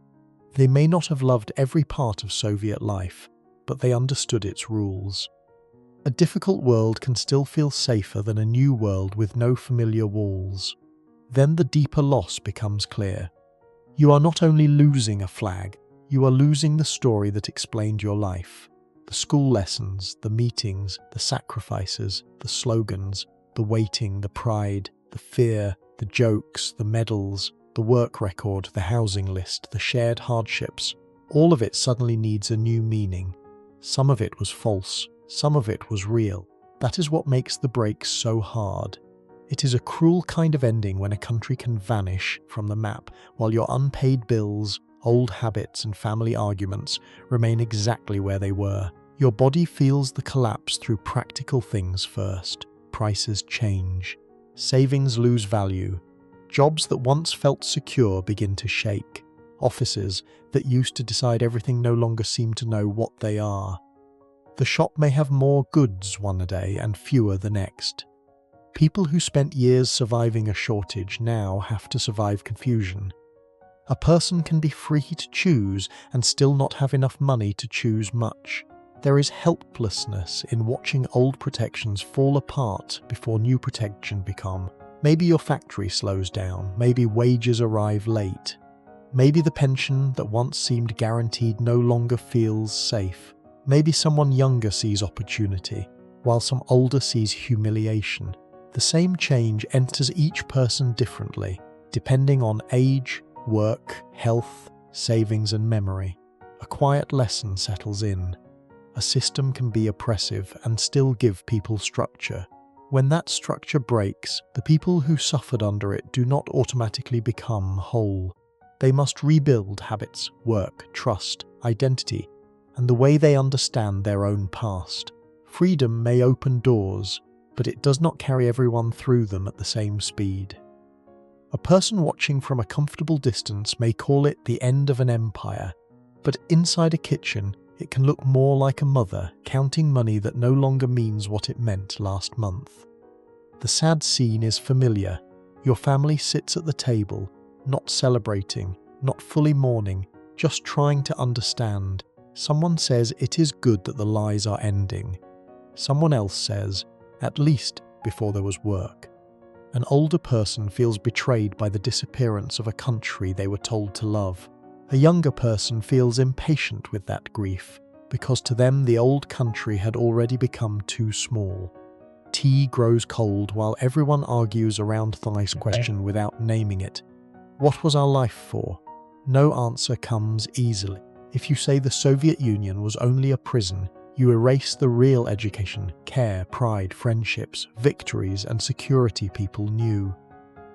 They may not have loved every part of Soviet life, but they understood its rules. A difficult world can still feel safer than a new world with no familiar walls. Then the deeper loss becomes clear. You are not only losing a flag, you are losing the story that explained your life. The school lessons, the meetings, the sacrifices, the slogans, the waiting, the pride, the fear, the jokes, the medals, the work record, the housing list, the shared hardships. All of it suddenly needs a new meaning. Some of it was false, some of it was real. That is what makes the break so hard. It is a cruel kind of ending when a country can vanish from the map while your unpaid bills, old habits and family arguments remain exactly where they were. Your body feels the collapse through practical things first. Prices change. Savings lose value. Jobs that once felt secure begin to shake. Offices that used to decide everything no longer seem to know what they are. The shop may have more goods one day and fewer the next. People who spent years surviving a shortage now have to survive confusion. A person can be free to choose and still not have enough money to choose much. There is helplessness in watching old protections fall apart before new protection become. Maybe your factory slows down, maybe wages arrive late. Maybe the pension that once seemed guaranteed no longer feels safe. Maybe someone younger sees opportunity, while some older sees humiliation. The same change enters each person differently, depending on age, work, health, savings and memory. A quiet lesson settles in. A system can be oppressive and still give people structure. When that structure breaks, the people who suffered under it do not automatically become whole. They must rebuild habits, work, trust, identity, and the way they understand their own past. Freedom may open doors, but it does not carry everyone through them at the same speed. A person watching from a comfortable distance may call it the end of an empire, but inside a kitchen, it can look more like a mother counting money that no longer means what it meant last month. The sad scene is familiar. Your family sits at the table, not celebrating, not fully mourning, just trying to understand. Someone says it is good that the lies are ending. Someone else says, at least before there was work. An older person feels betrayed by the disappearance of a country they were told to love. A younger person feels impatient with that grief, because to them the old country had already become too small. Tea grows cold while everyone argues around the nice question without naming it. What was our life for? No answer comes easily. If you say the Soviet Union was only a prison, you erase the real education, care, pride, friendships, victories, and security people knew.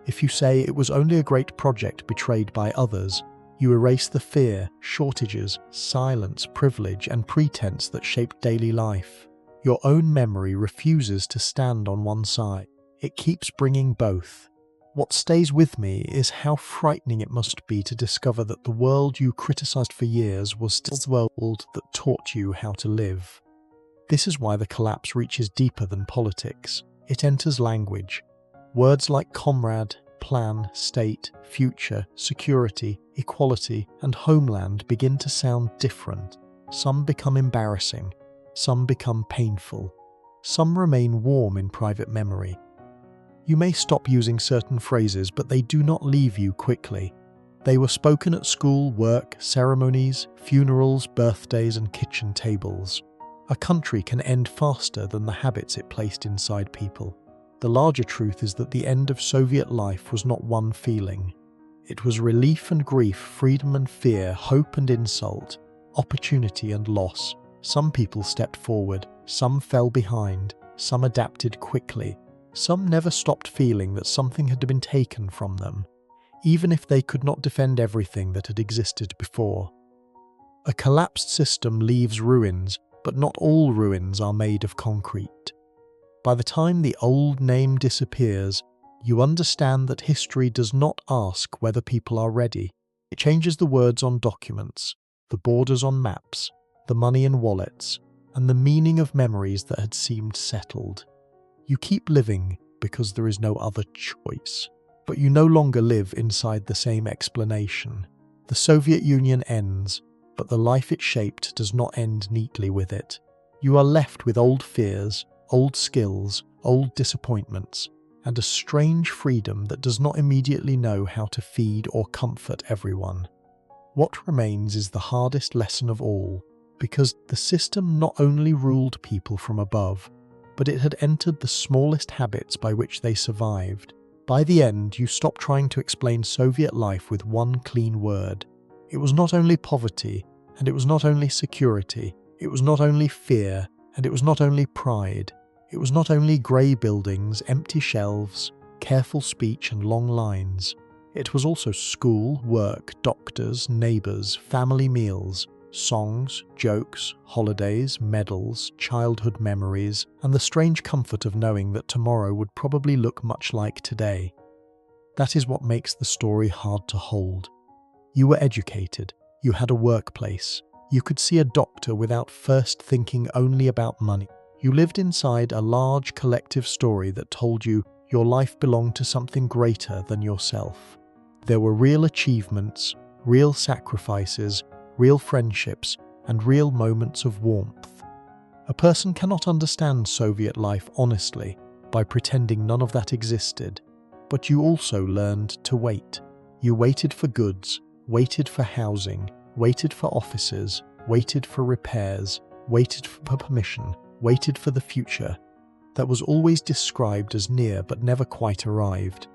If you say it was only a great project betrayed by others, you erase the fear, shortages, silence, privilege, and pretense that shaped daily life. Your own memory refuses to stand on one side. It keeps bringing both. What stays with me is how frightening it must be to discover that the world you criticized for years was still the world that taught you how to live. This is why the collapse reaches deeper than politics. It enters language. Words like comrade, plan, state, future, security, equality, and homeland begin to sound different. Some become embarrassing. Some become painful. Some remain warm in private memory. You may stop using certain phrases, but they do not leave you quickly. They were spoken at school, work, ceremonies, funerals, birthdays, and kitchen tables. A country can end faster than the habits it placed inside people. The larger truth is that the end of Soviet life was not one feeling. It was relief and grief, freedom and fear, hope and insult, opportunity and loss. Some people stepped forward, some fell behind, some adapted quickly. Some never stopped feeling that something had been taken from them, even if they could not defend everything that had existed before. A collapsed system leaves ruins, but not all ruins are made of concrete. By the time the old name disappears, you understand that history does not ask whether people are ready. It changes the words on documents, the borders on maps, the money in wallets, and the meaning of memories that had seemed settled. You keep living because there is no other choice, but you no longer live inside the same explanation. The Soviet Union ends, but the life it shaped does not end neatly with it. You are left with old fears, old skills, old disappointments, and a strange freedom that does not immediately know how to feed or comfort everyone. What remains is the hardest lesson of all, because the system not only ruled people from above, but it had entered the smallest habits by which they survived. By the end, you stop trying to explain Soviet life with one clean word. It was not only poverty, and it was not only security, it was not only fear, and it was not only pride. It was not only grey buildings, empty shelves, careful speech and long lines. It was also school, work, doctors, neighbors, family meals, songs, jokes, holidays, medals, childhood memories, and the strange comfort of knowing that tomorrow would probably look much like today. That is what makes the story hard to hold. You were educated, you had a workplace, you could see a doctor without first thinking only about money. You lived inside a large collective story that told you your life belonged to something greater than yourself. There were real achievements, real sacrifices, real friendships, and real moments of warmth. A person cannot understand Soviet life honestly by pretending none of that existed, but you also learned to wait. You waited for goods, waited for housing, waited for offices, waited for repairs, waited for permission, waited for the future that was always described as near but never quite arrived.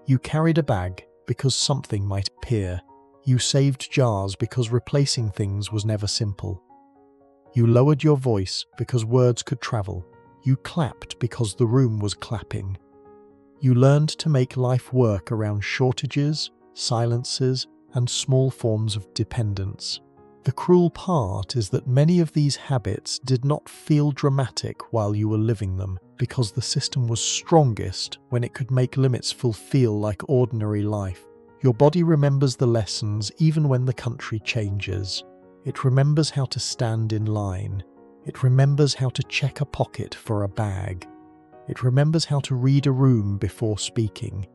You carried a bag because something might appear. You saved jars because replacing things was never simple. You lowered your voice because words could travel. You clapped because the room was clapping. You learned to make life work around shortages, silences, and small forms of dependence. The cruel part is that many of these habits did not feel dramatic while you were living them, because the system was strongest when it could make limits feel like ordinary life. Your body remembers the lessons even when the country changes. It remembers how to stand in line. It remembers how to check a pocket for a bag. It remembers how to read a room before speaking.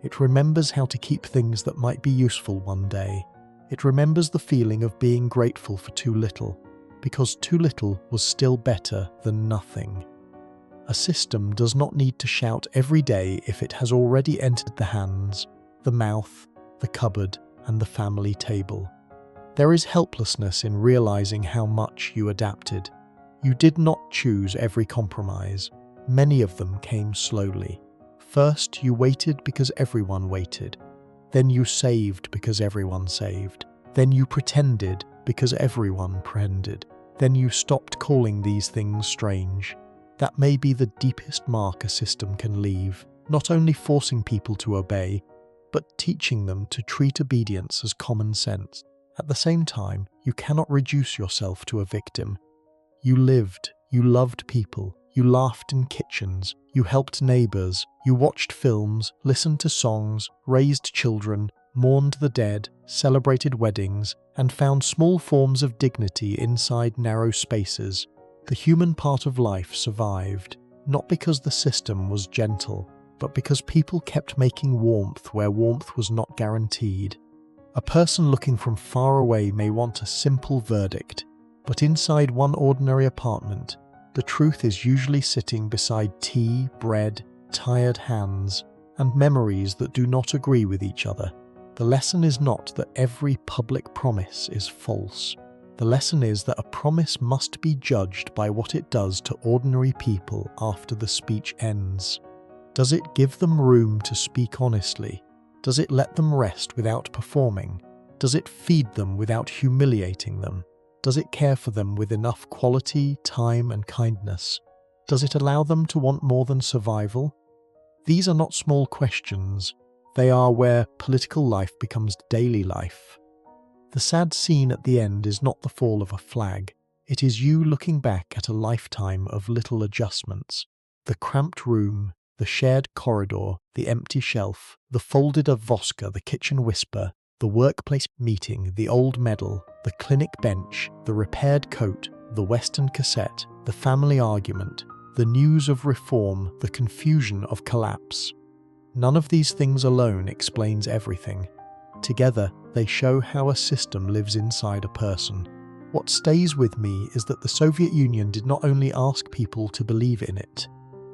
It remembers how to keep things that might be useful one day. It remembers the feeling of being grateful for too little, because too little was still better than nothing. A system does not need to shout every day if it has already entered the hands, the mouth, the cupboard, and the family table. There is helplessness in realizing how much you adapted. You did not choose every compromise. Many of them came slowly. First, you waited because everyone waited. Then you saved because everyone saved. Then you pretended because everyone pretended. Then you stopped calling these things strange. That may be the deepest mark a system can leave, not only forcing people to obey, but teaching them to treat obedience as common sense. At the same time, you cannot reduce yourself to a victim. You lived, you loved people, you laughed in kitchens, you helped neighbors, you watched films, listened to songs, raised children, mourned the dead, celebrated weddings, and found small forms of dignity inside narrow spaces. The human part of life survived, not because the system was gentle, but because people kept making warmth where warmth was not guaranteed. A person looking from far away may want a simple verdict, but inside one ordinary apartment, the truth is usually sitting beside tea, bread, tired hands, and memories that do not agree with each other. The lesson is not that every public promise is false. The lesson is that a promise must be judged by what it does to ordinary people after the speech ends. Does it give them room to speak honestly? Does it let them rest without performing? Does it feed them without humiliating them? Does it care for them with enough quality, time, and kindness? Does it allow them to want more than survival? These are not small questions. They are where political life becomes daily life. The sad scene at the end is not the fall of a flag. It is you looking back at a lifetime of little adjustments. The cramped room, the shared corridor, the empty shelf, the folded avoska, the kitchen whisper, the workplace meeting, the old medal, the clinic bench, the repaired coat, the Western cassette, the family argument, the news of reform, the confusion of collapse. None of these things alone explains everything. Together, they show how a system lives inside a person. What stays with me is that the Soviet Union did not only ask people to believe in it,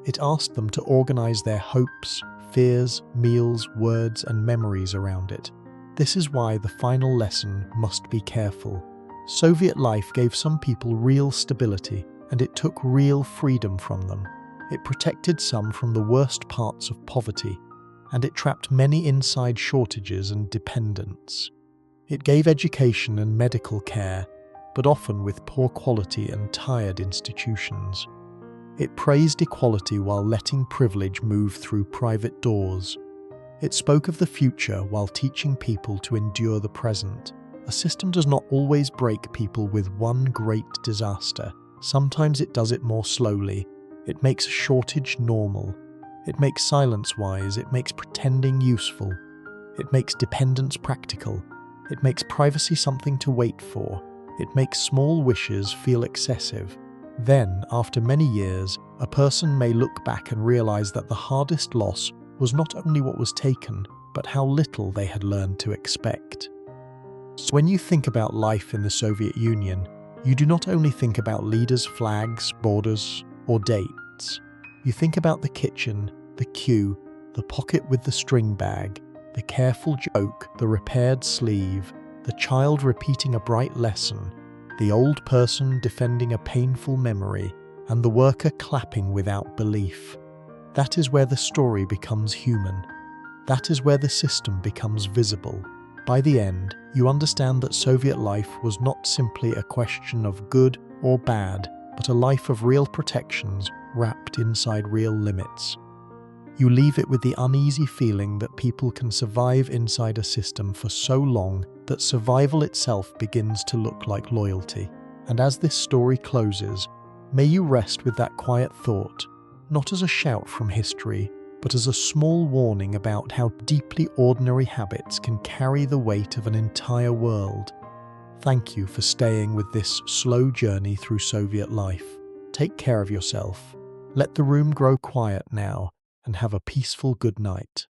it asked them to organize their hopes, fears, meals, words, and memories around it. This is why the final lesson must be careful. Soviet life gave some people real stability, and it took real freedom from them. It protected some from the worst parts of poverty, and it trapped many inside shortages and dependence. It gave education and medical care, but often with poor quality and tired institutions. It praised equality while letting privilege move through private doors. It spoke of the future while teaching people to endure the present. A system does not always break people with one great disaster. Sometimes it does it more slowly. It makes a shortage normal. It makes silence wise. It makes pretending useful. It makes dependence practical. It makes privacy something to wait for. It makes small wishes feel excessive. Then, after many years, a person may look back and realize that the hardest loss was not only what was taken, but how little they had learned to expect. So when you think about life in the Soviet Union, you do not only think about leaders, flags, borders, or dates. You think about the kitchen, the queue, the pocket with the string bag, the careful joke, the repaired sleeve, the child repeating a bright lesson, the old person defending a painful memory, and the worker clapping without belief. That is where the story becomes human. That is where the system becomes visible. By the end, you understand that Soviet life was not simply a question of good or bad, but a life of real protections wrapped inside real limits. You leave it with the uneasy feeling that people can survive inside a system for so long that survival itself begins to look like loyalty. And as this story closes, may you rest with that quiet thought, not as a shout from history, but as a small warning about how deeply ordinary habits can carry the weight of an entire world. Thank you for staying with this slow journey through Soviet life. Take care of yourself. Let the room grow quiet now, and have a peaceful good night.